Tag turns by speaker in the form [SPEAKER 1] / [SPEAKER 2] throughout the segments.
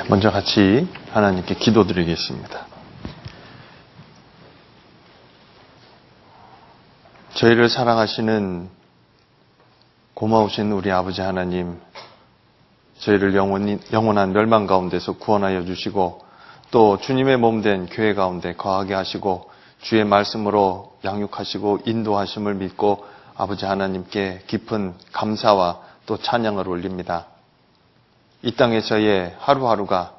[SPEAKER 1] 먼저 같이 하나님께 기도드리겠습니다. 저희를 사랑하시는 고마우신 우리 아버지 하나님, 저희를 영원한 멸망 가운데서 구원하여 주시고 또 주님의 몸된 교회 가운데 거하게 하시고 주의 말씀으로 양육하시고 인도하심을 믿고 아버지 하나님께 깊은 감사와 또 찬양을 올립니다. 이 땅에서의 하루하루가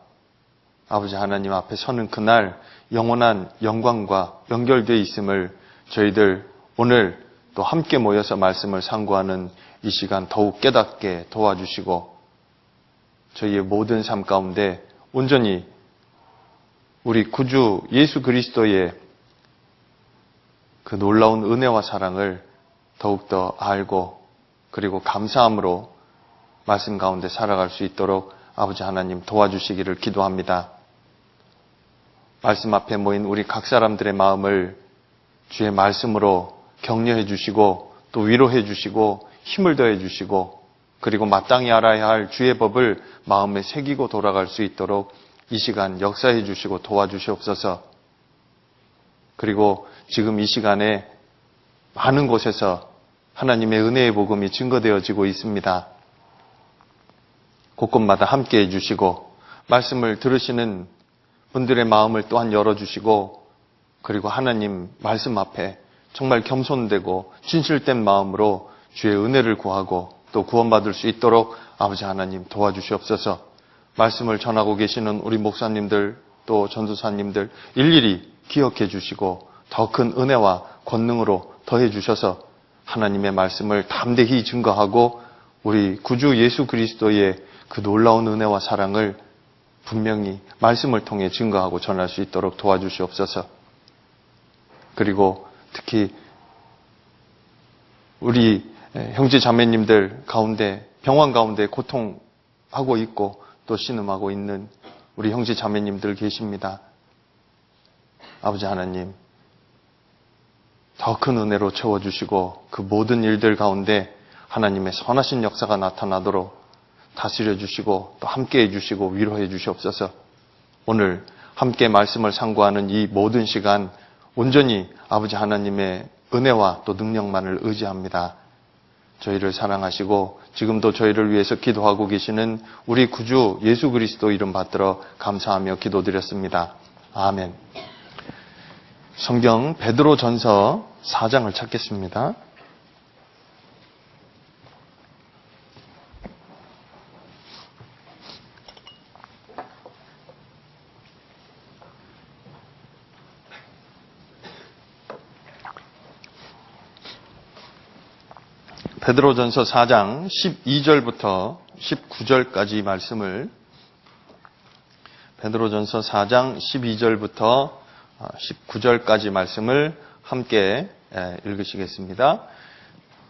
[SPEAKER 1] 아버지 하나님 앞에 서는 그날 영원한 영광과 연결되어 있음을 저희들 오늘 또 함께 모여서 말씀을 상고하는 이 시간 더욱 깨닫게 도와주시고 저희의 모든 삶 가운데 온전히 우리 구주 예수 그리스도의 그 놀라운 은혜와 사랑을 더욱더 알고 그리고 감사함으로 말씀 가운데 살아갈 수 있도록 아버지 하나님 도와주시기를 기도합니다. 말씀 앞에 모인 우리 각 사람들의 마음을 주의 말씀으로 격려해 주시고 또 위로해 주시고 힘을 더해 주시고 그리고 마땅히 알아야 할 주의 법을 마음에 새기고 돌아갈 수 있도록 이 시간 역사해 주시고 도와주시옵소서. 그리고 지금 이 시간에 많은 곳에서 하나님의 은혜의 복음이 증거되어지고 있습니다. 곳곳마다 함께해 주시고 말씀을 들으시는 분들의 마음을 또한 열어주시고 그리고 하나님 말씀 앞에 정말 겸손되고 진실된 마음으로 주의 은혜를 구하고 또 구원받을 수 있도록 아버지 하나님 도와주시옵소서. 말씀을 전하고 계시는 우리 목사님들 또 전도사님들 일일이 기억해 주시고 더 큰 은혜와 권능으로 더해 주셔서 하나님의 말씀을 담대히 증거하고 우리 구주 예수 그리스도의 그 놀라운 은혜와 사랑을 분명히 말씀을 통해 증거하고 전할 수 있도록 도와주시옵소서. 그리고 특히 우리 형제 자매님들 가운데 병환 가운데 고통하고 있고 또 신음하고 있는 우리 형제 자매님들 계십니다. 아버지 하나님 더 큰 은혜로 채워주시고 그 모든 일들 가운데 하나님의 선하신 역사가 나타나도록 다스려 주시고 또 함께해 주시고 위로해 주시옵소서. 오늘 함께 말씀을 상고하는 이 모든 시간 온전히 아버지 하나님의 은혜와 또 능력만을 의지합니다. 저희를 사랑하시고 지금도 저희를 위해서 기도하고 계시는 우리 구주 예수 그리스도 이름 받들어 감사하며 기도드렸습니다. 아멘. 성경 베드로전서 4장을 찾겠습니다. 베드로전서 4장 12절부터 19절까지 말씀을 베드로전서 4장 12절부터 19절까지 말씀을 함께 읽으시겠습니다.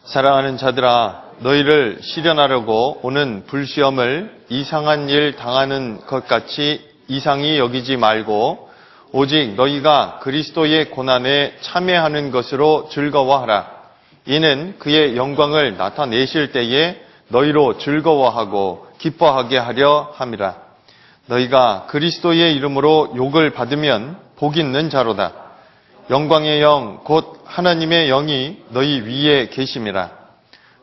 [SPEAKER 1] 사랑하는 자들아 너희를 시련하려고 오는 불시험을 이상한 일 당하는 것 같이 이상히 여기지 말고 오직 너희가 그리스도의 고난에 참여하는 것으로 즐거워하라. 이는 그의 영광을 나타내실 때에 너희로 즐거워하고 기뻐하게 하려 함이라. 너희가 그리스도의 이름으로 욕을 받으면 복 있는 자로다. 영광의 영 곧 하나님의 영이 너희 위에 계심이라.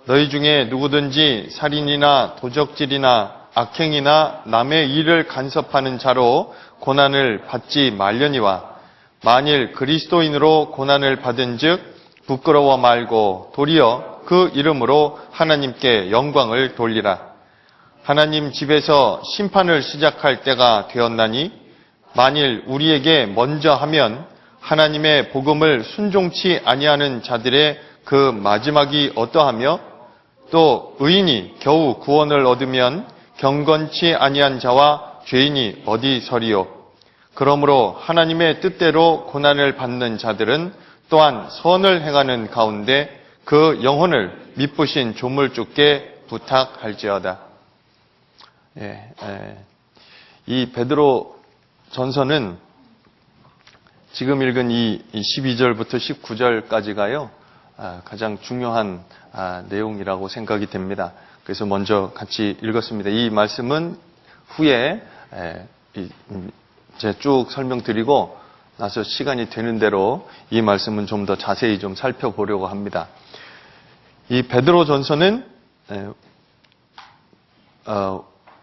[SPEAKER 1] 너희 중에 누구든지 살인이나 도적질이나 악행이나 남의 일을 간섭하는 자로 고난을 받지 말려니와 만일 그리스도인으로 고난을 받은즉 부끄러워 말고 도리어 그 이름으로 하나님께 영광을 돌리라. 하나님 집에서 심판을 시작할 때가 되었나니 만일 우리에게 먼저 하면 하나님의 복음을 순종치 아니하는 자들의 그 마지막이 어떠하며 또 의인이 겨우 구원을 얻으면 경건치 아니한 자와 죄인이 어디 서리요. 그러므로 하나님의 뜻대로 고난을 받는 자들은 또한 선을 행하는 가운데 그 영혼을 미쁘신 조물주께 부탁할지어다. 이 베드로 전서는 지금 읽은 이 12절부터 19절까지가요 가장 중요한 내용이라고 생각이 됩니다. 그래서 먼저 같이 읽었습니다. 이 말씀은 후에 이제 쭉 설명드리고 나서 시간이 되는 대로 이 말씀은 좀 더 자세히 좀 살펴보려고 합니다. 이 베드로전서는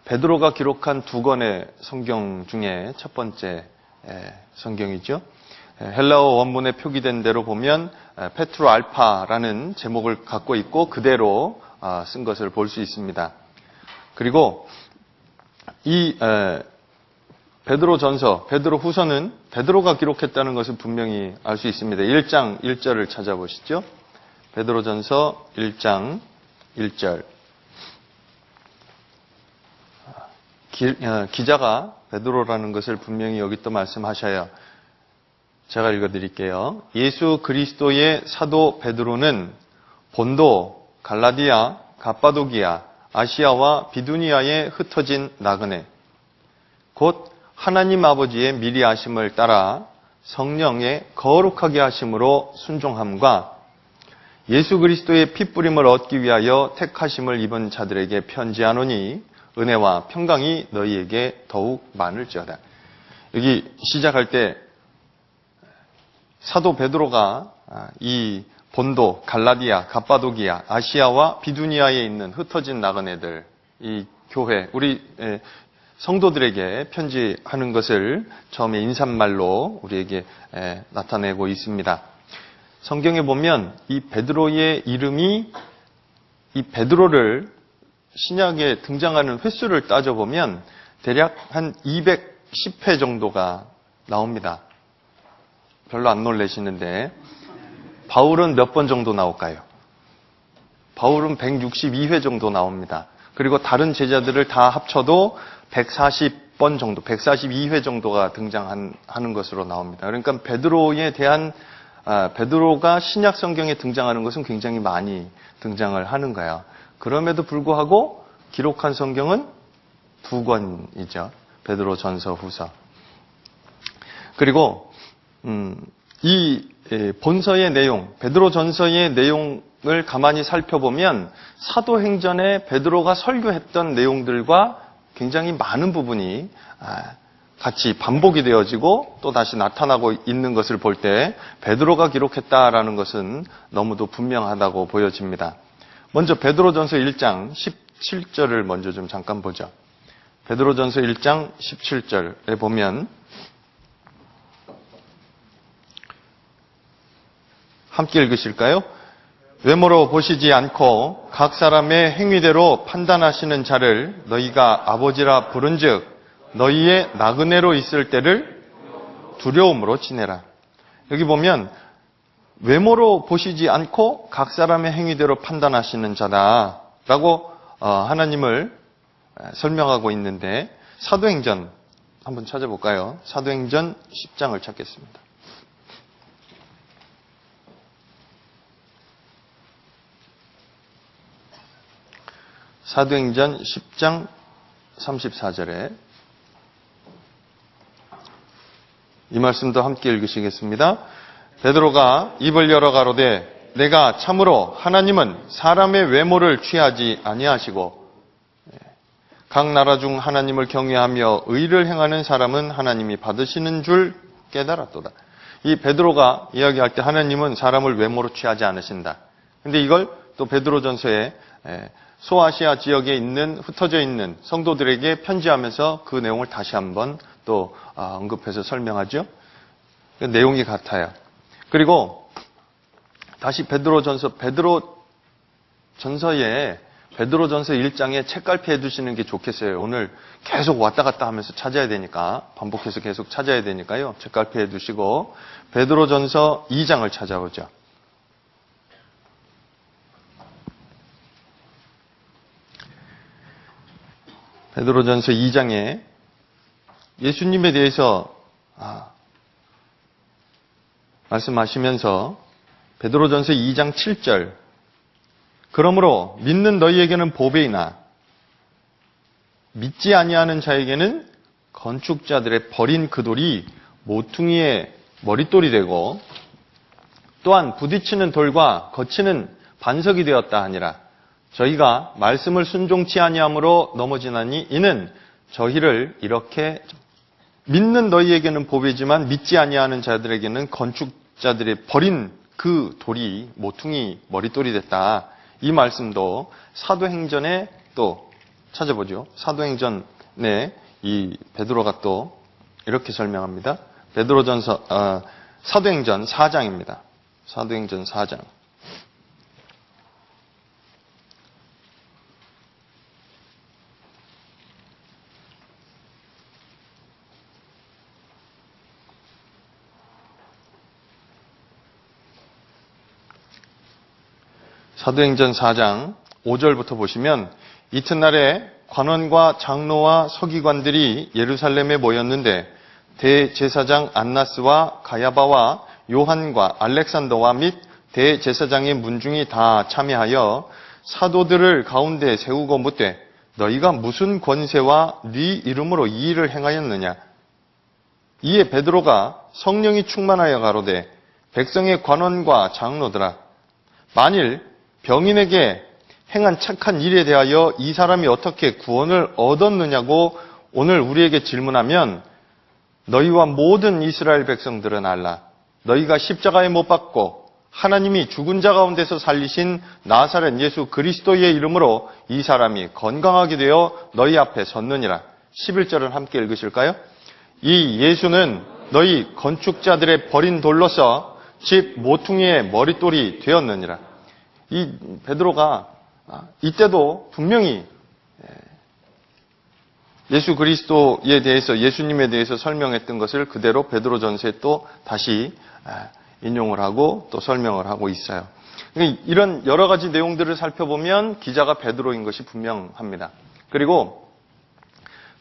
[SPEAKER 1] 베드로가 기록한 두 권의 성경 중에 첫 번째 성경이죠. 헬라어 원문에 표기된 대로 보면 페트로 알파라는 제목을 갖고 있고 그대로 쓴 것을 볼 수 있습니다. 그리고 이 베드로전서, 베드로후서는 베드로가 기록했다는 것을 분명히 알 수 있습니다. 1장 1절을 찾아보시죠. 베드로전서 1장 1절. 기자가 베드로라는 것을 분명히 여기 또 말씀하셔요. 제가 읽어드릴게요. 예수 그리스도의 사도 베드로는 본도, 갈라디아, 갑바도기아, 아시아와 비두니아에 흩어진 나그네, 곧 하나님 아버지의 미리 하심을 따라 성령의 거룩하게 하심으로 순종함과 예수 그리스도의 핏부림을 얻기 위하여 택하심을 입은 자들에게 편지하노니 은혜와 평강이 너희에게 더욱 많을지어다. 여기 시작할 때 사도 베드로가 이 본도, 갈라디아, 갑바도기아, 아시아와 비두니아에 있는 흩어진 나그네들, 이 교회, 우리 성도들에게 편지하는 것을 처음에 인사말로 우리에게 나타내고 있습니다. 성경에 보면 이 베드로의 이름이 이 베드로를 신약에 등장하는 횟수를 따져보면 대략 한 210회 정도가 나옵니다. 별로 안 놀라시는데 바울은 몇 번 정도 나올까요? 바울은 162회 정도 나옵니다. 그리고 다른 제자들을 다 합쳐도 140번 정도, 142회 정도가 등장하는 것으로 나옵니다. 그러니까 베드로가 신약 성경에 등장하는 것은 굉장히 많이 등장을 하는 거예요. 그럼에도 불구하고 기록한 성경은 두 권이죠. 베드로 전서, 후서. 그리고 이 본서의 내용, 베드로 전서의 내용을 가만히 살펴보면 사도행전에 베드로가 설교했던 내용들과 굉장히 많은 부분이 같이 반복이 되어지고 또 다시 나타나고 있는 것을 볼 때 베드로가 기록했다라는 것은 너무도 분명하다고 보여집니다. 먼저 베드로전서 1장 17절을 먼저 좀 잠깐 보죠. 베드로전서 1장 17절에 보면 함께 읽으실까요? 외모로 보시지 않고 각 사람의 행위대로 판단하시는 자를 너희가 아버지라 부른즉 너희의 나그네로 있을 때를 두려움으로 지내라. 여기 보면 외모로 보시지 않고 각 사람의 행위대로 판단하시는 자다라고 하나님을 설명하고 있는데 사도행전 한번 찾아볼까요? 사도행전 10장을 찾겠습니다. 사도행전 10장 34절에 이 말씀도 함께 읽으시겠습니다. 베드로가 입을 열어 가로되 내가 참으로 하나님은 사람의 외모를 취하지 아니하시고 각 나라 중 하나님을 경외하며 의를 행하는 사람은 하나님이 받으시는 줄 깨달았도다. 이 베드로가 이야기할 때 하나님은 사람을 외모로 취하지 않으신다. 근데 이걸 또 베드로전서에 소아시아 지역에 있는 흩어져 있는 성도들에게 편지하면서 그 내용을 다시 한번 또 언급해서 설명하죠. 내용이 같아요. 그리고 다시 베드로전서에 베드로전서 1장에 책갈피해 두시는 게 좋겠어요. 오늘 계속 왔다 갔다 하면서 찾아야 되니까, 반복해서 계속 찾아야 되니까요. 책갈피해 두시고 베드로전서 2장을 찾아보죠. 베드로전서 2장에 예수님에 대해서 말씀하시면서 베드로전서 2장 7절 그러므로 믿는 너희에게는 보배이나 믿지 아니하는 자에게는 건축자들의 버린 그 돌이 모퉁이의 머릿돌이 되고 또한 부딪히는 돌과 거치는 반석이 되었다 하니라. 저희가 말씀을 순종치 아니함으로 넘어지나니 이는 저희를 이렇게 믿는 너희에게는 복이지만 믿지 아니하는 자들에게는 건축자들의 버린 그 돌이 모퉁이 머릿돌이 됐다. 이 말씀도 사도행전에 또 찾아보죠. 사도행전에 이 베드로가 또 이렇게 설명합니다. 사도행전 4장입니다. 사도행전 4장. 사도행전 4장 5절부터 보시면 이튿날에 관원과 장로와 서기관들이 예루살렘에 모였는데 대제사장 안나스와 가야바와 요한과 알렉산더와 및 대제사장의 문중이 다 참여하여 사도들을 가운데 세우고 묻되 너희가 무슨 권세와 네 이름으로 이 일을 행하였느냐. 이에 베드로가 성령이 충만하여 가로되 백성의 관원과 장로들아 만일 병인에게 행한 착한 일에 대하여 이 사람이 어떻게 구원을 얻었느냐고 오늘 우리에게 질문하면 너희와 모든 이스라엘 백성들은 알라. 너희가 십자가에 못 박고 하나님이 죽은 자 가운데서 살리신 나사렛 예수 그리스도의 이름으로 이 사람이 건강하게 되어 너희 앞에 섰느니라. 11절을 함께 읽으실까요? 이 예수는 너희 건축자들의 버린 돌로서 집 모퉁이의 머릿돌이 되었느니라. 이 베드로가 이때도 분명히 예수 그리스도에 대해서 예수님에 대해서 설명했던 것을 그대로 베드로전서에 또 다시 인용을 하고 또 설명을 하고 있어요. 이런 여러 가지 내용들을 살펴보면 기자가 베드로인 것이 분명합니다. 그리고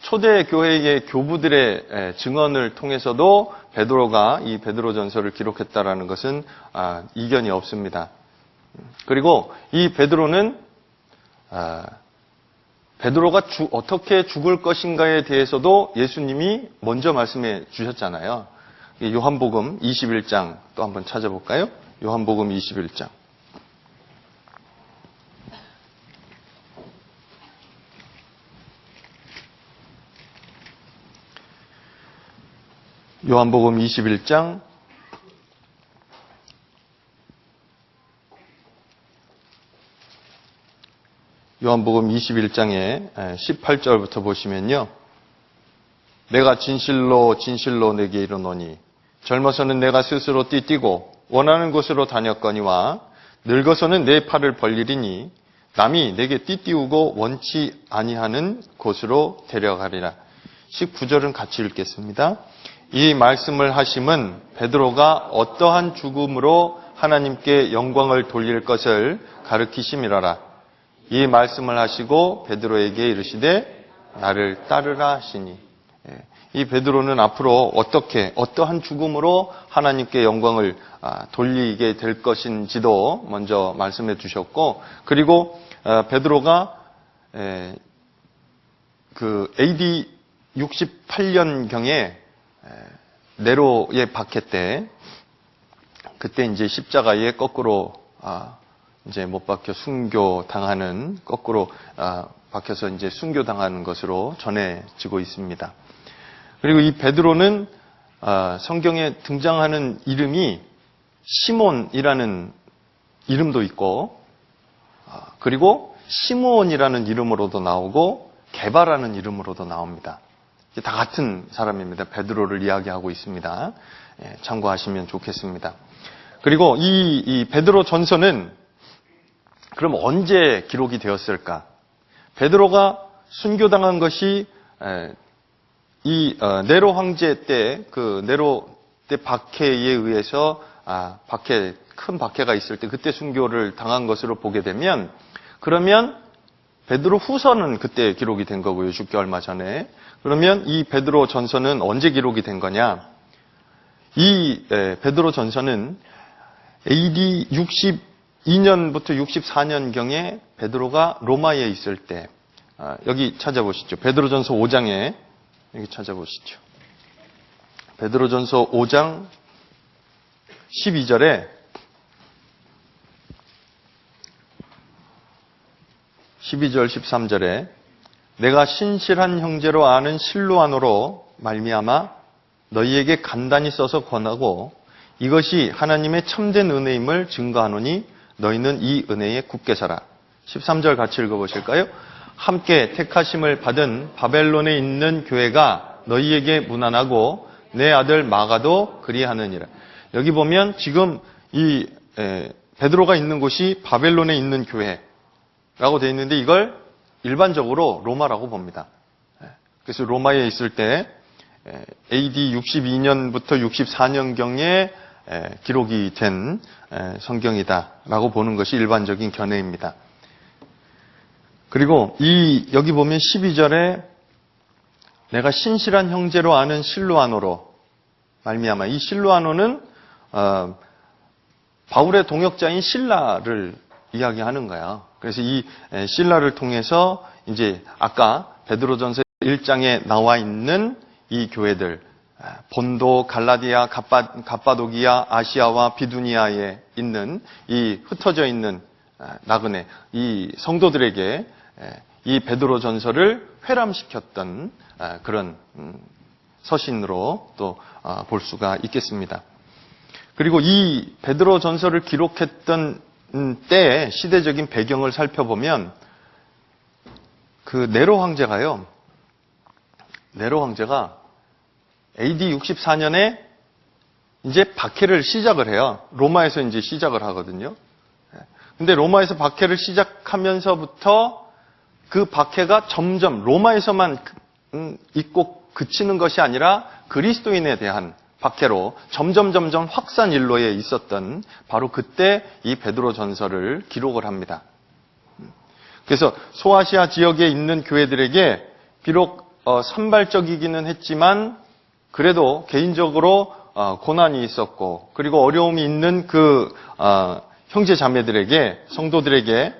[SPEAKER 1] 초대 교회의 교부들의 증언을 통해서도 베드로가 이 베드로전서를 기록했다라는 것은 이견이 없습니다. 그리고 이 베드로는 베드로가 어떻게 죽을 것인가에 대해서도 예수님이 먼저 말씀해 주셨잖아요. 요한복음 21장 또 한번 찾아볼까요? 요한복음 21장. 요한복음 21장 요한복음 21장의 18절부터 보시면요. 내가 진실로 진실로 내게 이르노니 젊어서는 내가 스스로 띠뛰고 원하는 곳으로 다녔거니와 늙어서는 내 팔을 벌리리니 남이 내게 띠띠우고 원치 아니하는 곳으로 데려가리라. 19절은 같이 읽겠습니다. 이 말씀을 하심은 베드로가 어떠한 죽음으로 하나님께 영광을 돌릴 것을 가르치심이라라. 이 말씀을 하시고 베드로에게 이르시되 나를 따르라 하시니. 이 베드로는 앞으로 어떠한 죽음으로 하나님께 영광을 돌리게 될 것인지도 먼저 말씀해 주셨고, 그리고 베드로가 그 AD 68년경에 네로의 박해 때 그때 이제 십자가에 거꾸로 이제 못 박혀 순교당하는 거꾸로 박혀서 이제 순교당하는 것으로 전해지고 있습니다. 그리고 이 베드로는 성경에 등장하는 이름이 시몬이라는 이름도 있고 그리고 시므온이라는 이름으로도 나오고 게바라는 이름으로도 나옵니다. 다 같은 사람입니다. 베드로를 이야기하고 있습니다. 참고하시면 좋겠습니다. 그리고 이 베드로 전서는 그럼 언제 기록이 되었을까? 베드로가 순교당한 것이 이 네로 황제 때 그 네로 때 박해에 의해서 큰 박해가 있을 때 그때 순교를 당한 것으로 보게 되면 그러면 베드로 후서는 그때 기록이 된 거고요. 죽기 얼마 전에. 그러면 이 베드로 전서는 언제 기록이 된 거냐? 이 베드로 전서는 AD 62년부터 64년경에 베드로가 로마에 있을 때 여기 찾아보시죠. 베드로전서 5장에 여기 찾아보시죠. 베드로전서 5장 12절에 12절 13절에 내가 신실한 형제로 아는 실로아노로 말미암아 너희에게 간단히 써서 권하고 이것이 하나님의 참된 은혜임을 증거하노니 너희는 이 은혜에 굳게 살아. 13절 같이 읽어보실까요? 함께 택하심을 받은 바벨론에 있는 교회가 너희에게 무난하고 내 아들 마가도 그리하느니라. 여기 보면 지금 이 베드로가 있는 곳이 바벨론에 있는 교회라고 되어 있는데 이걸 일반적으로 로마라고 봅니다. 그래서 로마에 있을 때 AD 62년부터 64년경에 기록이 된 성경이다라고 보는 것이 일반적인 견해입니다. 그리고 여기 보면 12절에 내가 신실한 형제로 아는 실로아노로 말미암아, 이 실로아노는 바울의 동역자인 실라를 이야기하는 거야. 그래서 이 실라를 통해서 이제 아까 베드로전서 1장에 나와 있는 이 교회들, 본도, 갈라디아, 갑바도기아, 아시아와 비두니아에 있는 이 흩어져 있는 나그네, 이 성도들에게 이 베드로전서를 회람시켰던 그런 서신으로 또 볼 수가 있겠습니다. 그리고 이 베드로전서를 기록했던 때의 시대적인 배경을 살펴보면 그 네로 황제가 AD 64년에 이제 박해를 시작을 해요. 로마에서 이제 시작을 하거든요. 근데 로마에서 박해를 시작하면서부터 그 박해가 점점 로마에서만 있고 그치는 것이 아니라 그리스도인에 대한 박해로 점점 확산 일로에 있었던 바로 그때 이 베드로전서를 기록을 합니다. 그래서 소아시아 지역에 있는 교회들에게 비록 산발적이기는 했지만 그래도 개인적으로 고난이 있었고 그리고 어려움이 있는 그 형제 자매들에게 성도들에게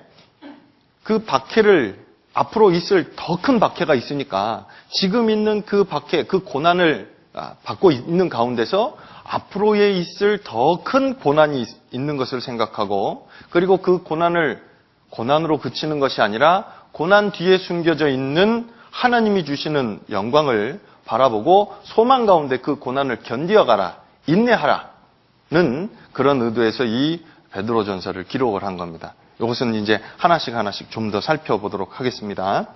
[SPEAKER 1] 그 박해를 앞으로 있을 더 큰 박해가 있으니까 지금 있는 그 박해, 그 고난을 받고 있는 가운데서 앞으로에 있을 더 큰 고난이 있는 것을 생각하고 그리고 그 고난으로 그치는 것이 아니라 고난 뒤에 숨겨져 있는 하나님이 주시는 영광을 바라보고 소망 가운데 그 고난을 견디어가라, 인내하라는 그런 의도에서 이 베드로전서를 기록을 한 겁니다. 이것은 이제 하나씩 좀 더 살펴보도록 하겠습니다.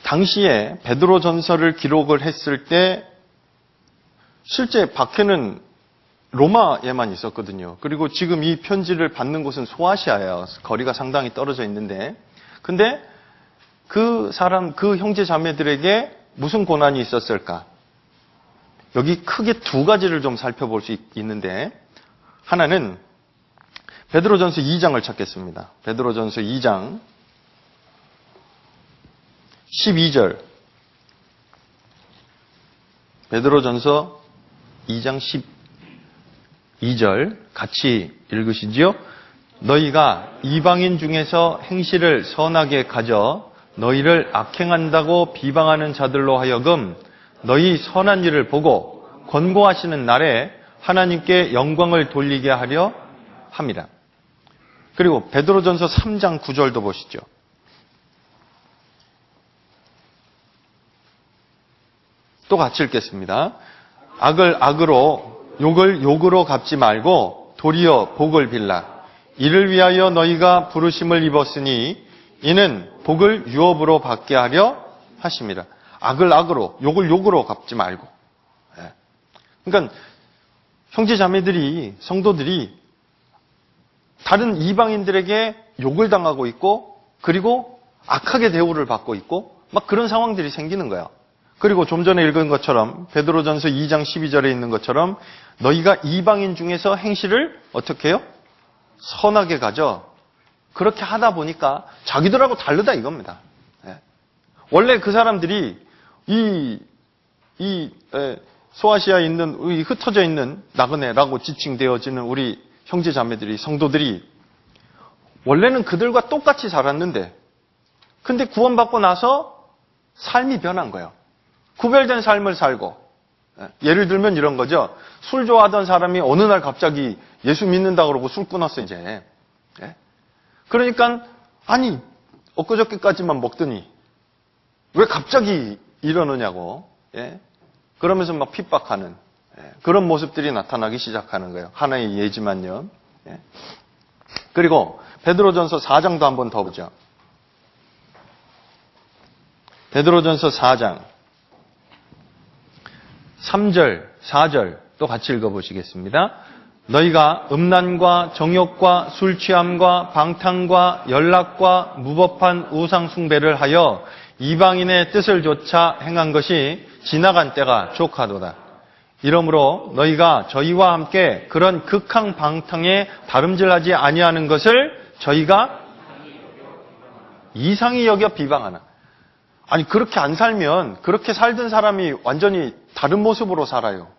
[SPEAKER 1] 당시에 베드로전서를 기록을 했을 때 실제 박해는 로마에만 있었거든요. 그리고 지금 이 편지를 받는 곳은 소아시아예요. 거리가 상당히 떨어져 있는데 근데 그 형제 자매들에게 무슨 고난이 있었을까? 여기 크게 두 가지를 좀 살펴볼 수 있는데 하나는 베드로전서 2장을 찾겠습니다. 베드로전서 2장 12절. 베드로전서 2장 12절 같이 읽으시지요? 너희가 이방인 중에서 행실을 선하게 가져 너희를 악행한다고 비방하는 자들로 하여금 너희 선한 일을 보고 권고하시는 날에 하나님께 영광을 돌리게 하려 합니다. 그리고 베드로전서 3장 9절도 보시죠. 또 같이 읽겠습니다. 악을 악으로 욕을 욕으로 갚지 말고 도리어 복을 빌라. 이를 위하여 너희가 부르심을 입었으니 이는 복을 유업으로 받게 하려 하십니다. 악을 악으로, 욕을 욕으로 갚지 말고. 그러니까 형제 자매들이, 성도들이 다른 이방인들에게 욕을 당하고 있고 그리고 악하게 대우를 받고 있고 막 그런 상황들이 생기는 거야. 그리고 좀 전에 읽은 것처럼 베드로전서 2장 12절에 있는 것처럼 너희가 이방인 중에서 행실을 어떻게 해요? 선하게 가져. 그렇게 하다 보니까 자기들하고 다르다 이겁니다. 원래 그 사람들이 소아시아에 있는 흩어져 있는 나그네라고 지칭되어지는 우리 형제 자매들이 성도들이 원래는 그들과 똑같이 살았는데 근데 구원받고 나서 삶이 변한 거예요. 구별된 삶을 살고 예를 들면 이런 거죠. 술 좋아하던 사람이 어느 날 갑자기 예수 믿는다고 그러고 술 끊었어 이제. 그러니까 아니 엊그저께까지만 먹더니 왜 갑자기 이러느냐고 그러면서 막 핍박하는 그런 모습들이 나타나기 시작하는 거예요. 하나의 예지만요. 그리고 베드로전서 4장도 한번 더 보죠. 베드로전서 4장 3절, 4절 또 같이 읽어보시겠습니다. 너희가 음란과 정욕과 술취함과 방탕과 연락과 무법한 우상 숭배를 하여 이방인의 뜻을 조차 행한 것이 지나간 때가 족하도다. 이러므로 너희가 저희와 함께 그런 극한 방탕에 다름질하지 아니하는 것을 저희가 이상히 여겨 비방하나. 아니 그렇게 안 살면 그렇게 살던 사람이 완전히 다른 모습으로 살아요.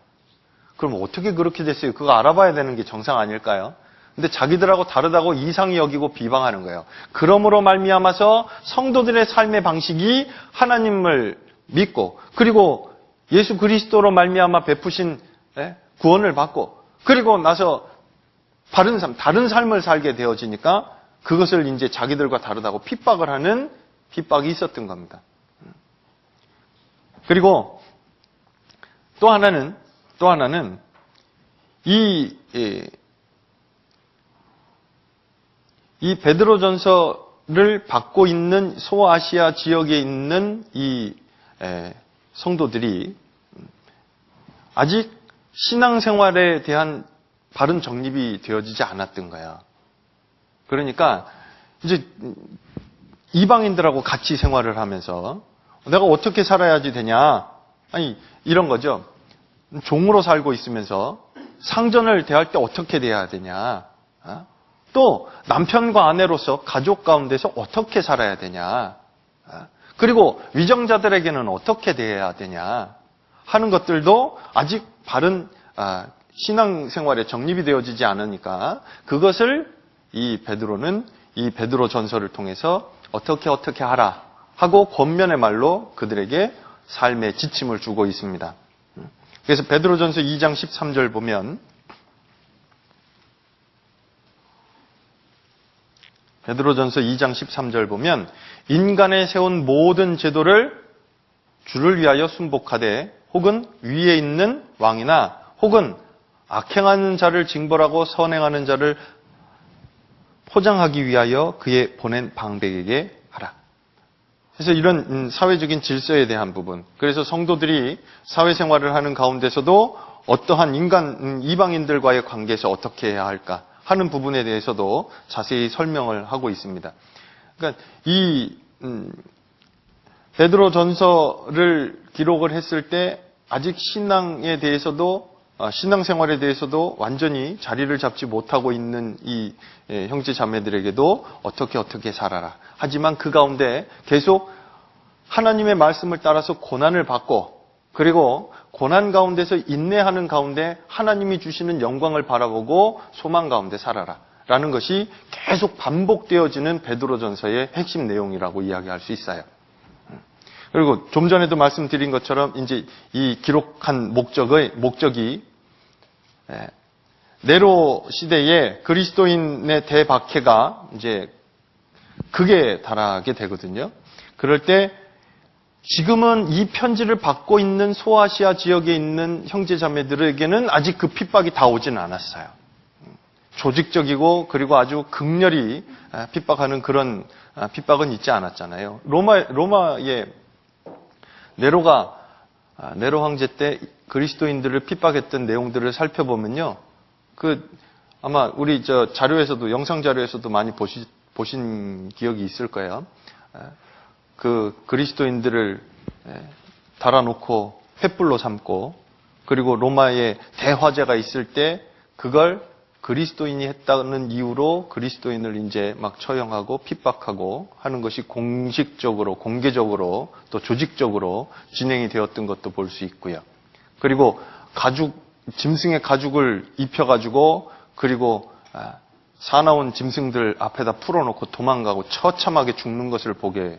[SPEAKER 1] 그럼 어떻게 그렇게 됐어요? 그거 알아봐야 되는 게 정상 아닐까요? 근데 자기들하고 다르다고 이상히 여기고 비방하는 거예요. 그러므로 말미암아서 성도들의 삶의 방식이 하나님을 믿고 그리고 예수 그리스도로 말미암아 베푸신 구원을 받고 그리고 나서 다른 삶을 살게 되어지니까 그것을 이제 자기들과 다르다고 핍박을 하는 핍박이 있었던 겁니다. 그리고 또 하나는 이 베드로전서를 받고 있는 소아시아 지역에 있는 이 성도들이 아직 신앙생활에 대한 바른 정립이 되어지지 않았던 거야. 그러니까 이제 이방인들하고 같이 생활을 하면서 내가 어떻게 살아야지 되냐? 아니 이런 거죠. 종으로 살고 있으면서 상전을 대할 때 어떻게 대해야 되냐? 또 남편과 아내로서 가족 가운데서 어떻게 살아야 되냐? 그리고 위정자들에게는 어떻게 대해야 되냐? 하는 것들도 아직 바른 신앙생활에 정립이 되어지지 않으니까 그것을 이 베드로는 이 베드로 전서를 통해서 어떻게 하라 하고 권면의 말로 그들에게 삶의 지침을 주고 있습니다. 그래서 베드로전서 2장 13절 보면 베드로전서 2장 13절 보면 인간의 세운 모든 제도를 주를 위하여 순복하되 혹은 위에 있는 왕이나 혹은 악행하는 자를 징벌하고 선행하는 자를 포장하기 위하여 그의 보낸 방백에게 하라. 그래서 이런 사회적인 질서에 대한 부분, 그래서 성도들이 사회생활을 하는 가운데서도 어떠한 이방인들과의 관계에서 어떻게 해야 할까 하는 부분에 대해서도 자세히 설명을 하고 있습니다. 그러니까 이 베드로 전서를 기록을 했을 때 아직 신앙에 대해서도 신앙생활에 대해서도 완전히 자리를 잡지 못하고 있는 이 형제 자매들에게도 어떻게 살아라. 하지만 그 가운데 계속 하나님의 말씀을 따라서 고난을 받고 그리고 고난 가운데서 인내하는 가운데 하나님이 주시는 영광을 바라보고 소망 가운데 살아라. 라는 것이 계속 반복되어지는 베드로전서의 핵심 내용이라고 이야기할 수 있어요. 그리고 좀 전에도 말씀드린 것처럼 이제 이 기록한 목적이 네로 시대에 그리스도인의 대박해가 이제 극에 달하게 되거든요. 그럴 때 지금은 이 편지를 받고 있는 소아시아 지역에 있는 형제자매들에게는 아직 그 핍박이 다 오지는 않았어요. 조직적이고 그리고 아주 극렬히 핍박하는 그런 핍박은 있지 않았잖아요. 로마의 네로 황제 때 그리스도인들을 핍박했던 내용들을 살펴보면요. 아마 우리 자료에서도 영상 자료에서도 많이 보신 기억이 있을 거예요. 그리스도인들을 달아놓고 횃불로 삼고 그리고 로마에 대화재가 있을 때 그걸 그리스도인이 했다는 이유로 그리스도인을 이제 막 처형하고 핍박하고 하는 것이 공식적으로, 공개적으로 또 조직적으로 진행이 되었던 것도 볼 수 있고요. 그리고 짐승의 가죽을 입혀가지고 그리고 사나운 짐승들 앞에다 풀어놓고 도망가고 처참하게 죽는 것을 보게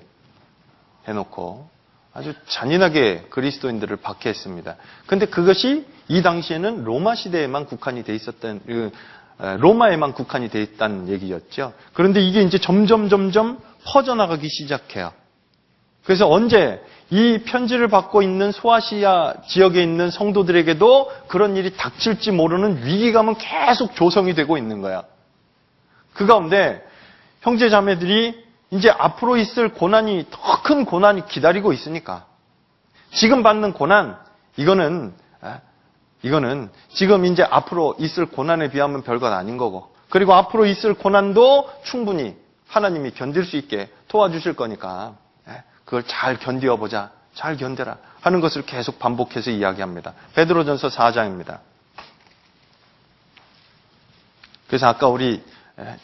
[SPEAKER 1] 해놓고 아주 잔인하게 그리스도인들을 박해했습니다. 그런데 그것이 이 당시에는 로마 시대에만 국한이 돼 있었던 로마에만 국한이 돼 있다는 얘기였죠. 그런데 이게 이제 점점 퍼져나가기 시작해요. 그래서 언제 이 편지를 받고 있는 소아시아 지역에 있는 성도들에게도 그런 일이 닥칠지 모르는 위기감은 계속 조성이 되고 있는 거야. 그 가운데 형제 자매들이 이제 앞으로 있을 고난이, 더 큰 고난이 기다리고 있으니까 지금 받는 고난, 이거는 지금 이제 앞으로 있을 고난에 비하면 별것 아닌 거고, 그리고 앞으로 있을 고난도 충분히 하나님이 견딜 수 있게 도와주실 거니까 그걸 잘 견뎌보자, 잘 견뎌라 하는 것을 계속 반복해서 이야기합니다. 베드로전서 4장입니다. 그래서 아까 우리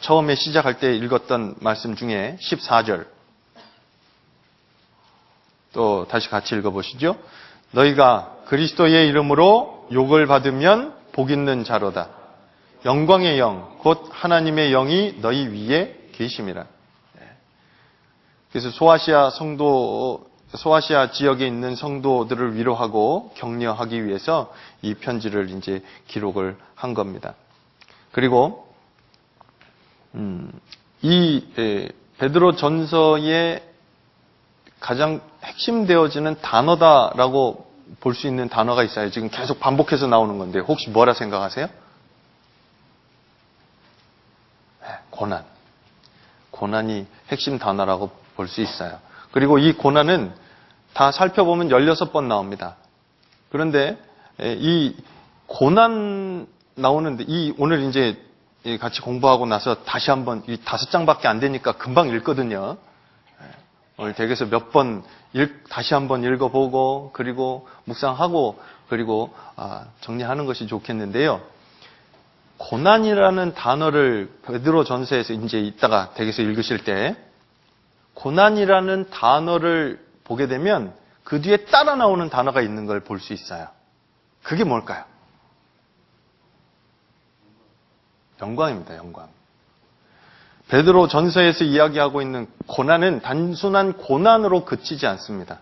[SPEAKER 1] 처음에 시작할 때 읽었던 말씀 중에 14절 또 다시 같이 읽어보시죠. 너희가 그리스도의 이름으로 욕을 받으면 복 있는 자로다. 영광의 영, 곧 하나님의 영이 너희 위에 계심이라. 그래서 소아시아 지역에 있는 성도들을 위로하고 격려하기 위해서 이 편지를 이제 기록을 한 겁니다. 그리고 이 베드로 전서의 가장 핵심되어지는 단어다라고 볼 수 있는 단어가 있어요. 지금 계속 반복해서 나오는 건데 혹시 뭐라 생각하세요? 고난. 고난이 핵심 단어라고 볼 수 있어요. 그리고 이 고난은 다 살펴보면 16번 나옵니다. 그런데 이 고난 나오는데 오늘 이제 같이 공부하고 나서 다시 한번 이 5장밖에 안 되니까 금방 읽거든요. 오늘 댁에서 몇 번 다시 한번 읽어보고 그리고 묵상하고 그리고 정리하는 것이 좋겠는데요. 고난이라는 단어를 베드로 전서에서 이제 이따가 댁에서 읽으실 때 고난이라는 단어를 보게 되면 그 뒤에 따라 나오는 단어가 있는 걸 볼 수 있어요. 그게 뭘까요? 영광입니다. 영광. 베드로 전서에서 이야기하고 있는 고난은 단순한 고난으로 그치지 않습니다.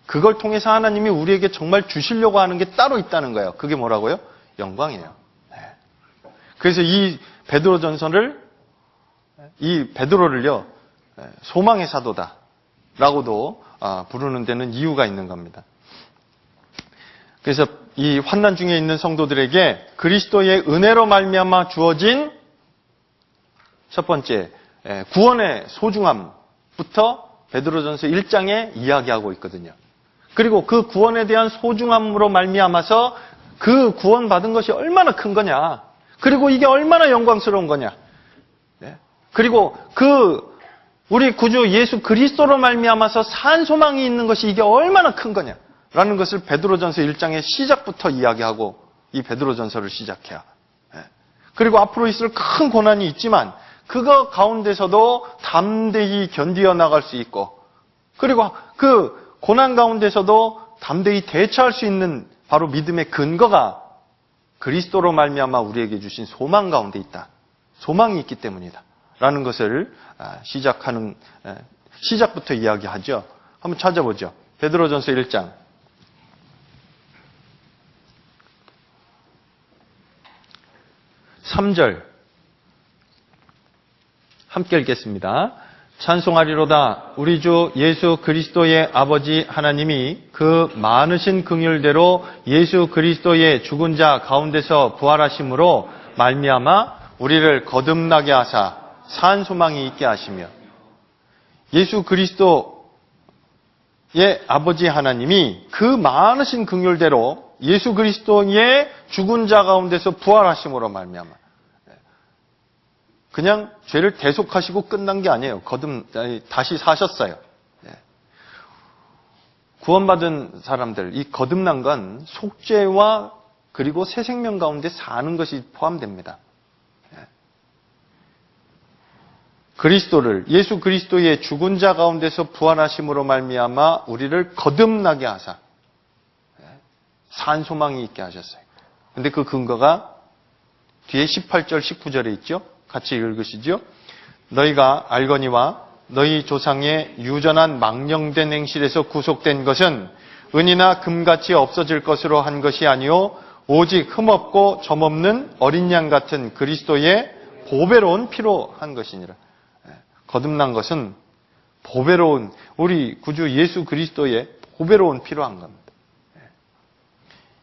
[SPEAKER 1] 그걸 통해서 하나님이 우리에게 정말 주시려고 하는 게 따로 있다는 거예요. 그게 뭐라고요? 영광이에요. 그래서 이 베드로 전서를, 이 베드로를요, 소망의 사도다라고도 부르는 데는 이유가 있는 겁니다. 그래서 이 환난 중에 있는 성도들에게 그리스도의 은혜로 말미암아 주어진 첫 번째 구원의 소중함부터 베드로전서 1장에 이야기하고 있거든요. 그리고 그 구원에 대한 소중함으로 말미암아서 그 구원받은 것이 얼마나 큰 거냐, 그리고 이게 얼마나 영광스러운 거냐, 그리고 그 우리 구주 예수 그리스도로 말미암아서 산 소망이 있는 것이 이게 얼마나 큰 거냐라는 것을 베드로전서 1장의 시작부터 이야기하고 이 베드로전서를 시작해요. 그리고 앞으로 있을 큰 고난이 있지만 그거 가운데서도 담대히 견디어 나갈 수 있고, 그리고 그 고난 가운데서도 담대히 대처할 수 있는 바로 믿음의 근거가 그리스도로 말미암아 우리에게 주신 소망 가운데 있다. 소망이 있기 때문이다. 라는 것을 시작부터 이야기하죠. 한번 찾아보죠. 베드로전서 1장. 3절. 함께 읽겠습니다. 찬송하리로다. 우리 주 예수 그리스도의 아버지 하나님이 그 많으신 긍휼대로 예수 그리스도의 죽은 자 가운데서 부활하심으로 말미암아 우리를 거듭나게 하사 산 소망이 있게 하시며, 예수 그리스도의 아버지 하나님이 그 많으신 긍휼대로 예수 그리스도의 죽은 자 가운데서 부활하심으로 말미암아, 그냥 죄를 대속하시고 끝난 게 아니에요. 다시 사셨어요. 구원받은 사람들, 이 거듭난 건 속죄와 그리고 새 생명 가운데 사는 것이 포함됩니다. 그리스도를, 예수 그리스도의 죽은 자 가운데서 부활하심으로 말미암아 우리를 거듭나게 하사 산 소망이 있게 하셨어요. 근데 그 근거가 뒤에 18절, 19절에 있죠. 같이 읽으시죠. 너희가 알거니와 너희 조상의 유전한 망령된 행실에서 구속된 것은 은이나 금같이 없어질 것으로 한 것이 아니요 오직 흠없고 점없는 어린 양 같은 그리스도의 보배로운 피로 한 것이니라. 거듭난 것은 보배로운 우리 구주 예수 그리스도의 보배로운 피로 한 겁니다.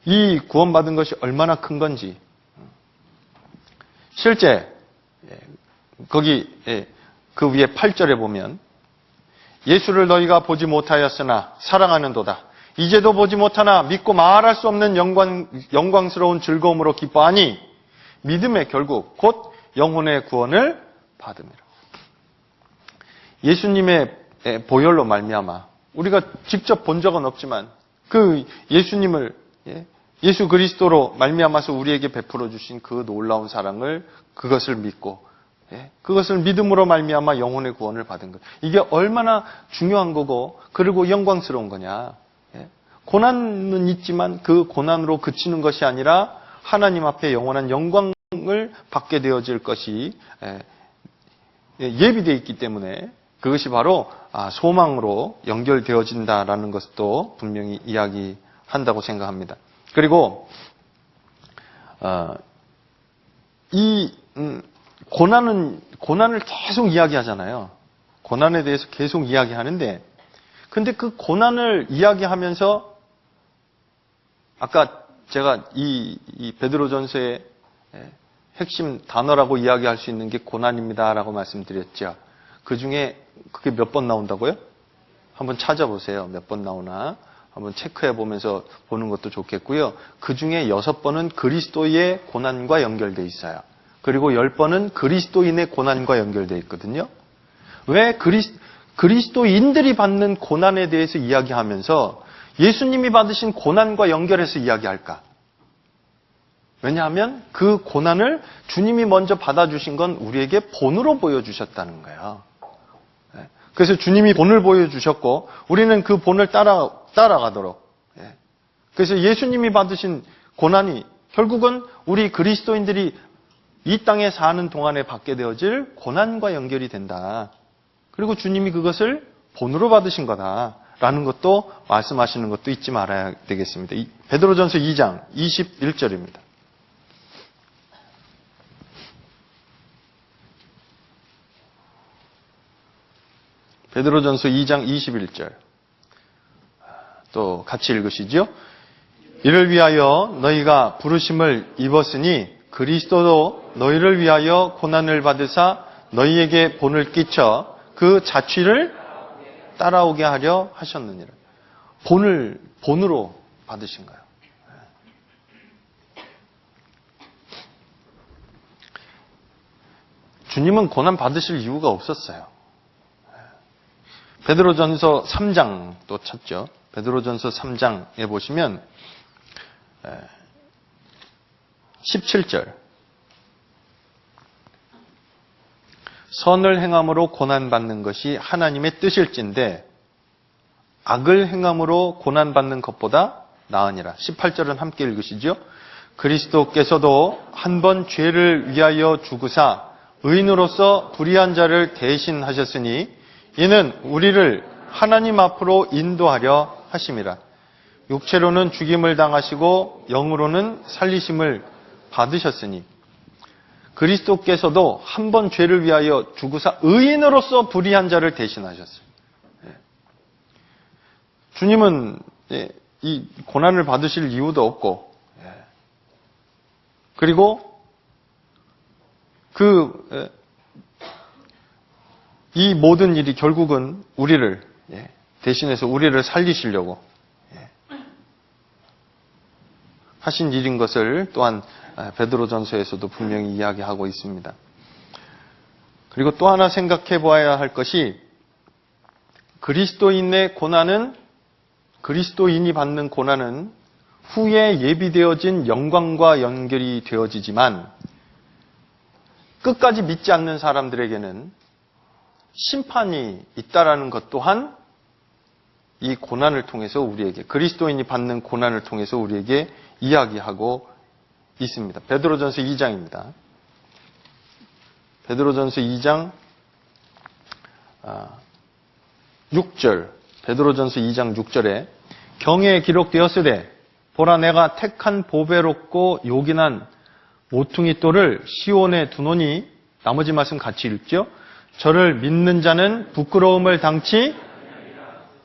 [SPEAKER 1] 이 구원받은 것이 얼마나 큰 건지 실제 거기 그 위에 8절에 보면 예수를 너희가 보지 못하였으나 사랑하는도다. 이제도 보지 못하나 믿고 말할 수 없는 영광스러운 즐거움으로 기뻐하니 믿음의 결국 곧 영혼의 구원을 받음이라. 예수님의 보혈로 말미암아 우리가 직접 본 적은 없지만 그 예수님을 예수 그리스도로 말미암아서 우리에게 베풀어 주신 그 놀라운 사랑을 그것을 믿고 그것을 믿음으로 말미암아 영혼의 구원을 받은 것. 이게 얼마나 중요한 거고 그리고 영광스러운 거냐. 고난은 있지만 그 고난으로 그치는 것이 아니라 하나님 앞에 영원한 영광을 받게 되어질 것이 예비되어 있기 때문에 그것이 바로 소망으로 연결되어진다라는 것도 분명히 이야기한다고 생각합니다. 그리고 이 고난을 계속 이야기하잖아요. 고난에 대해서 계속 이야기하는데 근데 그 고난을 이야기하면서 아까 제가 이 베드로전서의 핵심 단어라고 이야기할 수 있는 게 고난입니다라고 말씀드렸죠. 그 중에 그게 몇 번 나온다고요? 한번 찾아보세요. 몇 번 나오나 한번 체크해 보면서 보는 것도 좋겠고요. 그 중에 6번은 그리스도의 고난과 연결되어 있어요. 그리고 10번은 그리스도인의 고난과 연결되어 있거든요. 왜 그리스도인들이 받는 고난에 대해서 이야기하면서 예수님이 받으신 고난과 연결해서 이야기할까? 왜냐하면 그 고난을 주님이 먼저 받아주신 건 우리에게 본으로 보여주셨다는 거예요. 그래서 주님이 본을 보여주셨고 우리는 그 본을 따라가도록. 그래서 예수님이 받으신 고난이 결국은 우리 그리스도인들이 이 땅에 사는 동안에 받게 되어질 고난과 연결이 된다. 그리고 주님이 그것을 본으로 받으신 거다라는 것도 말씀하시는 것도 잊지 말아야 되겠습니다. 베드로전서 2장 21절입니다. 베드로전서 2장 21절. 또 같이 읽으시죠. 이를 위하여 너희가 부르심을 입었으니 그리스도도 너희를 위하여 고난을 받으사 너희에게 본을 끼쳐 그 자취를 따라오게 하려 하셨느니라. 본으로 받으신 거예요. 주님은 고난 받으실 이유가 없었어요. 베드로전서 3장 또 찾죠. 베드로전서 3장에 보시면 17절. 선을 행함으로 고난받는 것이 하나님의 뜻일진데 악을 행함으로 고난받는 것보다 나으니라. 18절은 함께 읽으시죠. 그리스도께서도 한 번 죄를 위하여 죽으사 의인으로서 불의한 자를 대신하셨으니 이는 우리를 하나님 앞으로 인도하려 하심이라. 육체로는 죽임을 당하시고 영으로는 살리심을 받으셨으니 그리스도께서도 한 번 죄를 위하여 죽으사 의인으로서 불의한 자를 대신하셨어요. 주님은 이 고난을 받으실 이유도 없고 그리고 이 모든 일이 결국은 우리를 대신해서 우리를 살리시려고 하신 일인 것을 또한 베드로전서에서도 분명히 이야기하고 있습니다. 그리고 또 하나 생각해 보아야 할 것이 그리스도인의 고난은 그리스도인이 받는 고난은 후에 예비되어진 영광과 연결이 되어지지만 끝까지 믿지 않는 사람들에게는 심판이 있다라는 것 또한 이 고난을 통해서 우리에게 그리스도인이 받는 고난을 통해서 우리에게 이야기하고 있습니다. 베드로전서 2장입니다. 베드로전서 2장 6절 베드로전서 2장 6절에 경에 기록되었으되 보라 내가 택한 보배롭고 요긴한 모퉁이 돌을 시온에 두노니 나머지 말씀 같이 읽죠. 저를 믿는 자는 부끄러움을 당치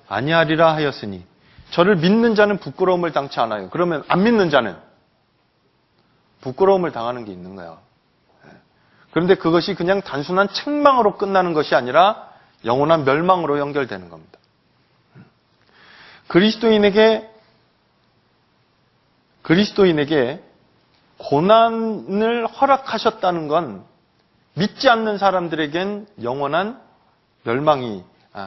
[SPEAKER 1] 아니하리라 하였으니 저를 믿는 자는 부끄러움을 당치 않아요. 그러면 안 믿는 자는 부끄러움을 당하는 게 있는 거예요. 그런데 그것이 그냥 단순한 책망으로 끝나는 것이 아니라 영원한 멸망으로 연결되는 겁니다. 그리스도인에게 고난을 허락하셨다는 건 믿지 않는 사람들에겐 영원한 멸망이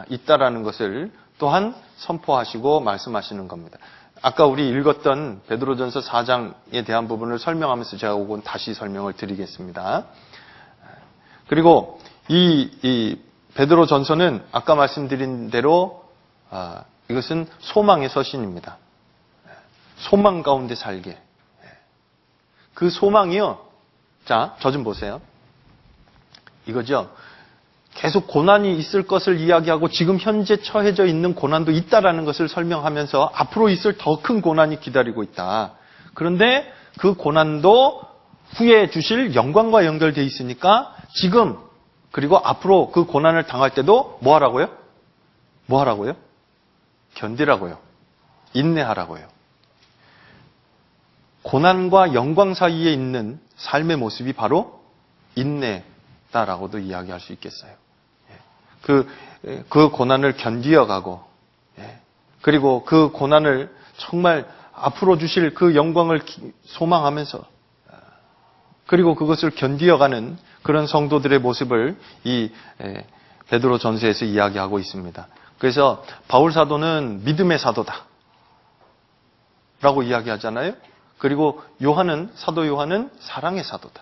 [SPEAKER 1] 있다라는 것을 또한 선포하시고 말씀하시는 겁니다. 아까 우리 읽었던 베드로전서 4장에 대한 부분을 설명하면서 제가 오건 다시 설명을 드리겠습니다. 그리고 이 베드로전서는 아까 말씀드린 대로 이것은 소망의 서신입니다. 소망 가운데 살게. 그 소망이요. 자, 저 좀 보세요. 이거죠. 계속 고난이 있을 것을 이야기하고 지금 현재 처해져 있는 고난도 있다라는 것을 설명하면서 앞으로 있을 더 큰 고난이 기다리고 있다. 그런데 그 고난도 후에 주실 영광과 연결되어 있으니까 지금 그리고 앞으로 그 고난을 당할 때도 뭐 하라고요? 뭐 하라고요? 견디라고요. 인내하라고요. 고난과 영광 사이에 있는 삶의 모습이 바로 인내다라고도 이야기할 수 있겠어요. 그 고난을 견디어가고, 그리고 그 고난을 정말 앞으로 주실 그 영광을 소망하면서, 그리고 그것을 견디어가는 그런 성도들의 모습을 이 베드로 전서에서 이야기하고 있습니다. 그래서 바울 사도는 믿음의 사도다 라고 이야기하잖아요. 그리고 사도 요한은 사랑의 사도다.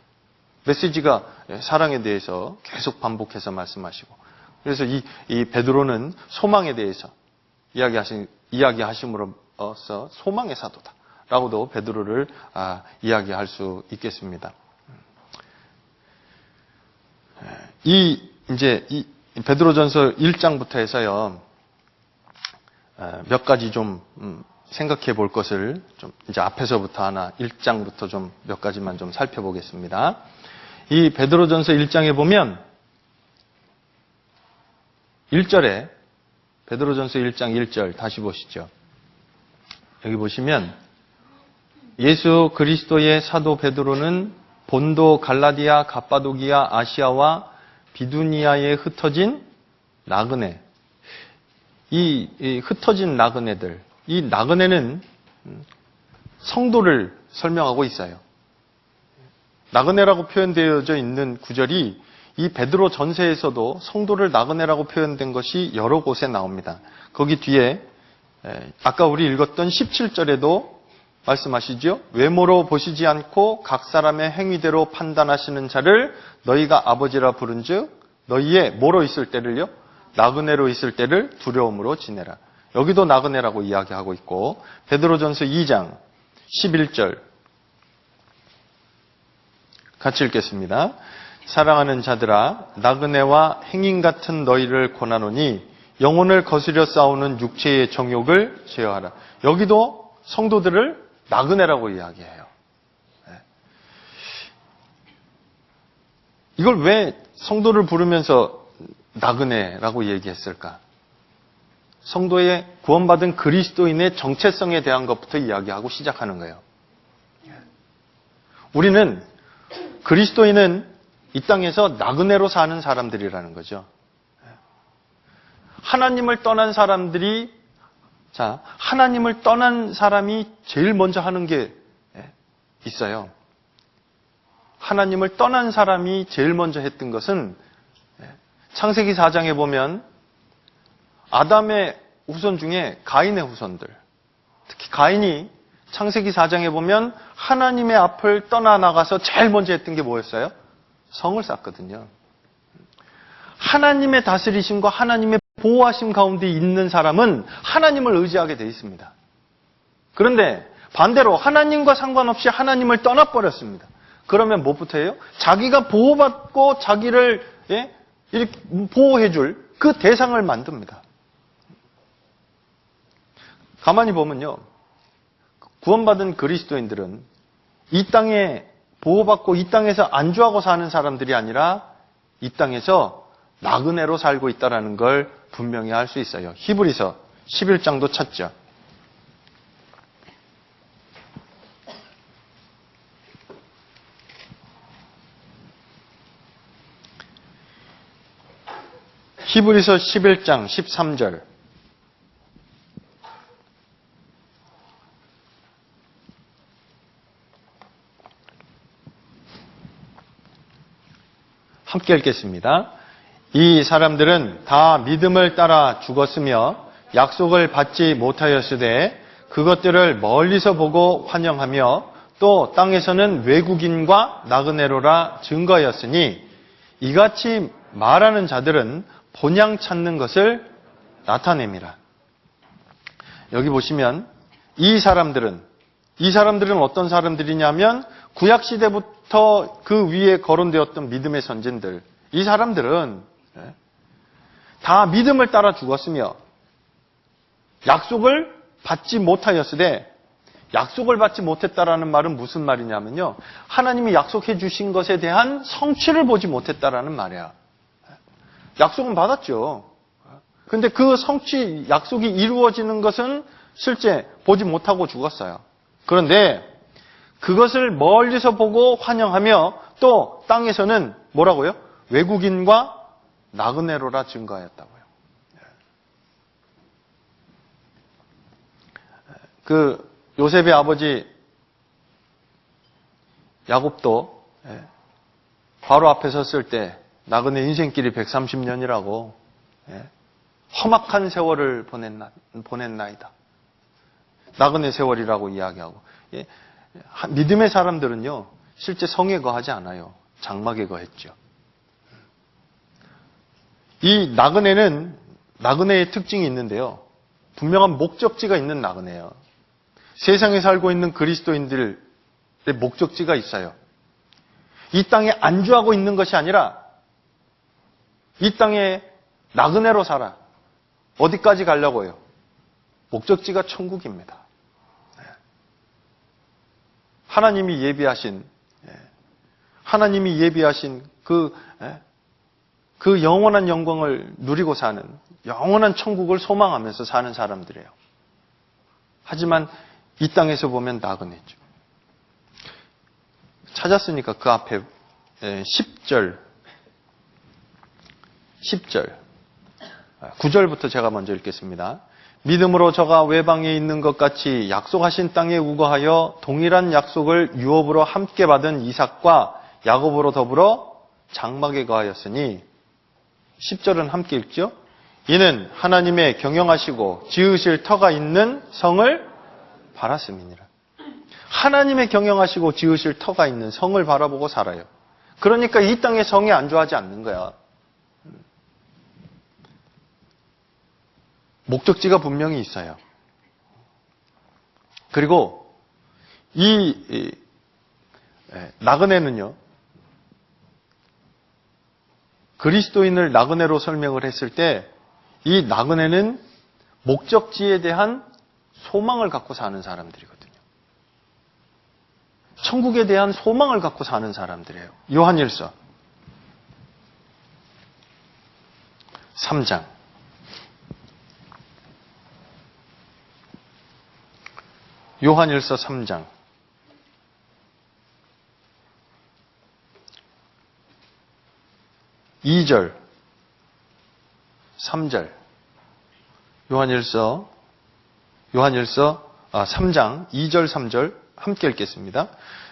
[SPEAKER 1] 메시지가 사랑에 대해서 계속 반복해서 말씀하시고, 그래서 이 베드로는 소망에 대해서 이야기하심으로써 소망의 사도다라고도 베드로를 이야기할 수 있겠습니다. 이제 베드로전서 1장부터 해서요 몇 가지 좀 생각해 볼 것을 좀 이제 앞에서부터 하나 1장부터 좀 몇 가지만 좀 살펴보겠습니다. 이 베드로전서 1장에 보면 1절에 베드로전서 1장 1절 다시 보시죠. 여기 보시면 예수 그리스도의 사도 베드로는 본도, 갈라디아, 갑바도기아, 아시아와 비두니아에 흩어진 나그네. 이 흩어진 나그네들, 이 나그네는 성도를 설명하고 있어요. 나그네라고 표현되어져 있는 구절이 이 베드로 전서에서도 성도를 나그네라고 표현된 것이 여러 곳에 나옵니다. 거기 뒤에 아까 우리 읽었던 17절에도 말씀하시죠. 외모로 보시지 않고 각 사람의 행위대로 판단하시는 자를 너희가 아버지라 부른즉 너희의 뭐로 있을 때를요? 나그네로 있을 때를 두려움으로 지내라. 여기도 나그네라고 이야기하고 있고 베드로전서 2장 11절 같이 읽겠습니다. 사랑하는 자들아 나그네와 행인 같은 너희를 권하노니 영혼을 거스려 싸우는 육체의 정욕을 제어하라. 여기도 성도들을 나그네라고 이야기해요. 이걸 왜 성도를 부르면서 나그네라고 얘기했을까? 성도의 구원받은 그리스도인의 정체성에 대한 것부터 이야기하고 시작하는 거예요. 우리는 그리스도인은 이 땅에서 나그네로 사는 사람들이라는 거죠. 하나님을 떠난 사람들이 하나님을 떠난 사람이 제일 먼저 하는 게 있어요. 하나님을 떠난 사람이 제일 먼저 했던 것은 창세기 4장에 보면 아담의 후손 중에 가인의 후손들, 특히 가인이 창세기 4장에 보면 하나님의 앞을 떠나나가서 제일 먼저 했던 게 뭐였어요? 성을 쌓거든요. 하나님의 다스리심과 하나님의 보호하심 가운데 있는 사람은 하나님을 의지하게 돼 있습니다. 그런데 반대로 하나님과 상관없이 하나님을 떠나버렸습니다. 그러면 무엇부터 해요? 자기가 보호받고 자기를 보호해줄 그 대상을 만듭니다. 가만히 보면요. 구원받은 그리스도인들은 이 땅에 보호받고 이 땅에서 안주하고 사는 사람들이 아니라 이 땅에서 나그네로 살고 있다는 걸 분명히 알 수 있어요. 히브리서 11장도 찾죠. 히브리서 11장 13절. 함께 읽겠습니다. 이 사람들은 다 믿음을 따라 죽었으며 약속을 받지 못하였으되 그것들을 멀리서 보고 환영하며 또 땅에서는 외국인과 나그네로라 증거하였으니 이같이 말하는 자들은 본향 찾는 것을 나타냅니다. 여기 보시면 이 사람들은 어떤 사람들이냐면 구약시대부터 그 위에 거론되었던 믿음의 선진들, 이 사람들은 다 믿음을 따라 죽었으며 약속을 받지 못하였으되, 약속을 받지 못했다라는 말은 무슨 말이냐면요, 하나님이 약속해 주신 것에 대한 성취를 보지 못했다라는 말이야. 약속은 받았죠. 근데 그 성취, 약속이 이루어지는 것은 실제 보지 못하고 죽었어요. 그런데 그것을 멀리서 보고 환영하며 또 땅에서는 뭐라고요? 외국인과 나그네로라 증거하였다고요. 그 요셉의 아버지 야곱도 바로 앞에 섰을 때 나그네 인생길이 130년이라고 험악한 세월을 보냈나이다. 나그네 세월이라고 이야기하고. 믿음의 사람들은요, 실제 성에 거하지 않아요. 장막에 거했죠. 이 나그네의 특징이 있는데요. 분명한 목적지가 있는 나그네예요. 세상에 살고 있는 그리스도인들의 목적지가 있어요. 이 땅에 안주하고 있는 것이 아니라 이 땅에 나그네로 살아. 어디까지 가려고요? 목적지가 천국입니다. 하나님이 예비하신 그 영원한 영광을 누리고 사는, 영원한 천국을 소망하면서 사는 사람들이에요. 하지만 이 땅에서 보면 나그네죠. 찾았으니까 그 앞에 10절 9절부터 제가 먼저 읽겠습니다. 믿음으로 저가 외방에 있는 것 같이 약속하신 땅에 우거하여 동일한 약속을 유업으로 함께 받은 이삭과 야곱으로 더불어 장막에 거하였으니, 10절은 함께 읽죠. 이는 하나님의 경영하시고 지으실 터가 있는 성을 바랐음이니라. 하나님의 경영하시고 지으실 터가 있는 성을 바라보고 살아요. 그러니까 이 땅의 성에 안주하지 않는 거야. 목적지가 분명히 있어요. 그리고 이 나그네는요, 그리스도인을 나그네로 설명을 했을 때 이 나그네는 목적지에 대한 소망을 갖고 사는 사람들이거든요. 천국에 대한 소망을 갖고 사는 사람들이에요. 요한일서 3장. 요한일서 3장. 2절, 3절. 요한일서 3장 2절, 3절 함께 읽겠습니다.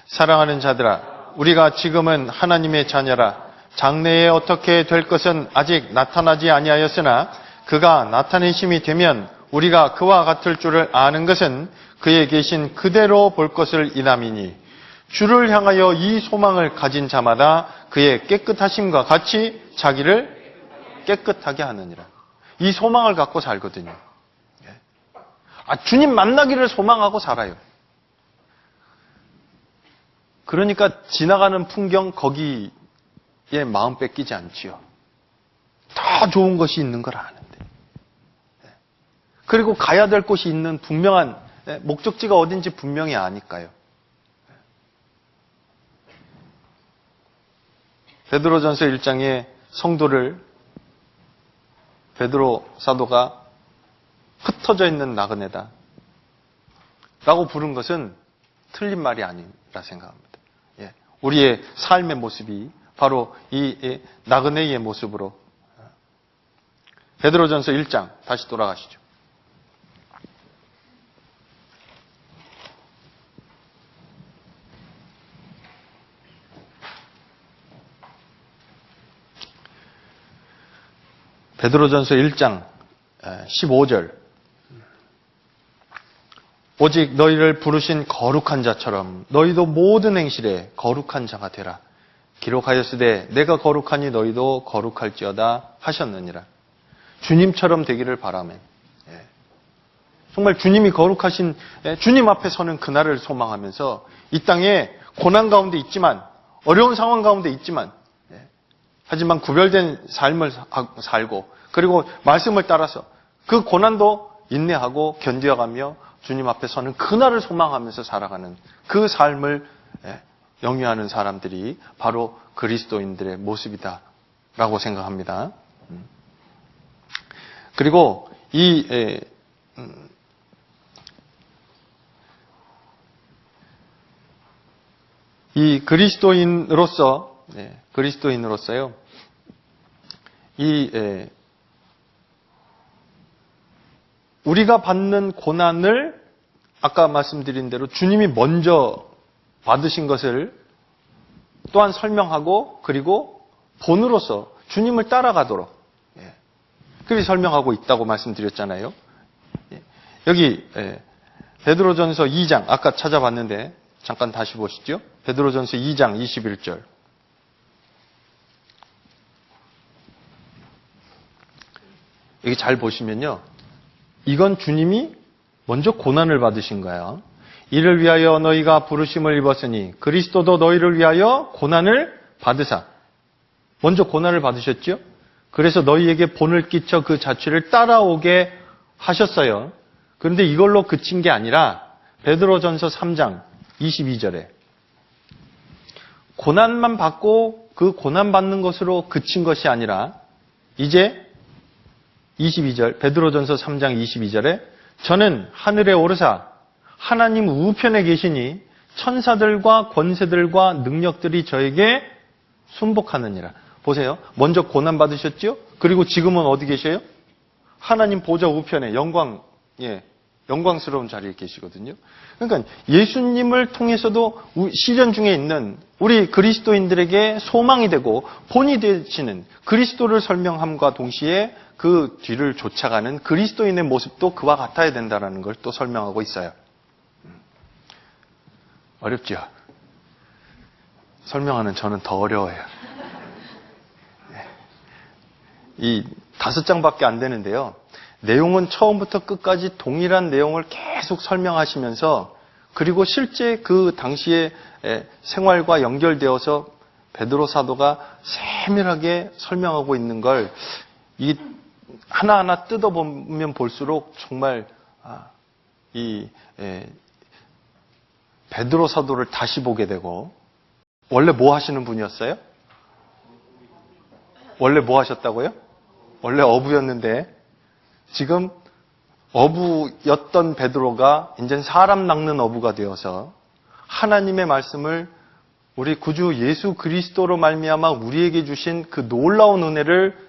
[SPEAKER 1] 사랑하는 자들아, 우리가 지금은 하나님의 자녀라. 장래에 어떻게 될 것은 아직 나타나지 아니하였으나 그가 나타내심이 되면 우리가 그와 같을 줄을 아는 것은 그에 계신 그대로 볼 것을 인함이니, 주를 향하여 이 소망을 가진 자마다 그의 깨끗하심과 같이 자기를 깨끗하게 하느니라. 이 소망을 갖고 살거든요. 주님 만나기를 소망하고 살아요. 그러니까 지나가는 풍경 거기에 마음 뺏기지 않지요. 더 좋은 것이 있는 걸 아는데. 그리고 가야 될 곳이 있는 분명한 목적지가 어딘지 분명히 아니까요. 베드로전서 1장에 성도를 베드로 사도가 흩어져 있는 나그네다 라고 부른 것은 틀린 말이 아니라 생각합니다. 우리의 삶의 모습이 바로 이 나그네의 모습으로. 베드로전서 1장 다시 돌아가시죠. 베드로전서 1장 15절. 오직 너희를 부르신 거룩한 자처럼 너희도 모든 행실에 거룩한 자가 되라. 기록하였으되 내가 거룩하니 너희도 거룩할지어다 하셨느니라. 주님처럼 되기를 바라매. 정말 주님이 거룩하신 주님 앞에 서는 그날을 소망하면서 이 땅에 고난 가운데 있지만, 어려운 상황 가운데 있지만, 하지만 구별된 삶을 살고, 그리고 말씀을 따라서 그 고난도 인내하고 견뎌가며 주님 앞에 서는 그날을 소망하면서 살아가는 그 삶을 영위하는 사람들이 바로 그리스도인들의 모습이다라고 생각합니다. 그리고 이 그리스도인으로서요, 우리가 받는 고난을 아까 말씀드린 대로 주님이 먼저 받으신 것을 또한 설명하고, 그리고 본으로서 주님을 따라가도록 그렇게 설명하고 있다고 말씀드렸잖아요. 여기 베드로전서 2장 아까 찾아봤는데 잠깐 다시 보시죠. 베드로전서 2장 21절. 여기 잘 보시면요, 이건 주님이 먼저 고난을 받으신 거야. 이를 위하여 너희가 부르심을 입었으니 그리스도도 너희를 위하여 고난을 받으사. 먼저 고난을 받으셨죠? 그래서 너희에게 본을 끼쳐 그 자취를 따라오게 하셨어요. 그런데 이걸로 그친 게 아니라 베드로전서 3장 22절에 고난만 받고 그 고난받는 것으로 그친 것이 아니라 이제 22절, 베드로전서 3장 22절에 저는 하늘에 오르사 하나님 우편에 계시니 천사들과 권세들과 능력들이 저에게 순복하느니라. 보세요. 먼저 고난 받으셨죠? 그리고 지금은 어디 계셔요? 하나님 보좌 우편에 영광스러운 자리에 계시거든요. 그러니까 예수님을 통해서도 시련 중에 있는 우리 그리스도인들에게 소망이 되고 본이 되시는 그리스도를 설명함과 동시에 그 뒤를 쫓아가는 그리스도인의 모습도 그와 같아야 된다는 걸 또 설명하고 있어요. 어렵죠? 설명하는 저는 더 어려워요. 이 5장밖에 안 되는데요. 내용은 처음부터 끝까지 동일한 내용을 계속 설명하시면서, 그리고 실제 그 당시의 생활과 연결되어서 베드로 사도가 세밀하게 설명하고 있는 걸 이 하나하나 뜯어보면 볼수록 정말 이 베드로 사도를 다시 보게 되고, 원래 뭐 하시는 분이었어요? 원래 뭐 하셨다고요? 원래 어부였는데 지금 어부였던 베드로가 이제 사람 낚는 어부가 되어서 하나님의 말씀을 우리 구주 예수 그리스도로 말미암아 우리에게 주신 그 놀라운 은혜를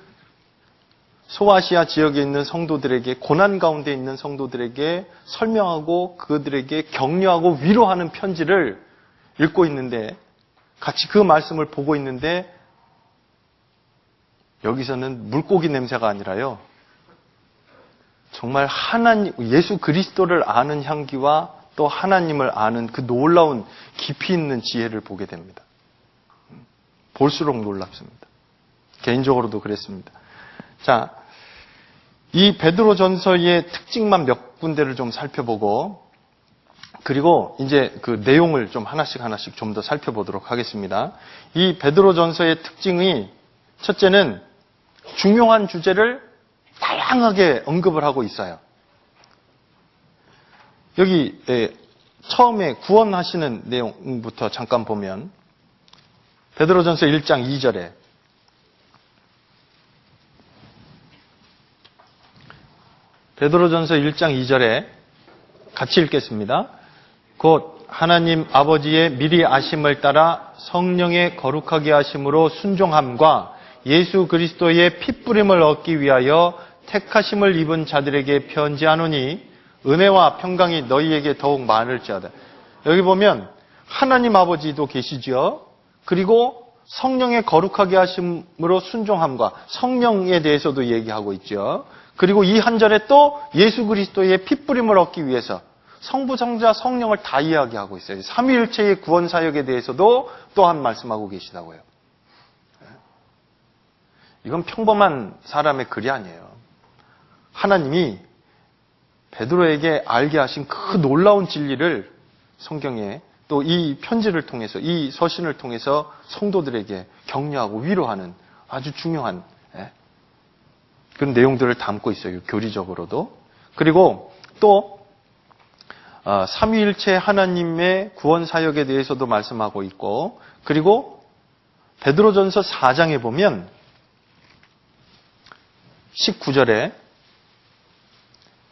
[SPEAKER 1] 소아시아 지역에 있는 성도들에게, 고난 가운데 있는 성도들에게 설명하고 그들에게 격려하고 위로하는 편지를 읽고 있는데, 같이 그 말씀을 보고 있는데, 여기서는 물고기 냄새가 아니라요, 정말 하나님, 예수 그리스도를 아는 향기와 또 하나님을 아는 그 놀라운 깊이 있는 지혜를 보게 됩니다. 볼수록 놀랍습니다. 개인적으로도 그랬습니다. 자, 이 베드로전서의 특징만 몇 군데를 좀 살펴보고, 그리고 이제 그 내용을 좀 하나씩 좀 더 살펴보도록 하겠습니다. 이 베드로전서의 특징이, 첫째는 중요한 주제를 다양하게 언급을 하고 있어요. 여기 처음에 구원하시는 내용부터 잠깐 보면 베드로전서 1장 2절에 베드로전서 1장 2절에 같이 읽겠습니다. 곧 하나님 아버지의 미리 아심을 따라 성령의 거룩하게 하심으로 순종함과 예수 그리스도의 핏부림을 얻기 위하여 택하심을 입은 자들에게 편지하노니 은혜와 평강이 너희에게 더욱 많을지어다. 여기 보면 하나님 아버지도 계시죠. 그리고 성령의 거룩하게 하심으로 순종함과 성령에 대해서도 얘기하고 있죠. 그리고 이 한 절에 또 예수 그리스도의 핏부림을 얻기 위해서 성부, 성자, 성령을 다 이야기하고 있어요. 삼위일체의 구원 사역에 대해서도 또한 말씀하고 계시다고요. 이건 평범한 사람의 글이 아니에요. 하나님이 베드로에게 알게 하신 그 놀라운 진리를 성경에 또 이 편지를 통해서, 이 서신을 통해서 성도들에게 격려하고 위로하는 아주 중요한 그런 내용들을 담고 있어요. 교리적으로도. 그리고 또 삼위일체 하나님의 구원 사역에 대해서도 말씀하고 있고, 그리고 베드로전서 4장에 보면 19절에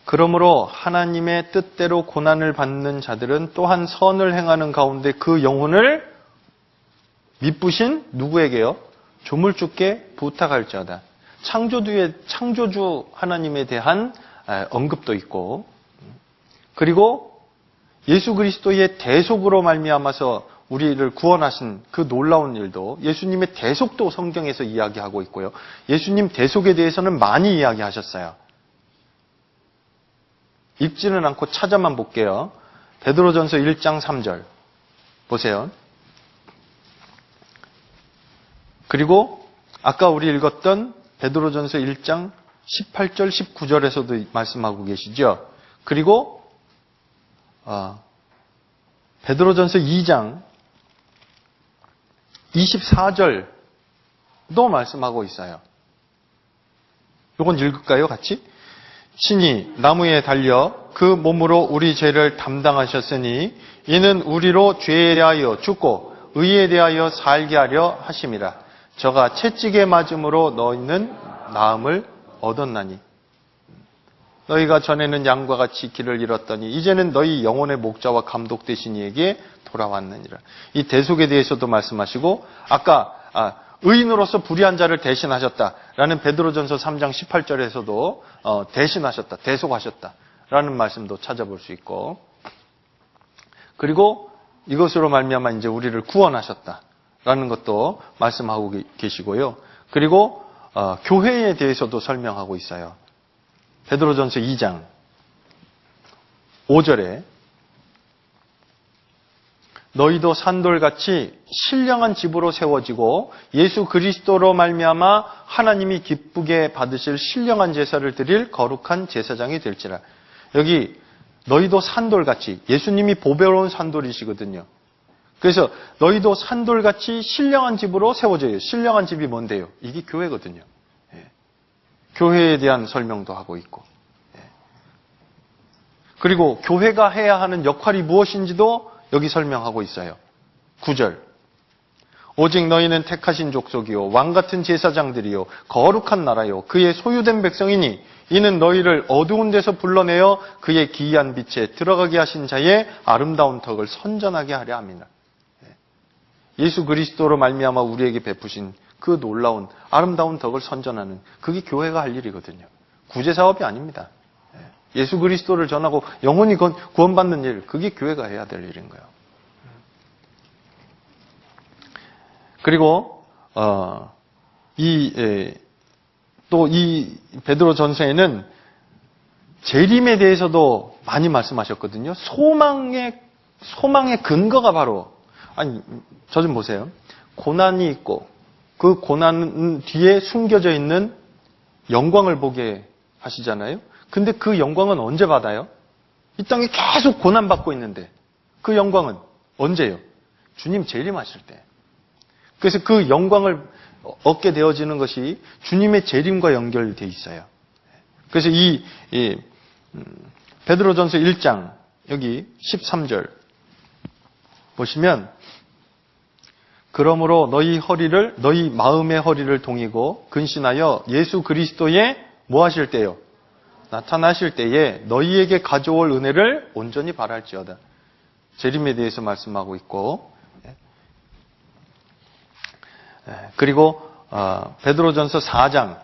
[SPEAKER 1] 그러므로 하나님의 뜻대로 고난을 받는 자들은 또한 선을 행하는 가운데 그 영혼을 미쁘신 누구에게요? 조물주께 부탁할지어다. 창조주 하나님에 대한 언급도 있고, 그리고 예수 그리스도의 대속으로 말미암아서 우리를 구원하신 그 놀라운 일도 예수님의 대속도 성경에서 이야기하고 있고요. 예수님 대속에 대해서는 많이 이야기하셨어요. 읽지는 않고 찾아만 볼게요. 베드로전서 1장 3절 보세요. 그리고 아까 우리 읽었던 베드로전서 1장 18절 19절에서도 말씀하고 계시죠. 그리고 베드로전서 2장 24절도 말씀하고 있어요. 이건 읽을까요? 같이? 친히 나무에 달려 그 몸으로 우리 죄를 담당하셨으니 이는 우리로 죄에 대하여 죽고 의에 대하여 살게 하려 하심이라. 저가 채찍에 맞음으로 너희는 나음을 얻었나니 너희가 전에는 양과 같이 길을 잃었더니 이제는 너희 영혼의 목자와 감독 되신 이에게 돌아왔느니라. 이 대속에 대해서도 말씀하시고, 아까 의인으로서 불의한 자를 대신하셨다라는 베드로전서 3장 18절에서도 대신하셨다, 대속하셨다라는 말씀도 찾아볼 수 있고, 그리고 이것으로 말미암아 이제 우리를 구원하셨다라는 것도 말씀하고 계시고요. 그리고 교회에 대해서도 설명하고 있어요. 베드로전서 2장 5절에 너희도 산돌같이 신령한 집으로 세워지고 예수 그리스도로 말미암아 하나님이 기쁘게 받으실 신령한 제사를 드릴 거룩한 제사장이 될지라. 여기 너희도 산돌같이, 예수님이 보배로운 산돌이시거든요. 그래서 너희도 산돌같이 신령한 집으로 세워져요. 신령한 집이 뭔데요? 이게 교회거든요. 교회에 대한 설명도 하고 있고, 그리고 교회가 해야 하는 역할이 무엇인지도 여기 설명하고 있어요. 9절. 오직 너희는 택하신 족속이요 왕같은 제사장들이요 거룩한 나라요 그의 소유된 백성이니 이는 너희를 어두운 데서 불러내어 그의 기이한 빛에 들어가게 하신 자의 아름다운 덕을 선전하게 하려 함이라. 예수 그리스도로 말미암아 우리에게 베푸신 그 놀라운 아름다운 덕을 선전하는, 그게 교회가 할 일이거든요. 구제 사업이 아닙니다. 예수 그리스도를 전하고 영혼이 구원받는 일, 그게 교회가 해야 될 일인 거예요. 그리고 또 이 베드로 전서에는 재림에 대해서도 많이 말씀하셨거든요. 소망의 근거가 바로, 저 좀 보세요. 고난이 있고 그 고난 뒤에 숨겨져 있는 영광을 보게 하시잖아요. 근데 그 영광은 언제 받아요? 이 땅에 계속 고난받고 있는데 그 영광은 언제요? 주님 재림하실 때. 그래서 그 영광을 얻게 되어지는 것이 주님의 재림과 연결되어 있어요. 그래서 이 베드로전서 1장 여기 13절 보시면 그러므로 너희 마음의 허리를 동이고 근신하여 예수 그리스도의 뭐 하실 때요? 나타나실 때에 너희에게 가져올 은혜를 온전히 바랄지어다. 재림에 대해서 말씀하고 있고, 그리고 베드로전서 4장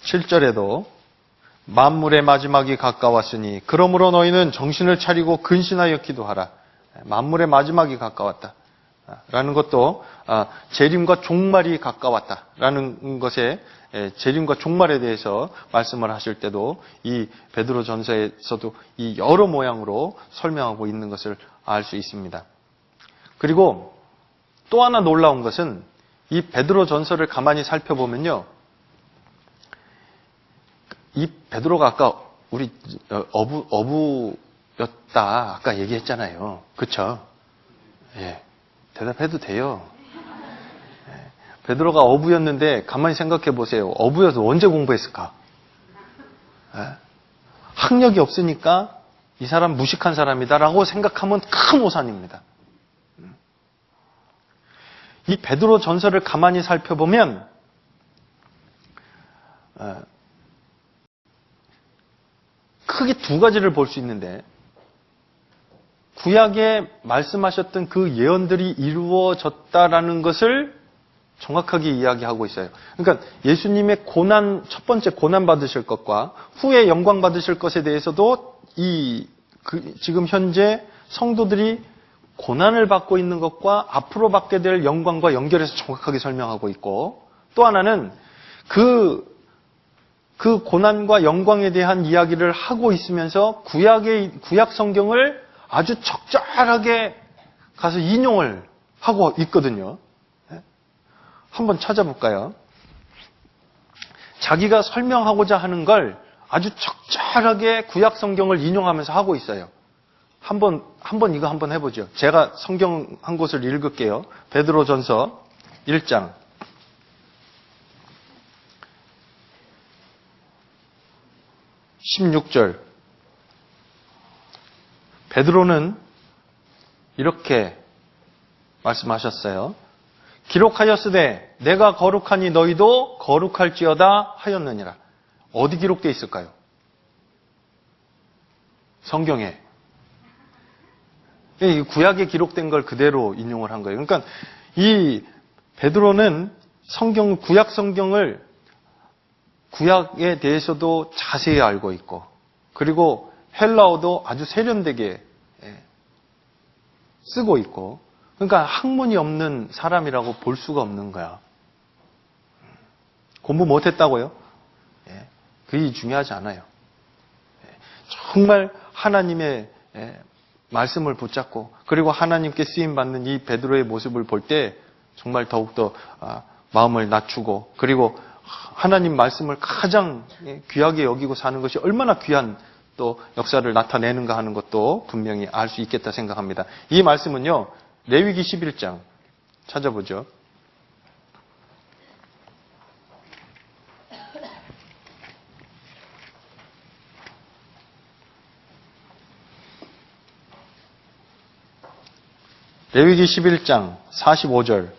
[SPEAKER 1] 7절에도 만물의 마지막이 가까웠으니 그러므로 너희는 정신을 차리고 근신하여 기도하라. 만물의 마지막이 가까웠다. 라는 것도 재림과 종말이 가까웠다라는 것에 재림과 종말에 대해서 말씀을 하실 때도 이 베드로전서에서도 이 여러 모양으로 설명하고 있는 것을 알 수 있습니다. 그리고 또 하나 놀라운 것은 이 베드로전서를 가만히 살펴보면요. 이 베드로가 아까 우리 어부였다 아까 얘기했잖아요. 그렇죠? 예. 대답해도 돼요. 베드로가 어부였는데 가만히 생각해 보세요. 어부여서 언제 공부했을까? 학력이 없으니까 이 사람 무식한 사람이다라고 생각하면 큰 오산입니다. 이 베드로 전서를 가만히 살펴보면 크게 두 가지를 볼 수 있는데 구약에 말씀하셨던 그 예언들이 이루어졌다라는 것을 정확하게 이야기하고 있어요. 그러니까 예수님의 첫 번째 고난 받으실 것과 후에 영광 받으실 것에 대해서도 지금 현재 성도들이 고난을 받고 있는 것과 앞으로 받게 될 영광과 연결해서 정확하게 설명하고 있고, 또 하나는 그 고난과 영광에 대한 이야기를 하고 있으면서 구약 성경을 아주 적절하게 가서 인용을 하고 있거든요. 한번 찾아볼까요? 자기가 설명하고자 하는 걸 아주 적절하게 구약 성경을 인용하면서 하고 있어요. 한번 해보죠. 제가 성경 한 곳을 읽을게요. 베드로전서 1장 16절. 베드로는 이렇게 말씀하셨어요. 기록하였으되 내가 거룩하니 너희도 거룩할지어다 하였느니라. 어디 기록되어 있을까요? 성경에. 구약에 기록된 걸 그대로 인용을 한 거예요. 그러니까 이 베드로는 구약 성경을 구약에 대해서도 자세히 알고 있고, 그리고 헬라어도 아주 세련되게 쓰고 있고, 그러니까 학문이 없는 사람이라고 볼 수가 없는 거야. 공부 못했다고요? 그게 중요하지 않아요. 정말 하나님의 말씀을 붙잡고, 그리고 하나님께 쓰임받는 이 베드로의 모습을 볼 때 정말 더욱더 마음을 낮추고, 그리고 하나님 말씀을 가장 귀하게 여기고 사는 것이 얼마나 귀한 또 역사를 나타내는가 하는 것도 분명히 알 수 있겠다 생각합니다. 이 말씀은요, 레위기 11장 찾아보죠. 레위기 11장 45절.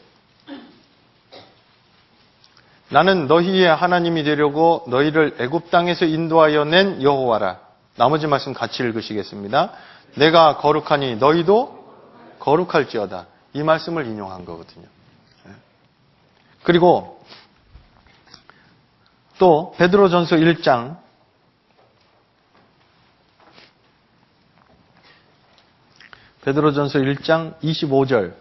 [SPEAKER 1] 나는 너희의 하나님이 되려고 너희를 애굽 땅에서 인도하여 낸 여호와라. 나머지 말씀 같이 읽으시겠습니다. 내가 거룩하니 너희도 거룩할지어다. 이 말씀을 인용한 거거든요. 그리고 또 베드로전서 1장 25절.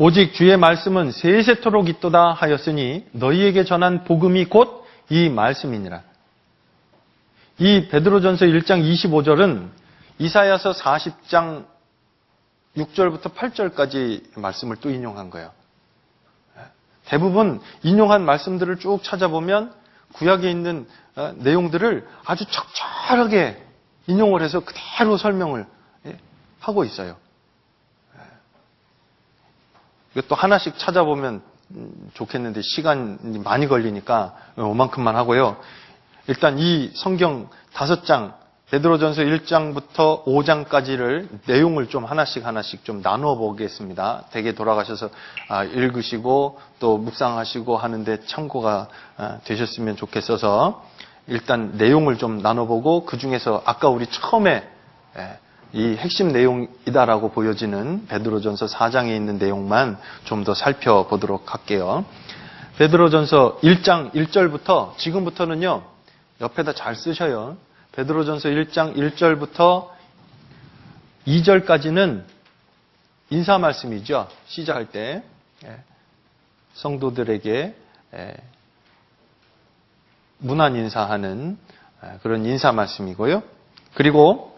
[SPEAKER 1] 오직 주의 말씀은 세세토록 있도다 하였으니 너희에게 전한 복음이 곧 이 말씀이니라. 이 베드로전서 1장 25절은 이사야서 40장 6절부터 8절까지 말씀을 또 인용한 거예요. 대부분 인용한 말씀들을 쭉 찾아보면 구약에 있는 내용들을 아주 적절하게 인용을 해서 그대로 설명을 하고 있어요. 이것도 하나씩 찾아보면 좋겠는데 시간이 많이 걸리니까 요만큼만 하고요. 일단 이 성경 5장, 베드로전서 1장부터 5장까지를 내용을 좀 하나씩 좀 나누어 보겠습니다. 댁에 돌아가셔서 읽으시고 또 묵상하시고 하는데 참고가 되셨으면 좋겠어서 일단 내용을 좀 나눠보고 그 중에서 아까 우리 처음에 이 핵심 내용이다라고 보여지는 베드로전서 4장에 있는 내용만 좀 더 살펴보도록 할게요. 베드로전서 1장 1절부터 지금부터는요. 옆에다 잘 쓰셔요. 베드로전서 1장 1절부터 2절까지는 인사 말씀이죠. 시작할 때 성도들에게 문안 인사하는 그런 인사 말씀이고요. 그리고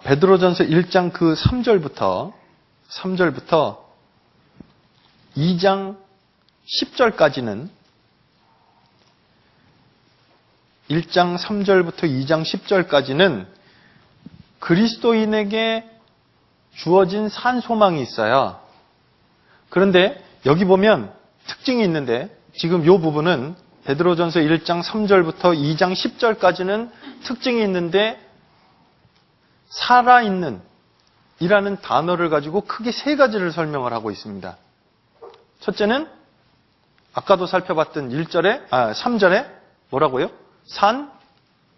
[SPEAKER 1] 베드로전서 1장 그 3절부터 2장 10절까지는 1장 3절부터 2장 10절까지는 그리스도인에게 주어진 산 소망이 있어요. 그런데 여기 보면 특징이 있는데 지금 이 부분은 베드로전서 1장 3절부터 2장 10절까지는 특징이 있는데 살아있는 이라는 단어를 가지고 크게 3가지를 설명을 하고 있습니다. 첫째는 아까도 살펴봤던 3절에 뭐라고요? 산,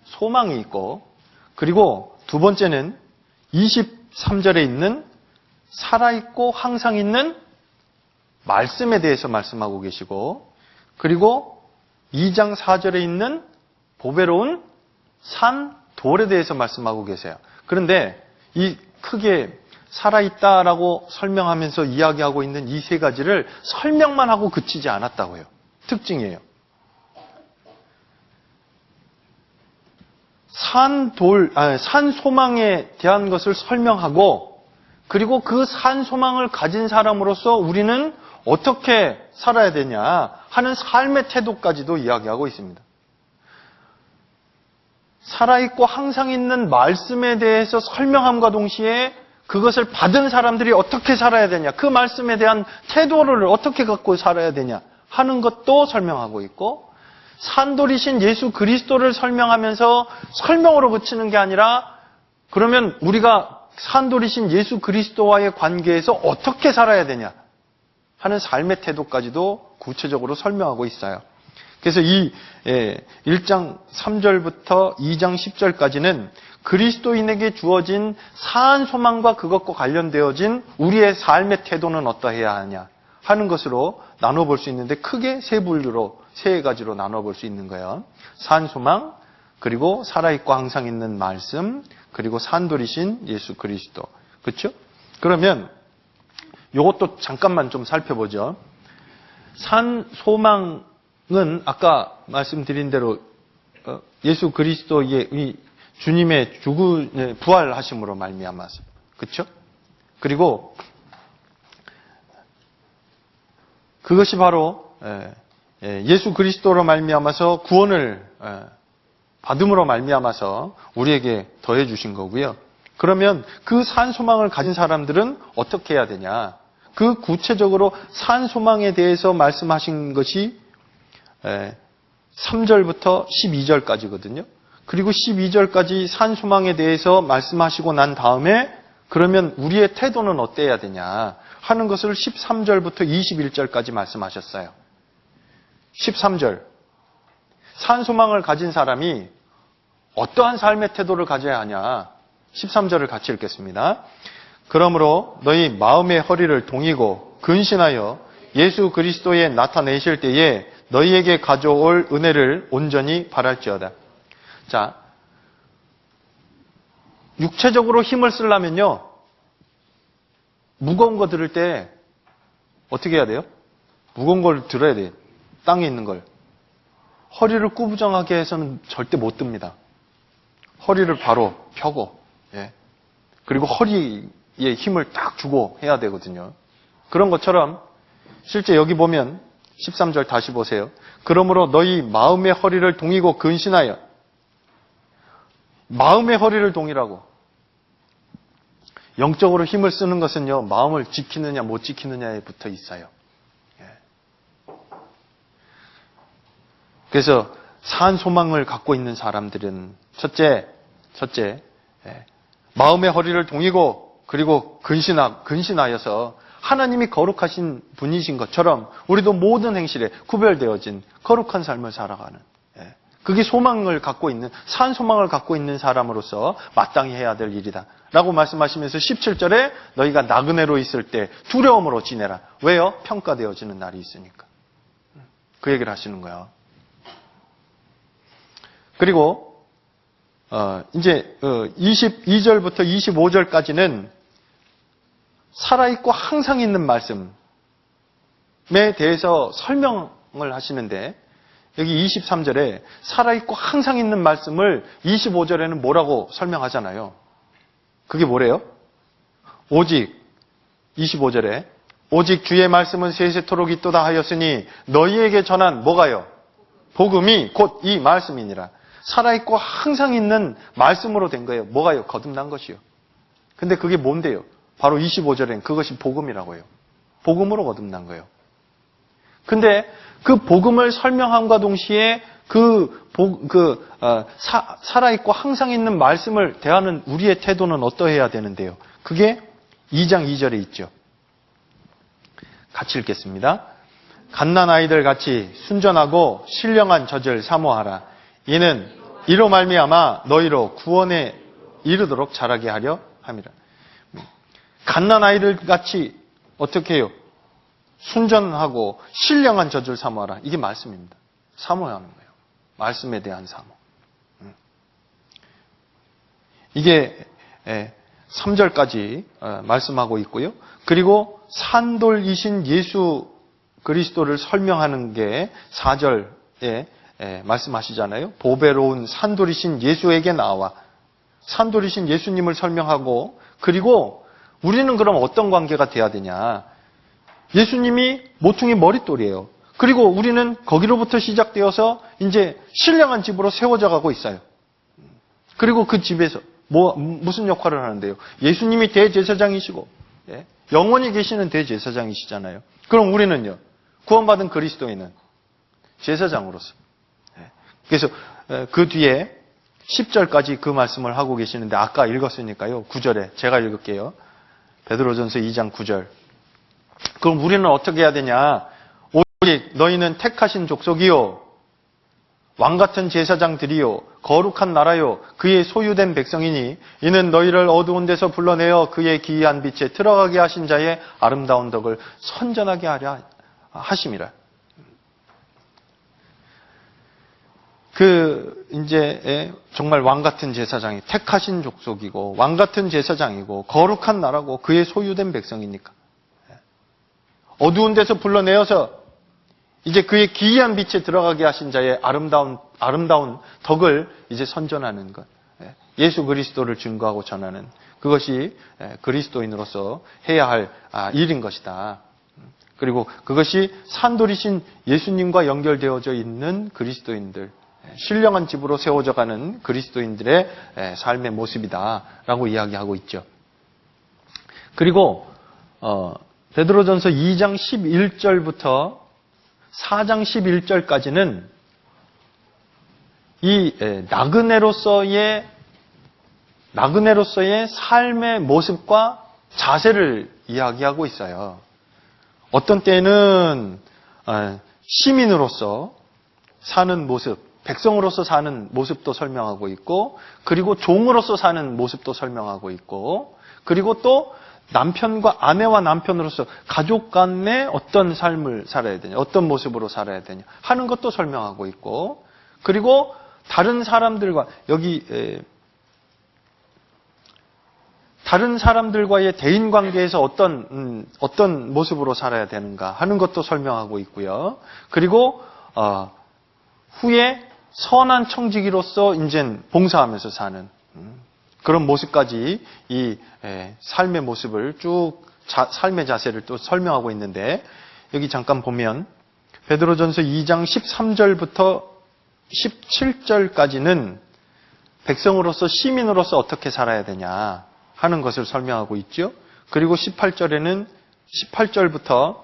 [SPEAKER 1] 소망이 있고 그리고 두 번째는 23절에 있는 살아있고 항상 있는 말씀에 대해서 말씀하고 계시고 그리고 2장 4절에 있는 보배로운 산, 돌에 대해서 말씀하고 계세요. 그런데 이 크게 살아있다라고 설명하면서 이야기하고 있는 이 3가지를 설명만 하고 그치지 않았다고요. 특징이에요. 산 소망에 대한 것을 설명하고 그리고 그 산 소망을 가진 사람으로서 우리는 어떻게 살아야 되냐 하는 삶의 태도까지도 이야기하고 있습니다. 살아있고 항상 있는 말씀에 대해서 설명함과 동시에 그것을 받은 사람들이 어떻게 살아야 되냐, 그 말씀에 대한 태도를 어떻게 갖고 살아야 되냐 하는 것도 설명하고 있고 산돌이신 예수 그리스도를 설명하면서 설명으로 그치는 게 아니라 그러면 우리가 산돌이신 예수 그리스도와의 관계에서 어떻게 살아야 되냐 하는 삶의 태도까지도 구체적으로 설명하고 있어요. 그래서 이 1장 3절부터 2장 10절까지는 그리스도인에게 주어진 사한 소망과 그것과 관련되어진 우리의 삶의 태도는 어떠해야 하냐 하는 것으로 나눠볼 수 있는데 크게 3가지로 나눠볼 수 있는 거예요. 사한 소망, 그리고 살아있고 항상 있는 말씀, 그리고 산돌이신 예수 그리스도. 그렇죠? 그러면 이것도 잠깐만 좀 살펴보죠. 산 소망은 아까 말씀드린 대로 예수 그리스도의 이 주님의 부활하심으로 말미암아서 그렇죠? 그리고 그것이 바로 예수 그리스도로 말미암아서 구원을 받음으로 말미암아서 우리에게 더해 주신 거고요. 그러면 그 산 소망을 가진 사람들은 어떻게 해야 되냐? 그 구체적으로 산 소망에 대해서 말씀하신 것이 3절부터 12절까지거든요. 그리고 12절까지 산 소망에 대해서 말씀하시고 난 다음에 그러면 우리의 태도는 어때야 되냐 하는 것을 13절부터 21절까지 말씀하셨어요. 13절. 산 소망을 가진 사람이 어떠한 삶의 태도를 가져야 하냐. 13절을 같이 읽겠습니다. 그러므로 너희 마음의 허리를 동이고 근신하여 예수 그리스도에 나타내실 때에 너희에게 가져올 은혜를 온전히 바랄지어다. 자, 육체적으로 힘을 쓰려면요. 무거운 거 들을 때 어떻게 해야 돼요? 무거운 걸 들어야 돼요. 땅에 있는 걸. 허리를 꾸부정하게 해서는 절대 못 듭니다. 허리를 바로 펴고 그리고 허리에 힘을 딱 주고 해야 되거든요. 그런 것처럼 실제 여기 보면 13절 다시 보세요. 그러므로 너희 마음의 허리를 동이고 근신하여. 마음의 허리를 동이라고. 영적으로 힘을 쓰는 것은요, 마음을 지키느냐 못 지키느냐에 붙어 있어요. 그래서 산 소망을 갖고 있는 사람들은 첫째, 마음의 허리를 동이고 그리고 근신하여서 하나님이 거룩하신 분이신 것처럼 우리도 모든 행실에 구별되어진 거룩한 삶을 살아가는, 그게 소망을 갖고 있는, 산 소망을 갖고 있는 사람으로서 마땅히 해야 될 일이다 라고 말씀하시면서 17절에 너희가 나그네로 있을 때 두려움으로 지내라. 왜요? 평가되어지는 날이 있으니까. 그 얘기를 하시는 거야. 그리고 이제 22절부터 25절까지는 살아있고 항상 있는 말씀에 대해서 설명을 하시는데, 여기 23절에 살아있고 항상 있는 말씀을 25절에는 뭐라고 설명하잖아요. 그게 뭐래요? 오직 25절에 오직 주의 말씀은 세세토록 있도다 하였으니 너희에게 전한 뭐가요? 복음이 곧 이 말씀이니라. 살아있고 항상 있는 말씀으로 된 거예요. 뭐가요? 거듭난 것이요. 근데 그게 뭔데요? 바로 25절엔 그것이 복음이라고 해요. 복음으로 거듭난 거예요. 근데 그 복음을 설명함과 동시에 살아있고 항상 있는 말씀을 대하는 우리의 태도는 어떠해야 되는데요? 그게 2장 2절에 있죠. 같이 읽겠습니다. 갓난 아이들 같이 순전하고 신령한 젖을 사모하라. 이는 이로 말미암아 너희로 구원에 이르도록 자라게 하려 함이라. 갓난 아이들 같이 어떻게 해요? 순전하고 신령한 젖을 사모하라. 이게 말씀입니다. 사모해야 하는 거예요. 말씀에 대한 사모. 이게 3절까지 말씀하고 있고요. 그리고 산돌이신 예수 그리스도를 설명하는 게 4절에 말씀하시잖아요. 보배로운 산돌이신 예수에게 나와. 산돌이신 예수님을 설명하고, 그리고 우리는 그럼 어떤 관계가 돼야 되냐. 예수님이 모퉁이 머릿돌이에요. 그리고 우리는 거기로부터 시작되어서 이제 신령한 집으로 세워져 가고 있어요. 그리고 그 집에서 무슨 역할을 하는데요? 예수님이 대제사장이시고, 영원히 계시는 대제사장이시잖아요. 그럼 우리는요? 구원받은 그리스도인은 제사장으로서. 그래서 그 뒤에 10절까지 그 말씀을 하고 계시는데 아까 읽었으니까요. 9절에 제가 읽을게요. 베드로전서 2장 9절. 그럼 우리는 어떻게 해야 되냐? 오직 너희는 택하신 족속이요, 왕같은 제사장들이요, 거룩한 나라요, 그의 소유된 백성이니 이는 너희를 어두운 데서 불러내어 그의 기이한 빛에 들어가게 하신 자의 아름다운 덕을 선전하게 하려 하심이라. 이제 정말 왕같은 제사장이 택하신 족속이고 왕같은 제사장이고 거룩한 나라고 그의 소유된 백성이니까 어두운 데서 불러내어서 이제 그의 기이한 빛에 들어가게 하신 자의 아름다운 덕을 이제 선전하는 것. 예수 그리스도를 증거하고 전하는 그것이 그리스도인으로서 해야 할 일인 것이다. 그리고 그것이 산돌이신 예수님과 연결되어져 있는 그리스도인들, 신령한 집으로 세워져가는 그리스도인들의 삶의 모습이다라고 이야기하고 있죠. 그리고 베드로전서 2장 11절부터 4장 11절까지는 이 나그네로서의 삶의 모습과 자세를 이야기하고 있어요. 어떤 때는 시민으로서 사는 모습, 백성으로서 사는 모습도 설명하고 있고, 그리고 종으로서 사는 모습도 설명하고 있고, 그리고 또 남편과 아내와 남편으로서 가족 간의 어떤 삶을 살아야 되냐, 어떤 모습으로 살아야 되냐 하는 것도 설명하고 있고, 그리고 다른 사람들과 다른 사람들과의 대인 관계에서 어떤 모습으로 살아야 되는가 하는 것도 설명하고 있고요. 그리고 후에 선한 청지기로서 이제 봉사하면서 사는 그런 모습까지 이 삶의 모습을 쭉 삶의 자세를 또 설명하고 있는데, 여기 잠깐 보면 베드로전서 2장 13절부터 17절까지는 백성으로서 시민으로서 어떻게 살아야 되냐 하는 것을 설명하고 있죠. 그리고 18절부터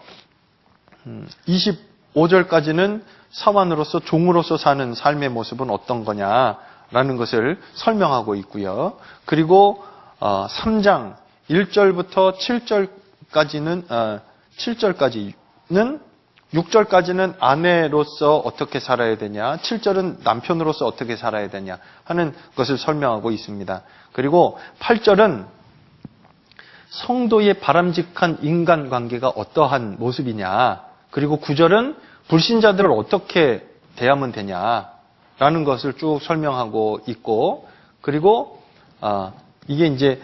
[SPEAKER 1] 25절까지는 사환으로서 종으로서 사는 삶의 모습은 어떤 거냐라는 것을 설명하고 있고요. 그리고 3장 1절부터 7절까지는 6절까지는 아내로서 어떻게 살아야 되냐, 7절은 남편으로서 어떻게 살아야 되냐 하는 것을 설명하고 있습니다. 그리고 8절은 성도의 바람직한 인간관계가 어떠한 모습이냐, 그리고 9절은 불신자들을 어떻게 대하면 되냐라는 것을 쭉 설명하고 있고, 그리고 이게 이제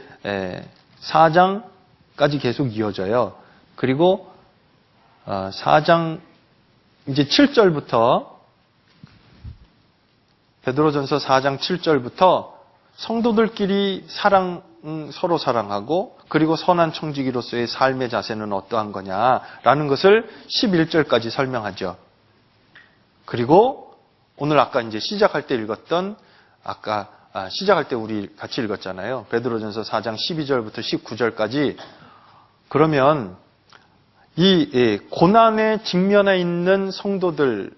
[SPEAKER 1] 4장까지 계속 이어져요. 그리고 4장 이제 7절부터, 베드로전서 4장 7절부터 성도들끼리 서로 사랑하고, 그리고 선한 청지기로서의 삶의 자세는 어떠한 거냐라는 것을 11절까지 설명하죠. 그리고 오늘 아까 이제 시작할 때 읽었던, 시작할 때 우리 같이 읽었잖아요. 베드로전서 4장 12절부터 19절까지. 그러면 이 고난에 직면해 있는 성도들이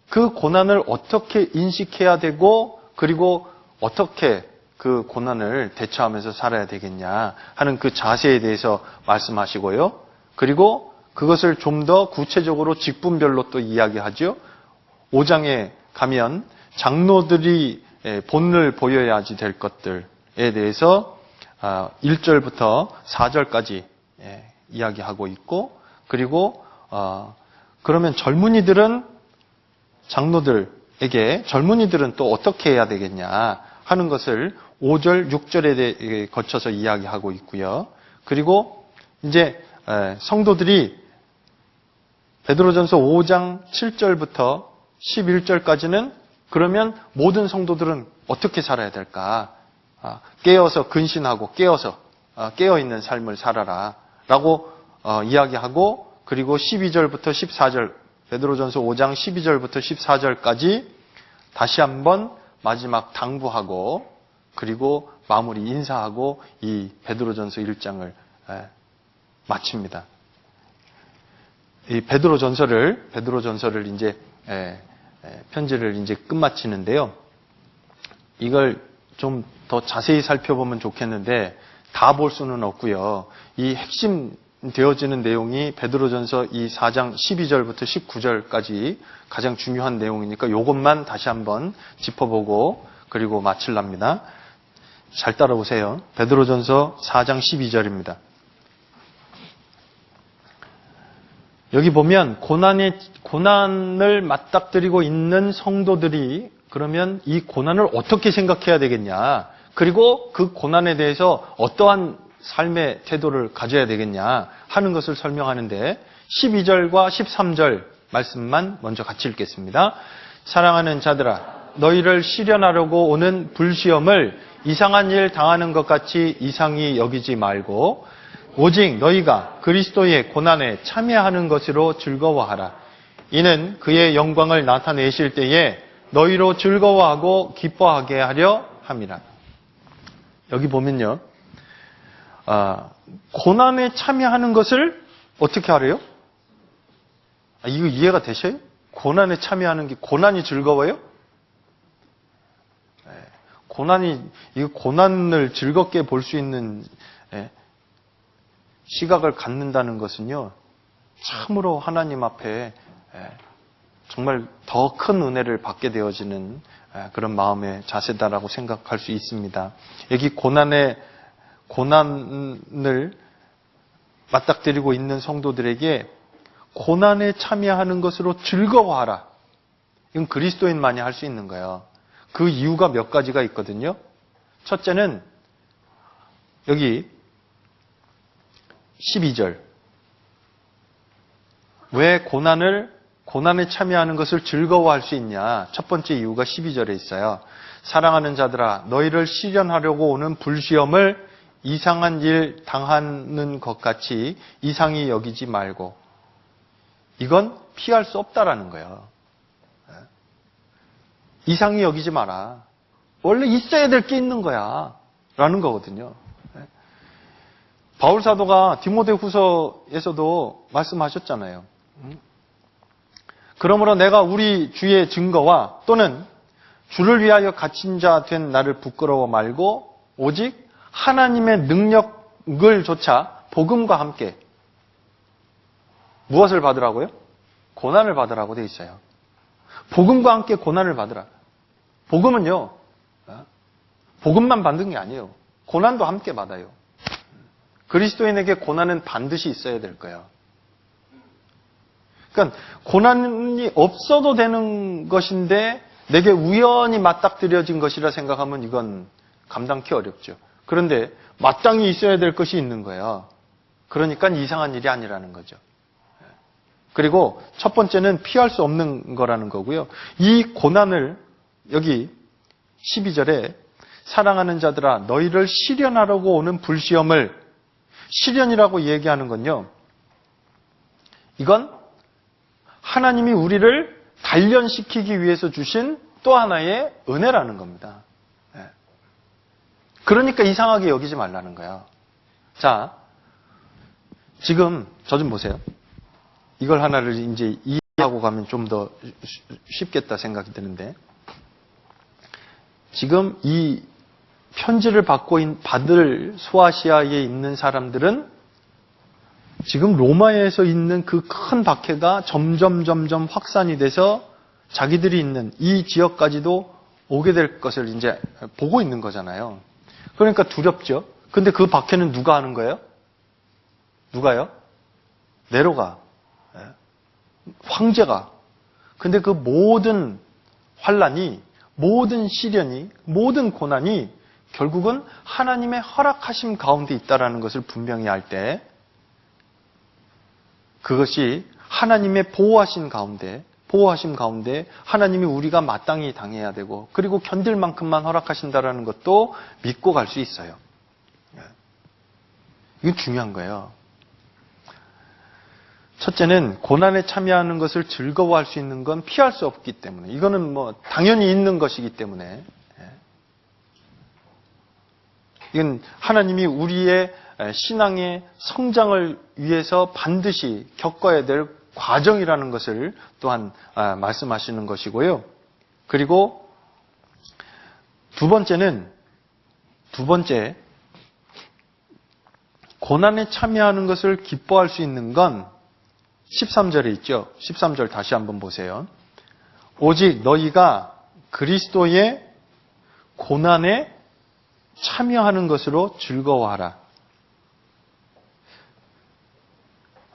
[SPEAKER 1] 그 고난을 어떻게 인식해야 되고, 그리고 어떻게 그 고난을 대처하면서 살아야 되겠냐 하는 그 자세에 대해서 말씀하시고요. 그리고 그것을 좀 더 구체적으로 직분별로 또 이야기하죠. 5장에 가면 장로들이 본을 보여야지 될 것들에 대해서 1절부터 4절까지 이야기하고 있고, 그리고 그러면 젊은이들은 또 어떻게 해야 되겠냐 하는 것을 5절, 6절에 거쳐서 이야기하고 있고요. 그리고 이제 성도들이 베드로전서 5장 7절부터 11절까지는 그러면 모든 성도들은 어떻게 살아야 될까? 깨어서 근신하고 깨어있는 삶을 살아라 라고 이야기하고, 그리고 12절부터 14절, 베드로전서 5장 12절부터 14절까지 다시 한번 마지막 당부하고, 그리고 마무리 인사하고 이 베드로전서 1장을 마칩니다. 이 베드로전서를 이제 편지를 이제 끝마치는데요. 이걸 좀 더 자세히 살펴보면 좋겠는데 다 볼 수는 없고요. 이 핵심 되어지는 내용이 베드로전서 이 4장 12절부터 19절까지 가장 중요한 내용이니까 이것만 다시 한번 짚어보고 그리고 마칠랍니다. 잘 따라오세요. 베드로전서 4장 12절입니다. 여기 보면 고난을 맞닥뜨리고 있는 성도들이 그러면 이 고난을 어떻게 생각해야 되겠냐, 그리고 그 고난에 대해서 어떠한 삶의 태도를 가져야 되겠냐 하는 것을 설명하는데, 12절과 13절 말씀만 먼저 같이 읽겠습니다. 사랑하는 자들아, 너희를 시련하려고 오는 불시험을 이상한 일 당하는 것 같이 이상히 여기지 말고 오직 너희가 그리스도의 고난에 참여하는 것으로 즐거워하라. 이는 그의 영광을 나타내실 때에 너희로 즐거워하고 기뻐하게 하려 함이라. 여기 보면요, 고난에 참여하는 것을 어떻게 하래요? 이거 이해가 되셔요? 고난에 참여하는 게, 고난이 즐거워요? 고난을 즐겁게 볼 수 있는 시각을 갖는다는 것은요, 참으로 하나님 앞에 정말 더 큰 은혜를 받게 되어지는 그런 마음의 자세다라고 생각할 수 있습니다. 여기 고난을 맞닥뜨리고 있는 성도들에게 고난에 참여하는 것으로 즐거워하라. 이건 그리스도인만이 할 수 있는 거예요. 그 이유가 몇 가지가 있거든요. 첫째는 여기 12절. 왜 고난에 참여하는 것을 즐거워할 수 있냐? 첫 번째 이유가 12절에 있어요. 사랑하는 자들아, 너희를 시련하려고 오는 불시험을 이상한 일 당하는 것 같이 이상히 여기지 말고. 이건 피할 수 없다라는 거예요. 이상히 여기지 마라. 원래 있어야 될 게 있는 거야. 라는 거거든요. 바울 사도가 디모데 후서에서도 말씀하셨잖아요.
[SPEAKER 2] 그러므로 내가 우리 주의 증거와 또는 주를 위하여 갇힌 자 된 나를 부끄러워 말고 오직 하나님의 능력을 조차 복음과 함께 무엇을 받으라고요? 고난을 받으라고 돼 있어요. 복음과 함께 고난을 받으라. 복음은요, 복음만 받는 게 아니에요. 고난도 함께 받아요. 그리스도인에게 고난은 반드시 있어야 될 거예요. 그러니까 고난이 없어도 되는 것인데 내게 우연히 맞닥뜨려진 것이라 생각하면 이건 감당하기 어렵죠. 그런데 마땅히 있어야 될 것이 있는 거예요. 그러니까 이상한 일이 아니라는 거죠. 그리고 첫 번째는 피할 수 없는 거라는 거고요. 이 고난을 여기 12절에 사랑하는 자들아 너희를 시련하려고 오는 불시험을 시련이라고 얘기하는 건요. 이건 하나님이 우리를 단련시키기 위해서 주신 또 하나의 은혜라는 겁니다. 그러니까 이상하게 여기지 말라는 거야. 자, 지금 저 좀 보세요. 이걸 하나를 이제 이해하고 가면 좀 더 쉽겠다 생각이 드는데 지금 이 편지를 받을 소아시아에 있는 사람들은 지금 로마에서 있는 그 큰 박해가 점점 확산이 돼서 자기들이 있는 이 지역까지도 오게 될 것을 이제 보고 있는 거잖아요. 그러니까 두렵죠. 근데 그 박해는 누가 하는 거예요? 누가요? 네로가. 황제가. 근데 그 모든 환란이, 모든 시련이, 모든 고난이 결국은 하나님의 허락하심 가운데 있다라는 것을 분명히 알 때 그것이 하나님의 보호하심 가운데 하나님이 우리가 마땅히 당해야 되고 그리고 견딜 만큼만 허락하신다라는 것도 믿고 갈 수 있어요. 이게 중요한 거예요. 첫째는 고난에 참여하는 것을 즐거워할 수 있는 건 피할 수 없기 때문에 이거는 뭐 당연히 있는 것이기 때문에 이건 하나님이 우리의 신앙의 성장을 위해서 반드시 겪어야 될 과정이라는 것을 또한 말씀하시는 것이고요. 그리고 두 번째 고난에 참여하는 것을 기뻐할 수 있는 건 13절에 있죠. 13절 다시 한번 보세요. 오직 너희가 그리스도의 고난에 참여하는 것으로 즐거워하라.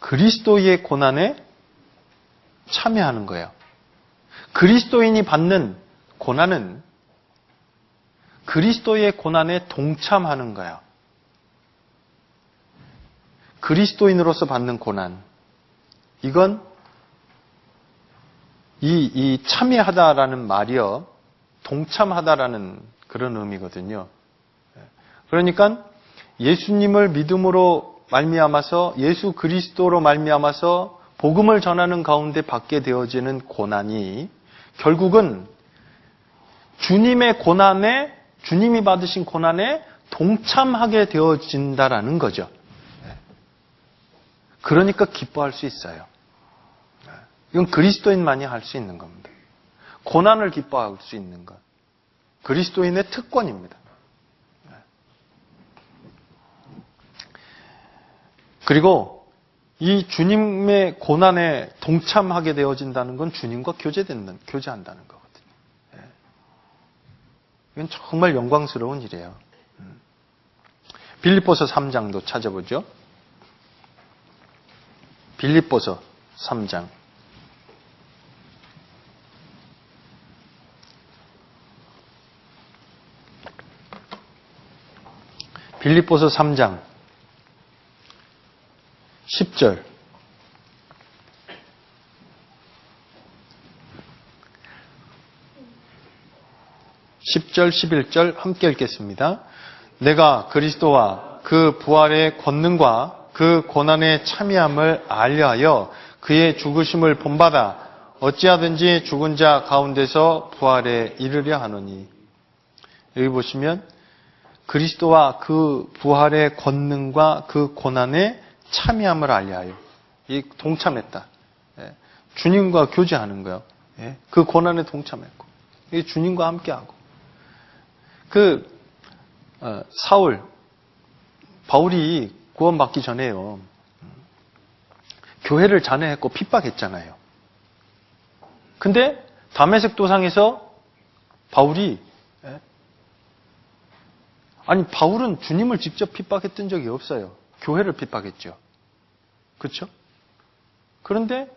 [SPEAKER 2] 그리스도의 고난에 참여하는 거예요. 그리스도인이 받는 고난은 그리스도의 고난에 동참하는 거예요. 그리스도인으로서 받는 고난. 이건 이 참여하다라는 말이요. 동참하다라는 그런 의미거든요. 그러니까 예수님을 믿음으로 말미암아서 예수 그리스도로 말미암아서 복음을 전하는 가운데 받게 되어지는 고난이 결국은 주님의 고난에 주님이 받으신 고난에 동참하게 되어진다라는 거죠. 그러니까 기뻐할 수 있어요. 이건 그리스도인만이 할 수 있는 겁니다. 고난을 기뻐할 수 있는 것. 그리스도인의 특권입니다. 그리고 이 주님의 고난에 동참하게 되어진다는 건 주님과 교제한다는 거거든요. 이건 정말 영광스러운 일이에요. 빌립보서 3장도 찾아보죠. 빌립보서 3장. 빌립보서 3장 10절. 10절, 11절 함께 읽겠습니다. 내가 그리스도와 그 부활의 권능과 그 고난의 참여함을 알려하여 그의 죽으심을 본받아 어찌하든지 죽은 자 가운데서 부활에 이르려 하노니. 여기 보시면 그리스도와 그 부활의 권능과 그 고난의 참여함을 알려하여. 이 동참했다. 주님과 교제하는 거예요. 예? 그 고난에 동참했고, 주님과 함께하고. 바울이 구원받기 전에요. 교회를 잔해했고 핍박했잖아요. 근데 다메섹 도상에서 바울이 바울은 주님을 직접 핍박했던 적이 없어요. 교회를 핍박했죠. 그렇죠? 그런데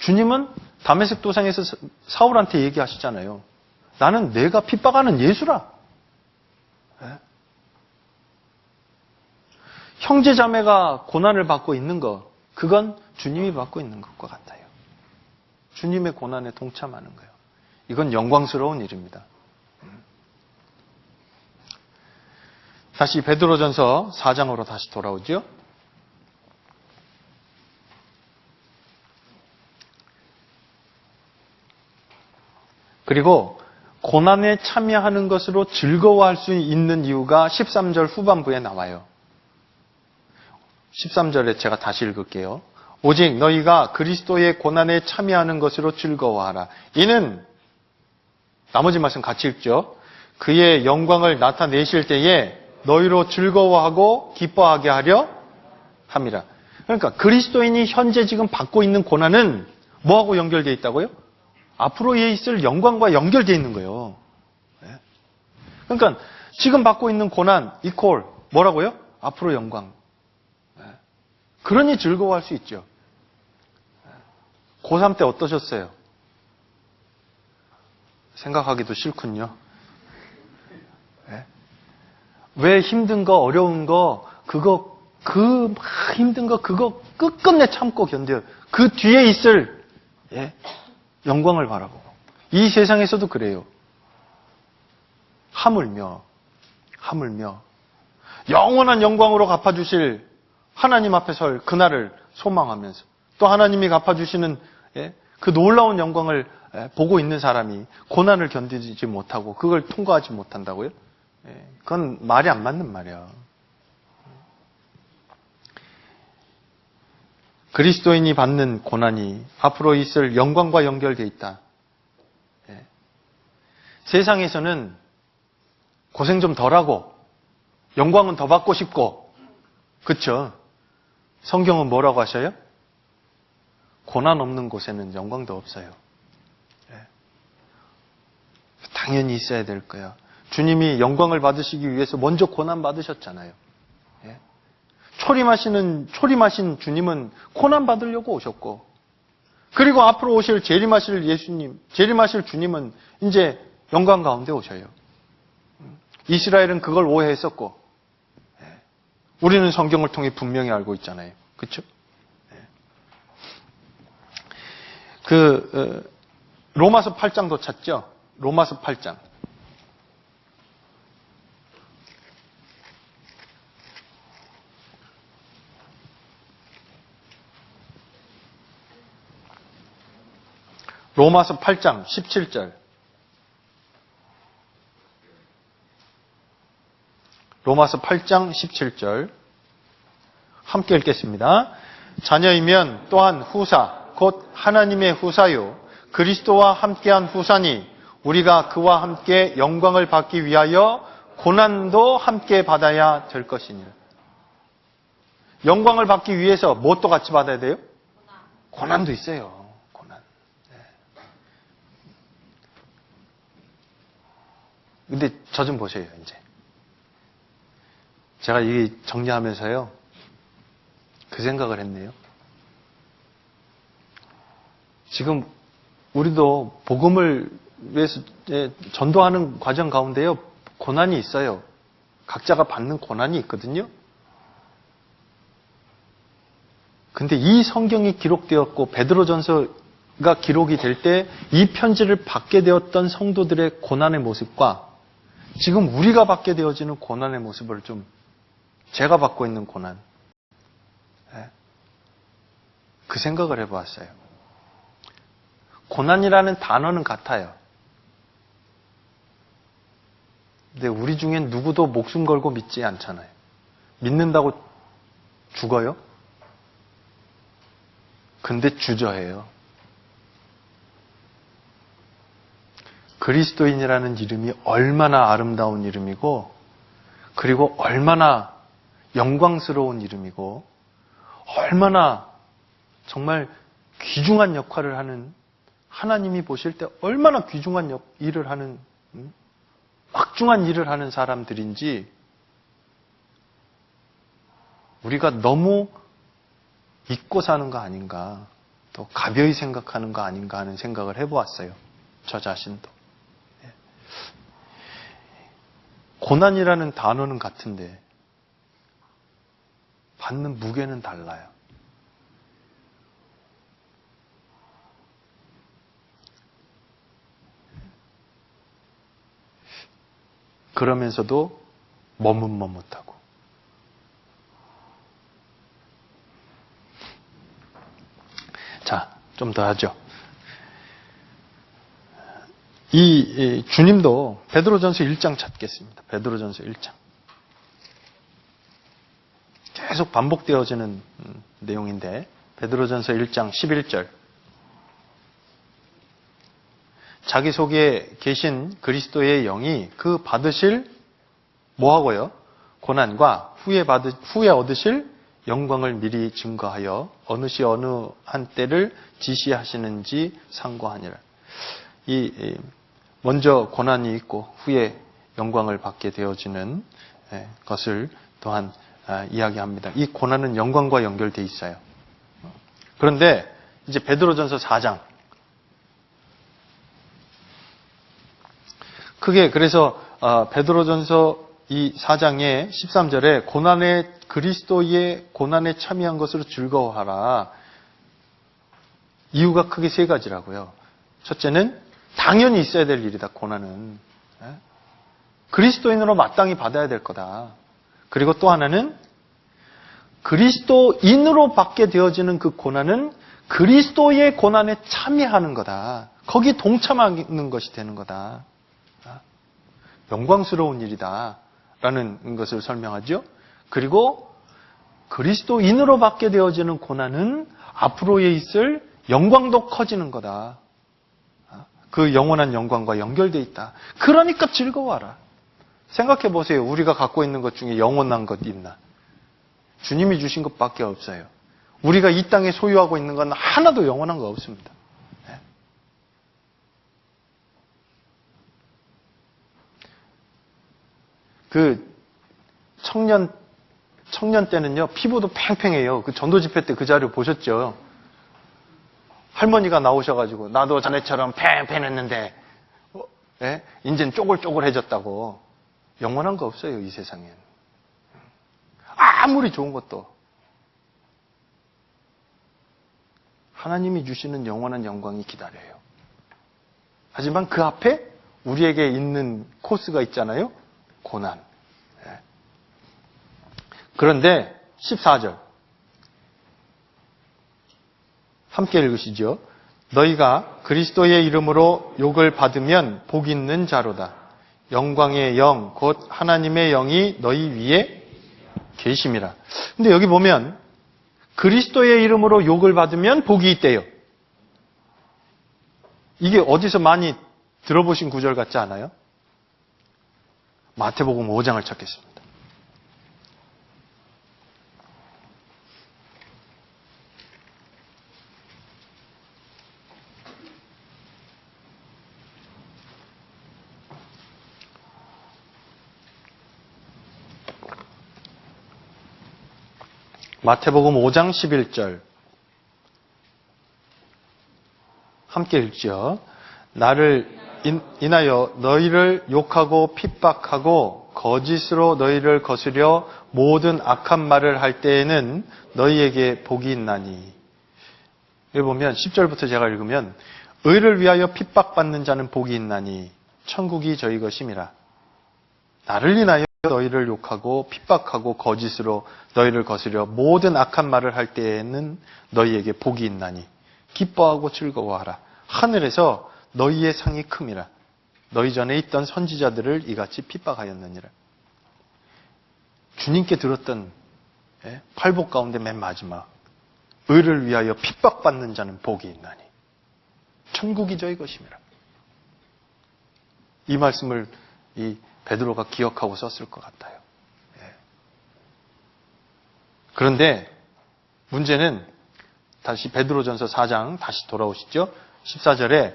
[SPEAKER 2] 주님은 다메섹 도상에서 사울한테 얘기하시잖아요. 나는 내가 핍박하는 예수라. 형제 자매가 고난을 받고 있는 것, 그건 주님이 받고 있는 것과 같아요. 주님의 고난에 동참하는 거예요. 이건 영광스러운 일입니다. 다시 베드로전서 4장으로 다시 돌아오죠. 그리고 고난에 참여하는 것으로 즐거워할 수 있는 이유가 13절 후반부에 나와요. 13절에 제가 다시 읽을게요. 오직 너희가 그리스도의 고난에 참여하는 것으로 즐거워하라. 이는 나머지 말씀 같이 읽죠. 그의 영광을 나타내실 때에 너희로 즐거워하고 기뻐하게 하려 함이라. 그러니까 그리스도인이 현재 지금 받고 있는 고난은 뭐하고 연결되어 있다고요? 앞으로 있을 영광과 연결되어 있는 거예요. 그러니까 지금 받고 있는 고난 이퀄 뭐라고요? 앞으로 영광. 그러니 즐거워할 수 있죠. 고3 때 어떠셨어요? 생각하기도 싫군요. 왜 힘든 거, 어려운 거, 힘든 거, 그거 끝끝내 참고 견뎌요. 그 뒤에 있을, 영광을 바라보고. 이 세상에서도 그래요. 하물며, 영원한 영광으로 갚아주실 하나님 앞에 설 그날을 소망하면서 또 하나님이 갚아주시는 그 놀라운 영광을 보고 있는 사람이 고난을 견디지 못하고 그걸 통과하지 못한다고요? 그건 말이 안 맞는 말이야. 그리스도인이 받는 고난이 앞으로 있을 영광과 연결되어 있다. 세상에서는 고생 좀 덜하고 영광은 더 받고 싶고, 그렇죠? 성경은 뭐라고 하셔요? 고난 없는 곳에는 영광도 없어요. 당연히 있어야 될 거야. 주님이 영광을 받으시기 위해서 먼저 고난 받으셨잖아요. 초림하신 주님은 고난 받으려고 오셨고, 그리고 앞으로 오실 재림하실 주님은 이제 영광 가운데 오셔요. 이스라엘은 그걸 오해했었고, 우리는 성경을 통해 분명히 알고 있잖아요. 그렇죠? 로마서 8장도 찾죠? 로마서 8장. 로마서 8장 17절. 로마서 8장 17절. 함께 읽겠습니다. 자녀이면 또한 후사, 곧 하나님의 후사요. 그리스도와 함께한 후사니 우리가 그와 함께 영광을 받기 위하여 고난도 함께 받아야 될 것이니라. 영광을 받기 위해서 무엇도 같이 받아야 돼요? 고난도 있어요. 고난. 근데 저 좀 보세요, 이제. 제가 이 정리하면서요, 그 생각을 했네요. 지금 우리도 복음을 위해서 전도하는 과정 가운데요, 고난이 있어요. 각자가 받는 고난이 있거든요. 근데 이 성경이 기록되었고 베드로전서가 기록이 될 때 이 편지를 받게 되었던 성도들의 고난의 모습과 지금 우리가 받게 되어지는 고난의 모습을 좀, 제가 받고 있는 고난, 그 생각을 해보았어요. 고난이라는 단어는 같아요. 근데 우리 중엔 누구도 목숨 걸고 믿지 않잖아요. 믿는다고 죽어요? 근데 주저해요. 그리스도인이라는 이름이 얼마나 아름다운 이름이고, 그리고 얼마나 영광스러운 이름이고, 얼마나 정말 귀중한 역할을 하는, 하나님이 보실 때 얼마나 귀중한 일을 하는, 막중한 일을 하는 사람들인지 우리가 너무 잊고 사는 거 아닌가, 또 가벼이 생각하는 거 아닌가 하는 생각을 해보았어요. 저 자신도. 고난이라는 단어는 같은데 받는 무게는 달라요. 그러면서도 머뭇머뭇하고. 자, 좀 더 하죠. 이 주님도 베드로전서 1장 찾겠습니다. 베드로전서 1장. 계속 반복되어지는 내용인데 베드로전서 1장 11절. 자기 속에 계신 그리스도의 영이 그 받으실 뭐하고요? 고난과 후에 얻으실 영광을 미리 증거하여 어느 시 어느 한때를 지시하시는지 상고하니라. 먼저 고난이 있고 후에 영광을 받게 되어지는 것을 또한 이야기합니다. 이 고난은 영광과 연결되어 있어요. 그런데 이제 베드로전서 4장. 크게 그래서 베드로전서 이 4장의 13절에 그리스도의 고난에 참여한 것으로 즐거워하라. 이유가 크게 세 가지라고요. 첫째는 당연히 있어야 될 일이다. 고난은 그리스도인으로 마땅히 받아야 될 거다. 그리고 또 하나는 그리스도인으로 받게 되어지는 그 고난은 그리스도의 고난에 참여하는 거다. 거기 동참하는 것이 되는 거다. 영광스러운 일이다 라는 것을 설명하죠. 그리고 그리스도인으로 받게 되어지는 고난은 앞으로에 있을 영광도 커지는 거다. 그 영원한 영광과 연결되어 있다. 그러니까 즐거워하라. 생각해 보세요. 우리가 갖고 있는 것 중에 영원한 것 있나? 주님이 주신 것밖에 없어요. 우리가 이 땅에 소유하고 있는 건 하나도 영원한 거 없습니다. 그 청년 때는요, 피부도 팽팽해요. 그 전도 집회 때 그 자료 보셨죠? 할머니가 나오셔가지고, 나도 자네처럼 팽팽했는데, 이젠 쪼글쪼글해졌다고. 영원한 거 없어요, 이 세상엔. 아무리 좋은 것도. 하나님이 주시는 영원한 영광이 기다려요. 하지만 그 앞에 우리에게 있는 코스가 있잖아요. 고난. 그런데 14절 함께 읽으시죠. 너희가 그리스도의 이름으로 욕을 받으면 복 있는 자로다. 영광의 영 곧 하나님의 영이 너희 위에 계심이라. 근데 여기 보면 그리스도의 이름으로 욕을 받으면 복이 있대요. 이게 어디서 많이 들어보신 구절 같지 않아요? 마태복음 5장을 찾겠습니다. 마태복음 5장 11절 함께 읽죠. 나를 인하여 너희를 욕하고 핍박하고 거짓으로 너희를 거스려 모든 악한 말을 할 때에는 너희에게 복이 있나니. 여기 보면 10절부터 제가 읽으면 의를 위하여 핍박받는 자는 복이 있나니 천국이 저희 것임이라. 나를 인하여 너희를 욕하고 핍박하고 거짓으로 너희를 거스려 모든 악한 말을 할 때에는 너희에게 복이 있나니 기뻐하고 즐거워하라. 하늘에서 너희의 상이 큼이라. 너희 전에 있던 선지자들을 이같이 핍박하였느니라. 주님께 들었던 팔복 가운데 맨 마지막 의를 위하여 핍박받는 자는 복이 있나니 천국이 저희 것임이라. 이 말씀을 이 베드로가 기억하고 썼을 것 같아요. 예. 그런데 문제는 다시 베드로전서 4장 다시 돌아오시죠. 14절에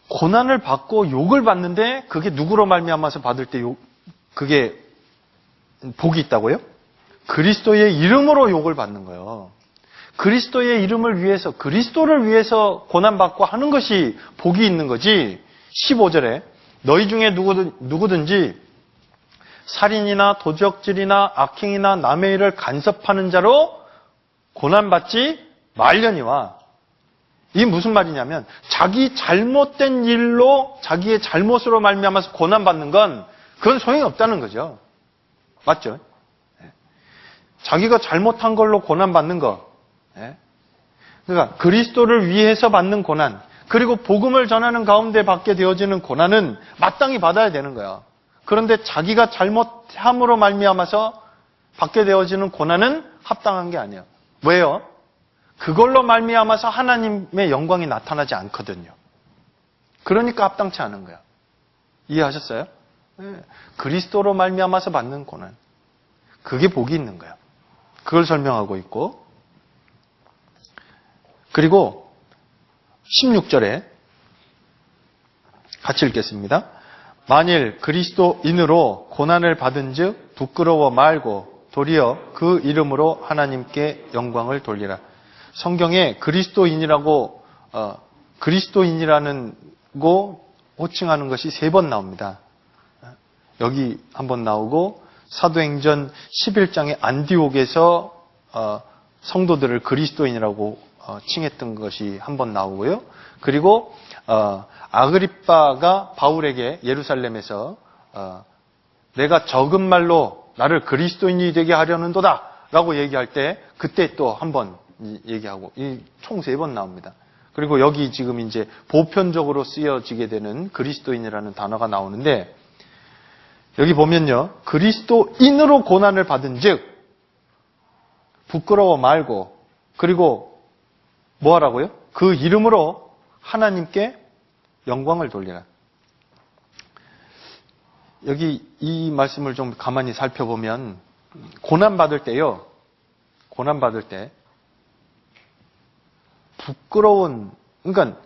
[SPEAKER 2] 고난을 받고 욕을 받는데 그게 누구로 말미암아서 받을 때 그게 복이 있다고요? 그리스도의 이름으로 욕을 받는 거예요. 그리스도의 이름을 위해서, 그리스도를 위해서 고난받고 하는 것이 복이 있는 거지. 15절에 너희 중에 누구든지 살인이나 도적질이나 악행이나 남의 일을 간섭하는 자로 고난받지 말려니와. 이게 무슨 말이냐면 자기 잘못된 일로 자기의 잘못으로 말미암아서 고난받는 건 그건 소용이 없다는 거죠. 맞죠? 자기가 잘못한 걸로 고난받는 거. 그러니까 그리스도를 위해서 받는 고난, 그리고 복음을 전하는 가운데 받게 되어지는 고난은 마땅히 받아야 되는 거야. 그런데 자기가 잘못함으로 말미암아서 받게 되어지는 고난은 합당한 게 아니에요. 왜요? 그걸로 말미암아서 하나님의 영광이 나타나지 않거든요. 그러니까 합당치 않은 거야. 이해하셨어요? 그리스도로 말미암아서 받는 고난, 그게 복이 있는 거야. 그걸 설명하고 있고, 그리고 16절에 같이 읽겠습니다. 만일 그리스도인으로 고난을 받은즉 부끄러워 말고 도리어 그 이름으로 하나님께 영광을 돌리라. 성경에 그리스도인이라고 그리스도인이라는 거 호칭하는 것이 3번 나옵니다. 여기 한번 나오고 사도행전 11장의 안디옥에서 성도들을 그리스도인이라고 칭했던 것이 한번 나오고요. 그리고 아그리빠가 바울에게 예루살렘에서 내가 적은 말로 나를 그리스도인이 되게 하려는도다 라고 얘기할 때 그때 또 한번 얘기하고 총 3번 나옵니다. 그리고 여기 지금 이제 보편적으로 쓰여지게 되는 그리스도인이라는 단어가 나오는데 여기 보면요. 그리스도인으로 고난을 받은 즉 부끄러워 말고 그리고 뭐 하라고요? 그 이름으로 하나님께 영광을 돌리라. 여기 이 말씀을 좀 가만히 살펴보면 고난받을 때요. 고난받을 때 부끄러운, 그러니까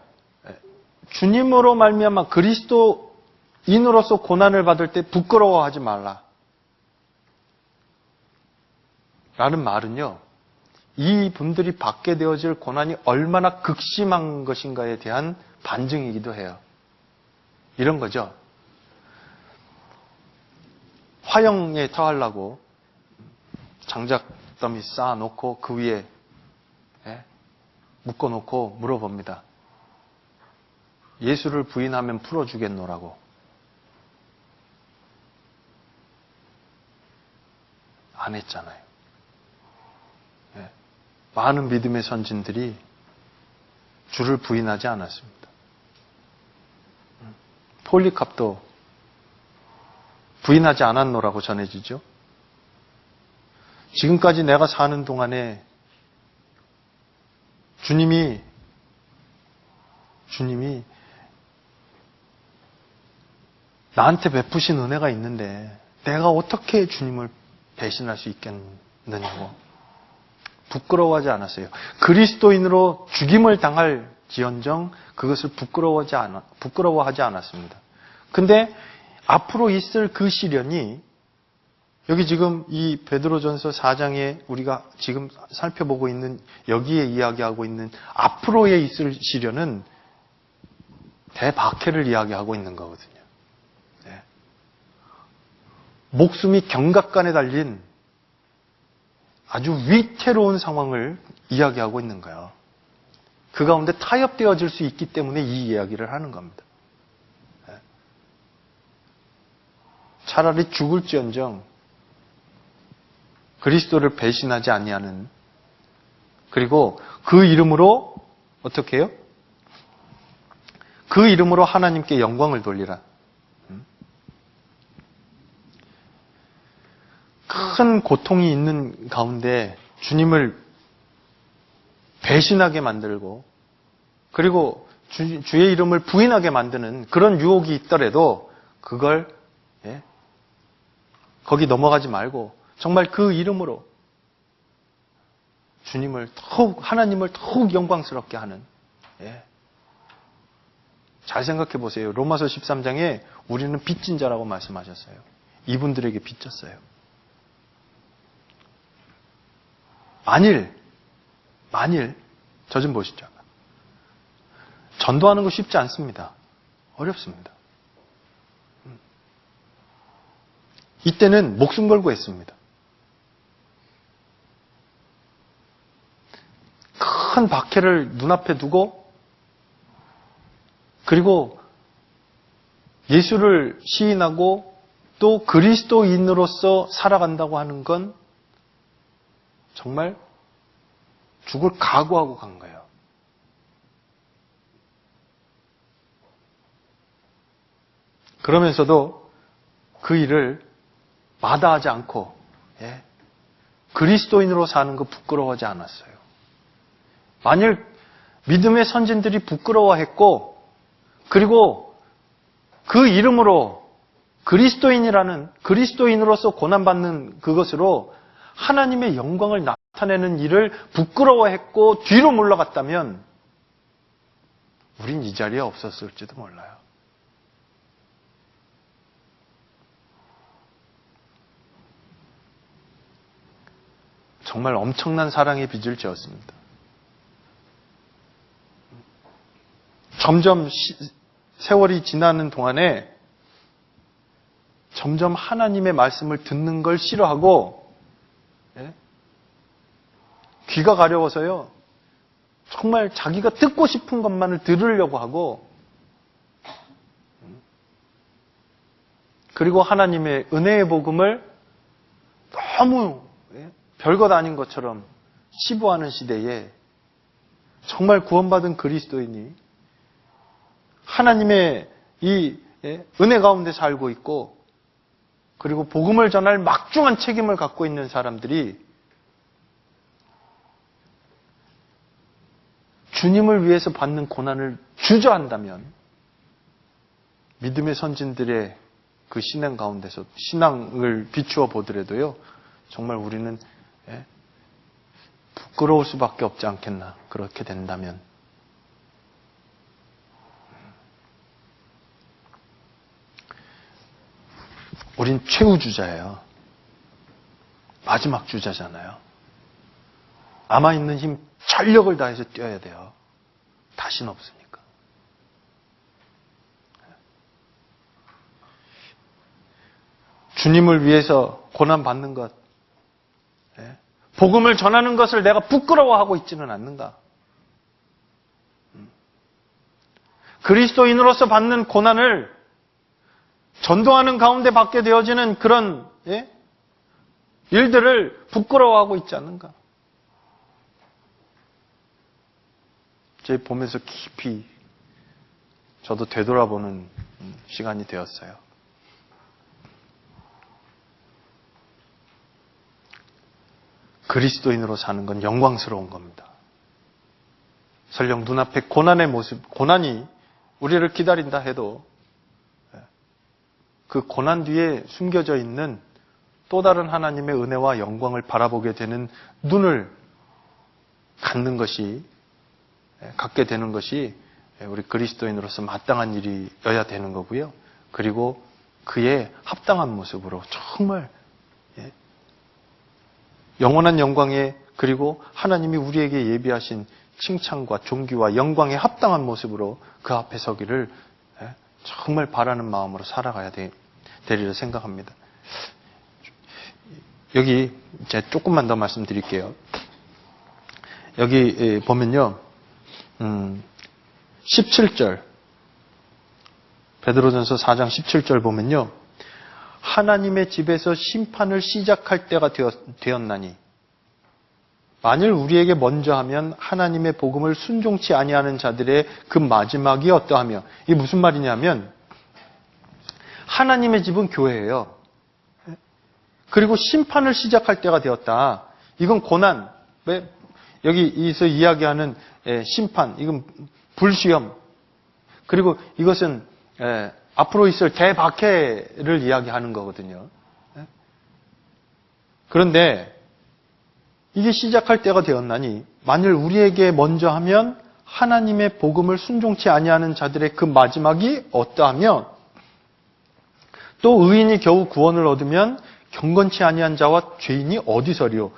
[SPEAKER 2] 주님으로 말미암아 그리스도인으로서 고난을 받을 때 부끄러워하지 말라. 라는 말은요. 이 분들이 받게 되어질 고난이 얼마나 극심한 것인가에 대한 반증이기도 해요. 이런 거죠. 화형에 터하려고 장작더미 쌓아놓고 그 위에 묶어놓고 물어봅니다. 예수를 부인하면 풀어주겠노라고. 안 했잖아요. 많은 믿음의 선진들이 주를 부인하지 않았습니다. 폴리캅도 부인하지 않았노라고 전해지죠. 지금까지 내가 사는 동안에 주님이 나한테 베푸신 은혜가 있는데 내가 어떻게 주님을 배신할 수 있겠느냐고 부끄러워하지 않았어요. 그리스도인으로 죽임을 당할 지언정 그것을 부끄러워하지 않았습니다. 근데 앞으로 있을 그 시련이 여기 지금 이 베드로전서 4장에 우리가 지금 살펴보고 있는 여기에 이야기하고 있는 앞으로에 있을 시련은 대박해를 이야기하고 있는 거거든요. 네. 목숨이 경각간에 달린 아주 위태로운 상황을 이야기하고 있는 거예요. 그 가운데 타협되어질 수 있기 때문에 이 이야기를 하는 겁니다. 네. 차라리 죽을지언정 그리스도를 배신하지 아니하는, 그리고 그 이름으로 어떻게 해요? 그 이름으로 하나님께 영광을 돌리라. 큰 고통이 있는 가운데 주님을 배신하게 만들고, 그리고 주의 이름을 부인하게 만드는 그런 유혹이 있더라도 그걸 거기 넘어가지 말고 정말 그 이름으로 주님을 하나님을 더욱 영광스럽게 하는. 잘 생각해 보세요. 로마서 13장에 우리는 빚진 자라고 말씀하셨어요. 이분들에게 빚졌어요. 만일 저 좀 보시죠. 전도하는 거 쉽지 않습니다. 어렵습니다. 이때는 목숨 걸고 했습니다. 큰 박해를 눈앞에 두고 그리고 예수를 시인하고 또 그리스도인으로서 살아간다고 하는 건 정말 죽을 각오하고 간 거예요. 그러면서도 그 일을 마다하지 않고 그리스도인으로 사는 거 부끄러워하지 않았어요. 만일 믿음의 선진들이 부끄러워했고 그리고 그 이름으로 그리스도인으로서 고난받는 그것으로 하나님의 영광을 나타내는 일을 부끄러워했고 뒤로 물러갔다면 우린 이 자리에 없었을지도 몰라요. 정말 엄청난 사랑의 빚을 지었습니다. 점점 세월이 지나는 동안에 점점 하나님의 말씀을 듣는 걸 싫어하고 귀가 가려워서요. 정말 자기가 듣고 싶은 것만을 들으려고 하고 그리고 하나님의 은혜의 복음을 너무 별것 아닌 것처럼 치부하는 시대에 정말 구원받은 그리스도인이 하나님의 이 은혜 가운데 살고 있고 그리고 복음을 전할 막중한 책임을 갖고 있는 사람들이 주님을 위해서 받는 고난을 주저한다면 믿음의 선진들의 그 신앙 가운데서 신앙을 비추어 보더라도요. 정말 우리는 부끄러울 수밖에 없지 않겠나. 그렇게 된다면. 우린 최후 주자예요. 마지막 주자잖아요. 남아있는 힘 전력을 다해서 뛰어야 돼요. 다시는 없으니까. 주님을 위해서 고난받는 것, 복음을 전하는 것을 내가 부끄러워하고 있지는 않는가. 그리스도인으로서 받는 고난을 전도하는 가운데 받게 되어지는 그런 일들을 부끄러워하고 있지 않는가. 제 보면서 깊이 저도 되돌아보는 시간이 되었어요. 그리스도인으로 사는 건 영광스러운 겁니다. 설령 눈앞에 고난의 모습, 고난이 우리를 기다린다 해도 그 고난 뒤에 숨겨져 있는 또 다른 하나님의 은혜와 영광을 바라보게 되는 눈을 갖게 되는 것이 우리 그리스도인으로서 마땅한 일이어야 되는 거고요. 그리고 그의 합당한 모습으로 정말 영원한 영광에 그리고 하나님이 우리에게 예비하신 칭찬과 존귀와 영광에 합당한 모습으로 그 앞에 서기를 정말 바라는 마음으로 살아가야 되리라 생각합니다. 여기 제가 조금만 더 말씀드릴게요. 여기 보면요. 17절 베드로전서 4장 17절 보면요. 하나님의 집에서 심판을 시작할 때가 되었나니 만일 우리에게 먼저 하면 하나님의 복음을 순종치 아니하는 자들의 그 마지막이 어떠하며 이게 무슨 말이냐면 하나님의 집은 교회예요. 그리고 심판을 시작할 때가 되었다. 이건 고난, 여기서 이야기하는 심판, 이건 불시험, 그리고 이것은 앞으로 있을 대박해를 이야기하는 거거든요. 그런데 이게 시작할 때가 되었나니 만일 우리에게 먼저 하면 하나님의 복음을 순종치 아니하는 자들의 그 마지막이 어떠하며 또 의인이 겨우 구원을 얻으면 경건치 아니한 자와 죄인이 어디서리요?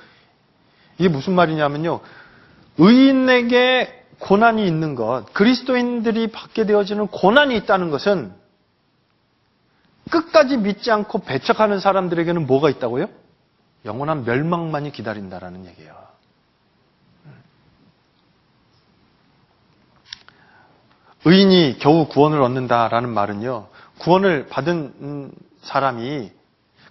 [SPEAKER 2] 이게 무슨 말이냐면요. 의인에게 고난이 있는 것, 그리스도인들이 받게 되어지는 고난이 있다는 것은 끝까지 믿지 않고 배척하는 사람들에게는 뭐가 있다고요? 영원한 멸망만이 기다린다라는 얘기예요. 의인이 겨우 구원을 얻는다라는 말은요. 구원을 받은 사람이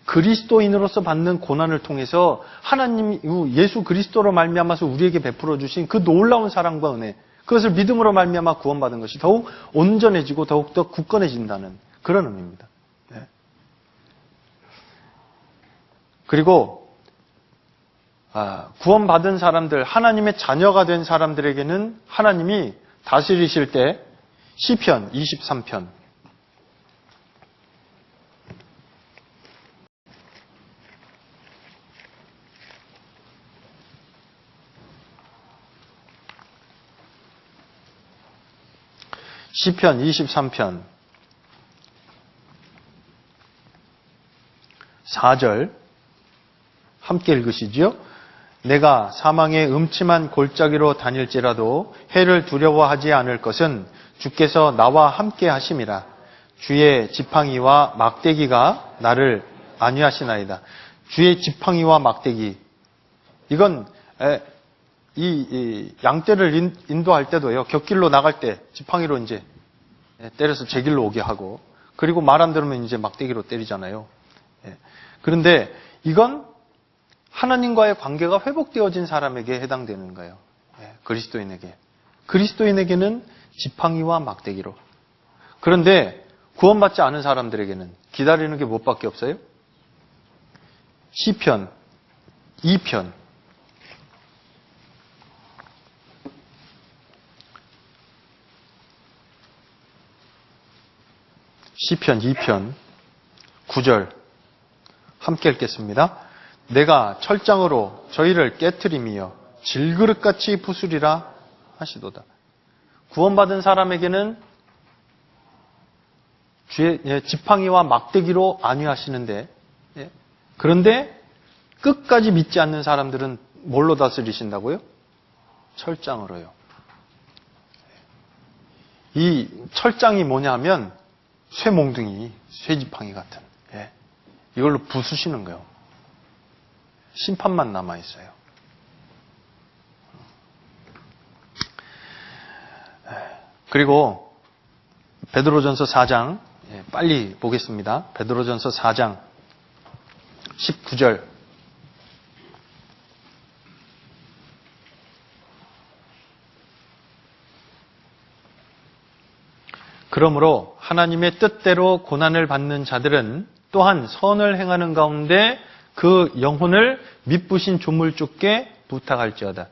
[SPEAKER 2] 그리스도인으로서 받는 고난을 통해서 하나님 예수 그리스도로 말미암아서 우리에게 베풀어 주신 그 놀라운 사랑과 은혜, 그것을 믿음으로 말미암아 구원받은 것이 더욱 온전해지고 더욱더 굳건해진다는 그런 의미입니다. 네. 그리고 구원받은 사람들, 하나님의 자녀가 된 사람들에게는 하나님이 다스리실 때 시편 23편 시편 23편 4절 함께 읽으시죠. 내가 사망의 음침한 골짜기로 다닐지라도 해를 두려워하지 않을 것은 주께서 나와 함께 하심이라. 주의 지팡이와 막대기가 나를 안위하시나이다. 주의 지팡이와 막대기. 이건 이 양떼를 인도할 때도요. 곁길로 나갈 때 지팡이로 이제 때려서 제 길로 오게 하고, 그리고 말 안 들으면 이제 막대기로 때리잖아요. 그런데 이건 하나님과의 관계가 회복되어진 사람에게 해당되는 거예요. 그리스도인에게. 그리스도인에게는 지팡이와 막대기로. 그런데 구원받지 않은 사람들에게는 기다리는 게 무엇밖에 없어요? 시편 2편 시편 2편 9절 함께 읽겠습니다. 내가 철장으로 저희를 깨트리며 질그릇같이 부수리라 하시도다. 구원받은 사람에게는 주의 지팡이와 막대기로 안위하시는데, 그런데 끝까지 믿지 않는 사람들은 뭘로 다스리신다고요? 철장으로요. 이 철장이 뭐냐면 쇠몽둥이, 쇠지팡이 같은, 이걸로 부수시는 거예요. 심판만 남아있어요. 그리고 베드로전서 4장 빨리 보겠습니다. 베드로전서 4장 19절 그러므로 하나님의 뜻대로 고난을 받는 자들은 또한 선을 행하는 가운데 그 영혼을 미쁘신 조물주께 부탁할지어다.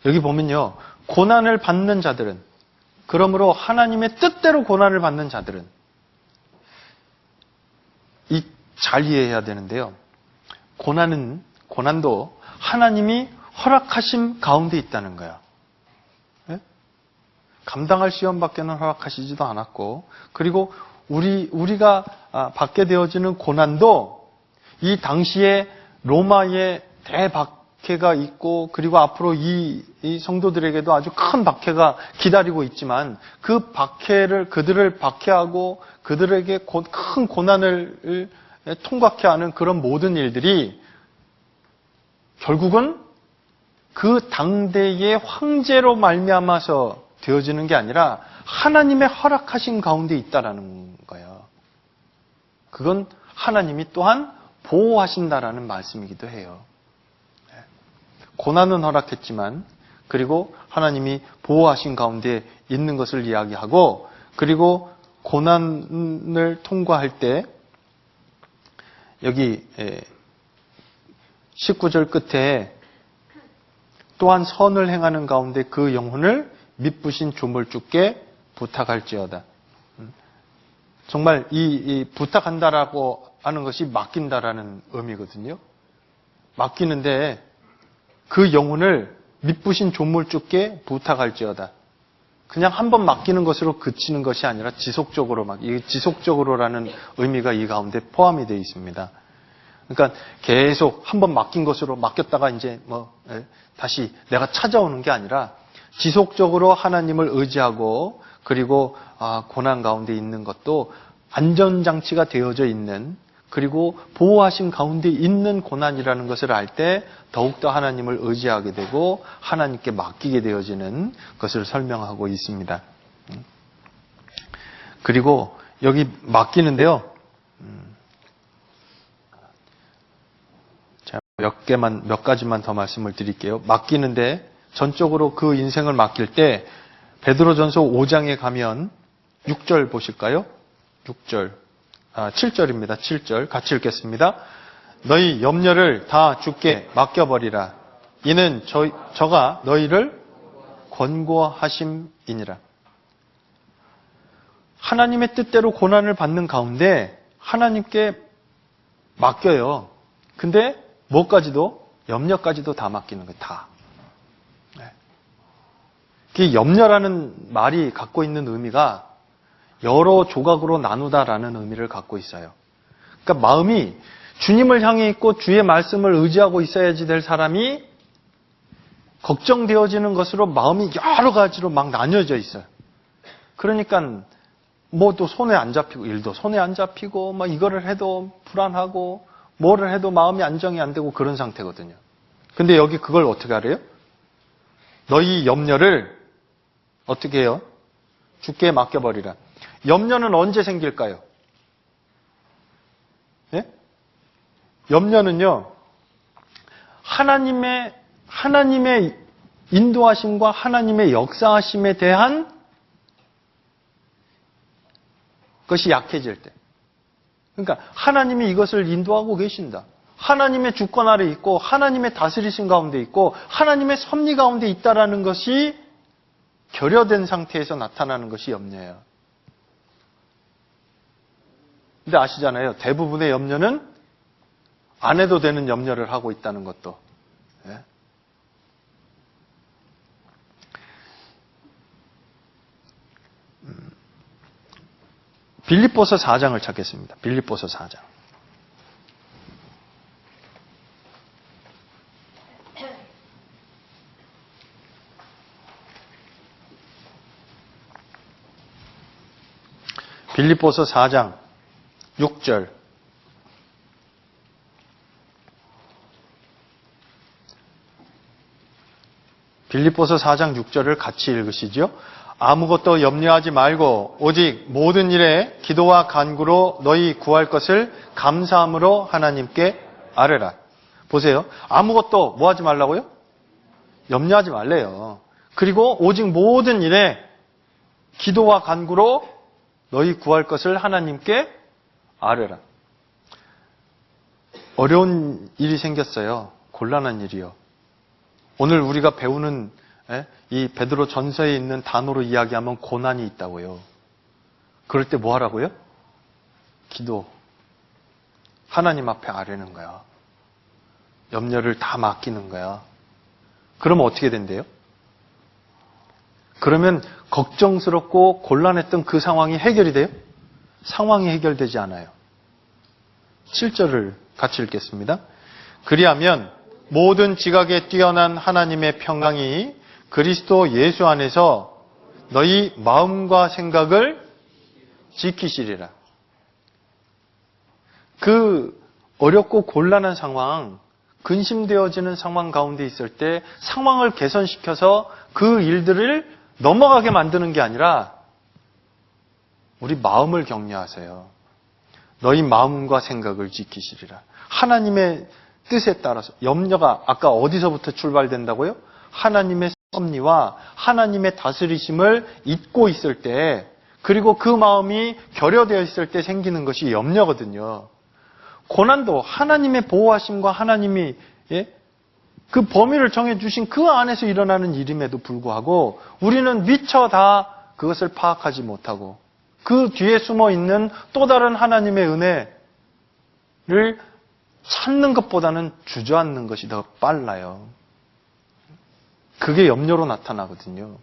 [SPEAKER 2] 여기 보면요. 고난을 받는 자들은, 그러므로 하나님의 뜻대로 고난을 받는 자들은, 잘 이해해야 되는데요. 고난도 하나님이 허락하심 가운데 있다는 거야. 감당할 시험밖에는 허락하시지도 않았고, 그리고 우리가 받게 되어지는 고난도 이 당시에 로마의 대박해가 있고, 그리고 앞으로 이 성도들에게도 아주 큰 박해가 기다리고 있지만, 그 박해를 그들을 박해하고 그들에게 큰 고난을 통과케 하는 그런 모든 일들이 결국은 그 당대의 황제로 말미암아서 되어지는 게 아니라 하나님의 허락하신 가운데 있다라는 거예요. 그건 하나님이 또한 보호하신다라는 말씀이기도 해요. 고난은 허락했지만, 그리고 하나님이 보호하신 가운데 있는 것을 이야기하고, 그리고 고난을 통과할 때 여기 19절 끝에 또한 선을 행하는 가운데 그 영혼을 미쁘신 조물주께 부탁할지어다. 정말 이 부탁한다라고 하는 것이 맡긴다라는 의미거든요. 맡기는데 그 영혼을 미쁘신 조물주께 부탁할지어다. 그냥 한번 맡기는 것으로 그치는 것이 아니라 지속적으로 이 지속적으로라는 의미가 이 가운데 포함이 되어 있습니다. 그러니까 계속 한번 맡긴 것으로 맡겼다가 이제 다시 내가 찾아오는 게 아니라 지속적으로 하나님을 의지하고 그리고 고난 가운데 있는 것도 안전장치가 되어져 있는 그리고 보호하신 가운데 있는 고난이라는 것을 알 때 더욱더 하나님을 의지하게 되고 하나님께 맡기게 되어지는 것을 설명하고 있습니다. 그리고 여기 맡기는데요. 자, 몇 가지만 더 말씀을 드릴게요. 맡기는데 전적으로 그 인생을 맡길 때 베드로전서 5장에 가면 6절 보실까요? 6절. 7절입니다. 7절 같이 읽겠습니다. 너희 염려를 다 주께 맡겨버리라. 이는 저가 너희를 권고하심이니라. 하나님의 뜻대로 고난을 받는 가운데 하나님께 맡겨요. 근데 뭐까지도 염려까지도 다 맡기는 거예요. 다. 그 염려라는 말이 갖고 있는 의미가 여러 조각으로 나누다라는 의미를 갖고 있어요. 그러니까 마음이 주님을 향해 있고 주의 말씀을 의지하고 있어야지 될 사람이 걱정되어지는 것으로 마음이 여러 가지로 막 나뉘어져 있어요. 그러니까 뭐 또 손에 안 잡히고 일도 손에 안 잡히고 막 이거를 해도 불안하고 뭐를 해도 마음이 안정이 안 되고 그런 상태거든요. 근데 여기 그걸 어떻게 하래요? 너희 염려를 어떻게 해요? 주께 맡겨버리라. 염려는 언제 생길까요? 예? 염려는요, 하나님의 인도하심과 하나님의 역사하심에 대한 것이 약해질 때. 그러니까 하나님이 이것을 인도하고 계신다. 하나님의 주권 아래 있고 하나님의 다스리신 가운데 있고 하나님의 섭리 가운데 있다라는 것이 결여된 상태에서 나타나는 것이 염려예요. 근데 아시잖아요. 대부분의 염려는 안 해도 되는 염려를 하고 있다는 것도. 예? 빌립보서 4장을 찾겠습니다. 빌립보서 4장. 빌립보서 4장 6절. 빌립보서 4장 6절을 같이 읽으시죠. 아무것도 염려하지 말고 오직 모든 일에 기도와 간구로 너희 구할 것을 감사함으로 하나님께 아뢰라. 보세요. 아무것도 뭐 하지 말라고요? 염려하지 말래요. 그리고 오직 모든 일에 기도와 간구로 너희 구할 것을 하나님께 아뢰라. 어려운 일이 생겼어요. 곤란한 일이요. 오늘 우리가 배우는 이 베드로 전서에 있는 단어로 이야기하면 고난이 있다고요. 그럴 때 뭐 하라고요? 기도. 하나님 앞에 아뢰는 거야. 염려를 다 맡기는 거야. 그러면 어떻게 된대요? 그러면 걱정스럽고 곤란했던 그 상황이 해결이 돼요? 상황이 해결되지 않아요. 7절을 같이 읽겠습니다. 그리하면 모든 지각에 뛰어난 하나님의 평강이 그리스도 예수 안에서 너희 마음과 생각을 지키시리라. 그 어렵고 곤란한 상황, 근심되어지는 상황 가운데 있을 때 상황을 개선시켜서 그 일들을 넘어가게 만드는 게 아니라 우리 마음을 격려하세요. 너희 마음과 생각을 지키시리라. 하나님의 뜻에 따라서 염려가 아까 어디서부터 출발된다고요? 하나님의 섭리와 하나님의 다스리심을 잊고 있을 때 그리고 그 마음이 결여되어 있을 때 생기는 것이 염려거든요. 고난도 하나님의 보호하심과 하나님이 그 범위를 정해주신 그 안에서 일어나는 일임에도 불구하고 우리는 미처 다 그것을 파악하지 못하고 그 뒤에 숨어 있는 또 다른 하나님의 은혜를 찾는 것보다는 주저앉는 것이 더 빨라요. 그게 염려로 나타나거든요.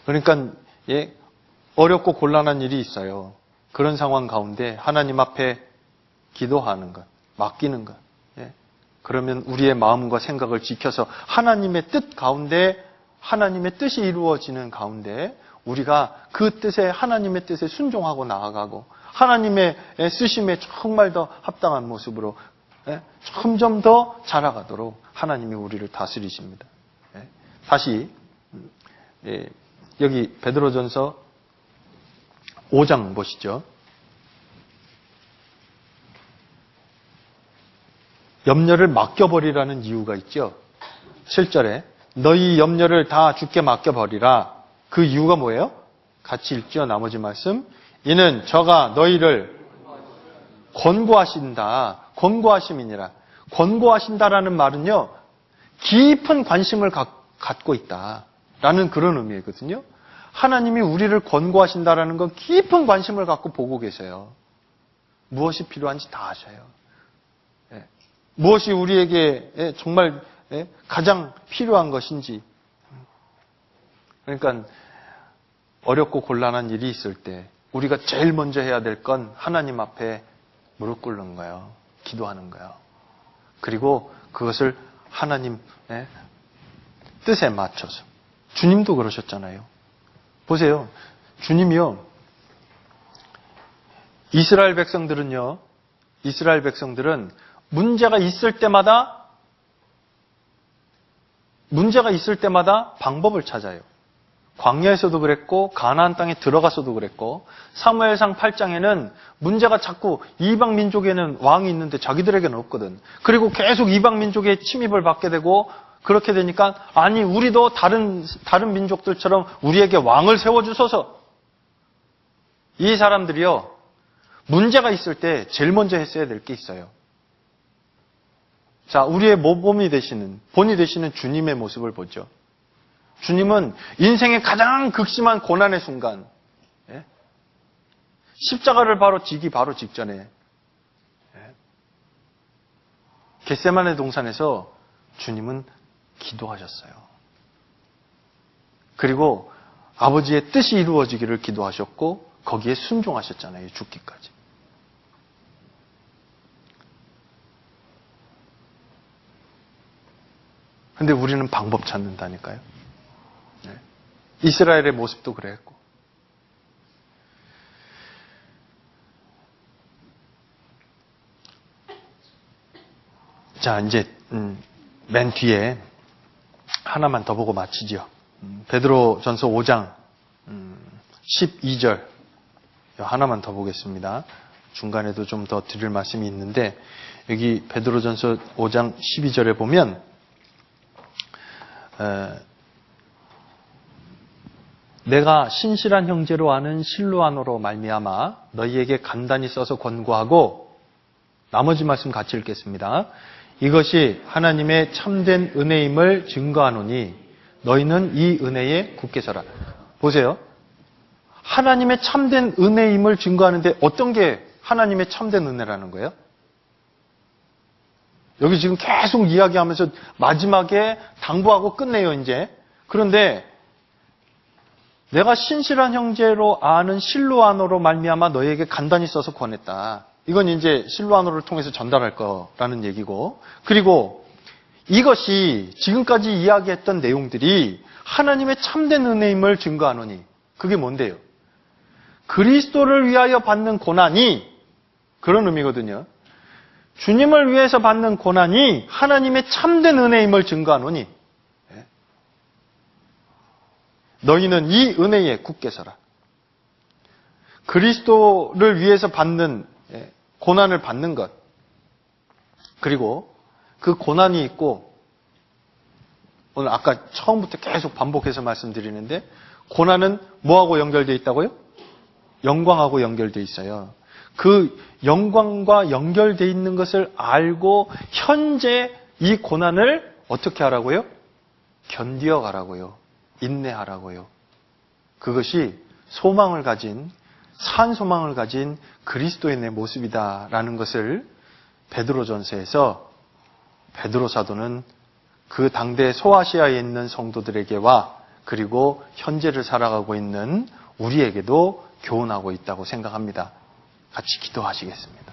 [SPEAKER 2] 그러니까 어렵고 곤란한 일이 있어요. 그런 상황 가운데 하나님 앞에 기도하는 것, 맡기는 것. 그러면 우리의 마음과 생각을 지켜서 하나님의 뜻 가운데, 하나님의 뜻이 이루어지는 가운데 우리가 그 뜻에, 하나님의 뜻에 순종하고 나아가고 하나님의 쓰심에 정말 더 합당한 모습으로 점점 더 자라가도록 하나님이 우리를 다스리십니다. 다시 여기 베드로전서 5장 보시죠. 염려를 맡겨버리라는 이유가 있죠. 7절에 너희 염려를 다 주께 맡겨버리라. 그 이유가 뭐예요? 같이 읽죠. 나머지 말씀. 이는 저가 너희를 권고하신다. 권고하심이니라. 권고하신다라는 말은요, 깊은 관심을 갖고 있다라는 그런 의미거든요. 하나님이 우리를 권고하신다라는 건 깊은 관심을 갖고 보고 계세요. 무엇이 필요한지 다 아셔요. 무엇이 우리에게 정말 가장 필요한 것인지. 그러니까 어렵고 곤란한 일이 있을 때 우리가 제일 먼저 해야 될 건 하나님 앞에 무릎 꿇는 거예요. 기도하는 거예요. 그리고 그것을 하나님 뜻에 맞춰서. 주님도 그러셨잖아요. 보세요. 주님이요. 이스라엘 백성들은 문제가 있을 때마다 방법을 찾아요. 광야에서도 그랬고 가나안 땅에 들어가서도 그랬고 사무엘상 8장에는 문제가 자꾸 이방 민족에는 왕이 있는데 자기들에게는 없거든. 그리고 계속 이방 민족의 침입을 받게 되고 그렇게 되니까 아니 우리도 다른 민족들처럼 우리에게 왕을 세워주소서. 이 사람들이요. 문제가 있을 때 제일 먼저 했어야 될 게 있어요. 자, 우리의 모범이 되시는, 본이 되시는 주님의 모습을 보죠. 주님은 인생의 가장 극심한 고난의 순간, 십자가를 지기 바로 직전에, 겟세마네 동산에서 주님은 기도하셨어요. 그리고 아버지의 뜻이 이루어지기를 기도하셨고, 거기에 순종하셨잖아요, 죽기까지. 근데 우리는 방법 찾는다니까요. 이스라엘의 모습도 그랬고. 자, 이제 맨 뒤에 하나만 더 보고 마치죠. 베드로전서 5장 12절 하나만 더 보겠습니다. 중간에도 좀 더 드릴 말씀이 있는데 여기 베드로전서 5장 12절에 보면 내가 신실한 형제로 아는 실로아노로 말미암아 너희에게 간단히 써서 권고하고 나머지 말씀 같이 읽겠습니다. 이것이 하나님의 참된 은혜임을 증거하노니 너희는 이 은혜에 굳게 서라. 보세요. 하나님의 참된 은혜임을 증거하는데 어떤 게 하나님의 참된 은혜라는 거예요? 여기 지금 계속 이야기하면서 마지막에 당부하고 끝내요, 이제. 그런데 내가 신실한 형제로 아는 실로아노로 말미암아 너희에게 간단히 써서 권했다. 이건 이제 실로아노를 통해서 전달할 거라는 얘기고. 그리고 이것이 지금까지 이야기했던 내용들이 하나님의 참된 은혜임을 증거하노니 그게 뭔데요? 그리스도를 위하여 받는 고난이 그런 의미거든요. 주님을 위해서 받는 고난이 하나님의 참된 은혜임을 증거하노니 너희는 이 은혜에 굳게 서라. 그리스도를 위해서 받는 고난을 받는 것 그리고 그 고난이 있고 오늘 아까 처음부터 계속 반복해서 말씀드리는데 고난은 뭐하고 연결되어 있다고요? 영광하고 연결되어 있어요. 그 영광과 연결되어 있는 것을 알고 현재 이 고난을 어떻게 하라고요? 견디어 가라고요. 인내하라고요. 그것이 소망을 가진, 산 소망을 가진 그리스도인의 모습이다라는 것을 베드로전서에서 베드로 사도는 그 당대 소아시아에 있는 성도들에게와 그리고 현재를 살아가고 있는 우리에게도 교훈하고 있다고 생각합니다. 같이 기도하시겠습니다.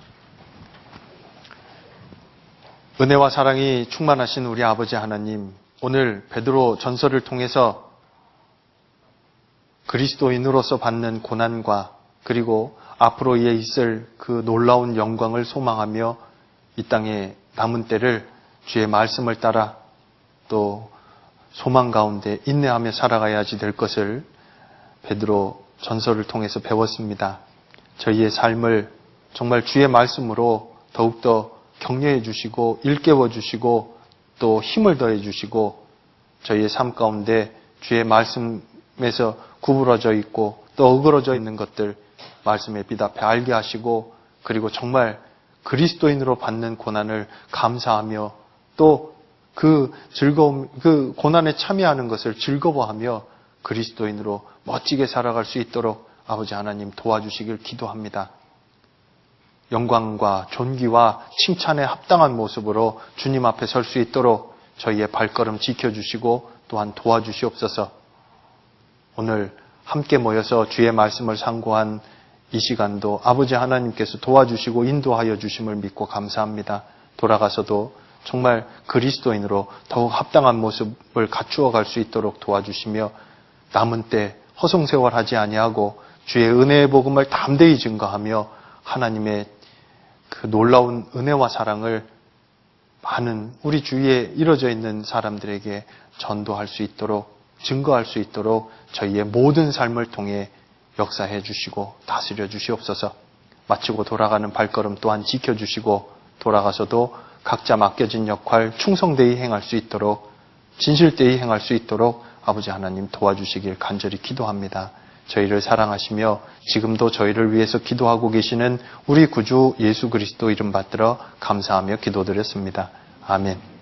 [SPEAKER 2] 은혜와 사랑이 충만하신 우리 아버지 하나님, 오늘 베드로 전서를 통해서 그리스도인으로서 받는 고난과 그리고 앞으로 이에 있을 그 놀라운 영광을 소망하며 이 땅에 남은 때를 주의 말씀을 따라 또 소망 가운데 인내하며 살아가야지 될 것을 베드로 전서를 통해서 배웠습니다. 저희의 삶을 정말 주의 말씀으로 더욱더 격려해 주시고 일깨워 주시고 또 힘을 더해 주시고 저희의 삶 가운데 주의 말씀에서 구부러져 있고 또 어그러져 있는 것들 말씀에 비답해 알게 하시고 그리고 정말 그리스도인으로 받는 고난을 감사하며 또 그 즐거움, 그 고난에 참여하는 것을 즐거워하며 그리스도인으로 멋지게 살아갈 수 있도록 아버지 하나님 도와주시길 기도합니다. 영광과 존귀와 칭찬에 합당한 모습으로 주님 앞에 설 수 있도록 저희의 발걸음 지켜주시고 또한 도와주시옵소서. 오늘 함께 모여서 주의 말씀을 상고한 이 시간도 아버지 하나님께서 도와주시고 인도하여 주심을 믿고 감사합니다. 돌아가서도 정말 그리스도인으로 더욱 합당한 모습을 갖추어 갈 수 있도록 도와주시며 남은 때 허송세월하지 아니하고 주의 은혜의 복음을 담대히 증거하며 하나님의 그 놀라운 은혜와 사랑을 많은 우리 주위에 이루어져 있는 사람들에게 전도할 수 있도록 증거할 수 있도록 저희의 모든 삶을 통해 역사해 주시고 다스려 주시옵소서. 마치고 돌아가는 발걸음 또한 지켜주시고 돌아가서도 각자 맡겨진 역할 충성되이 행할 수 있도록 진실되이 행할 수 있도록 아버지 하나님 도와주시길 간절히 기도합니다. 저희를 사랑하시며 지금도 저희를 위해서 기도하고 계시는 우리 구주 예수 그리스도 이름 받들어 감사하며 기도드렸습니다. 아멘.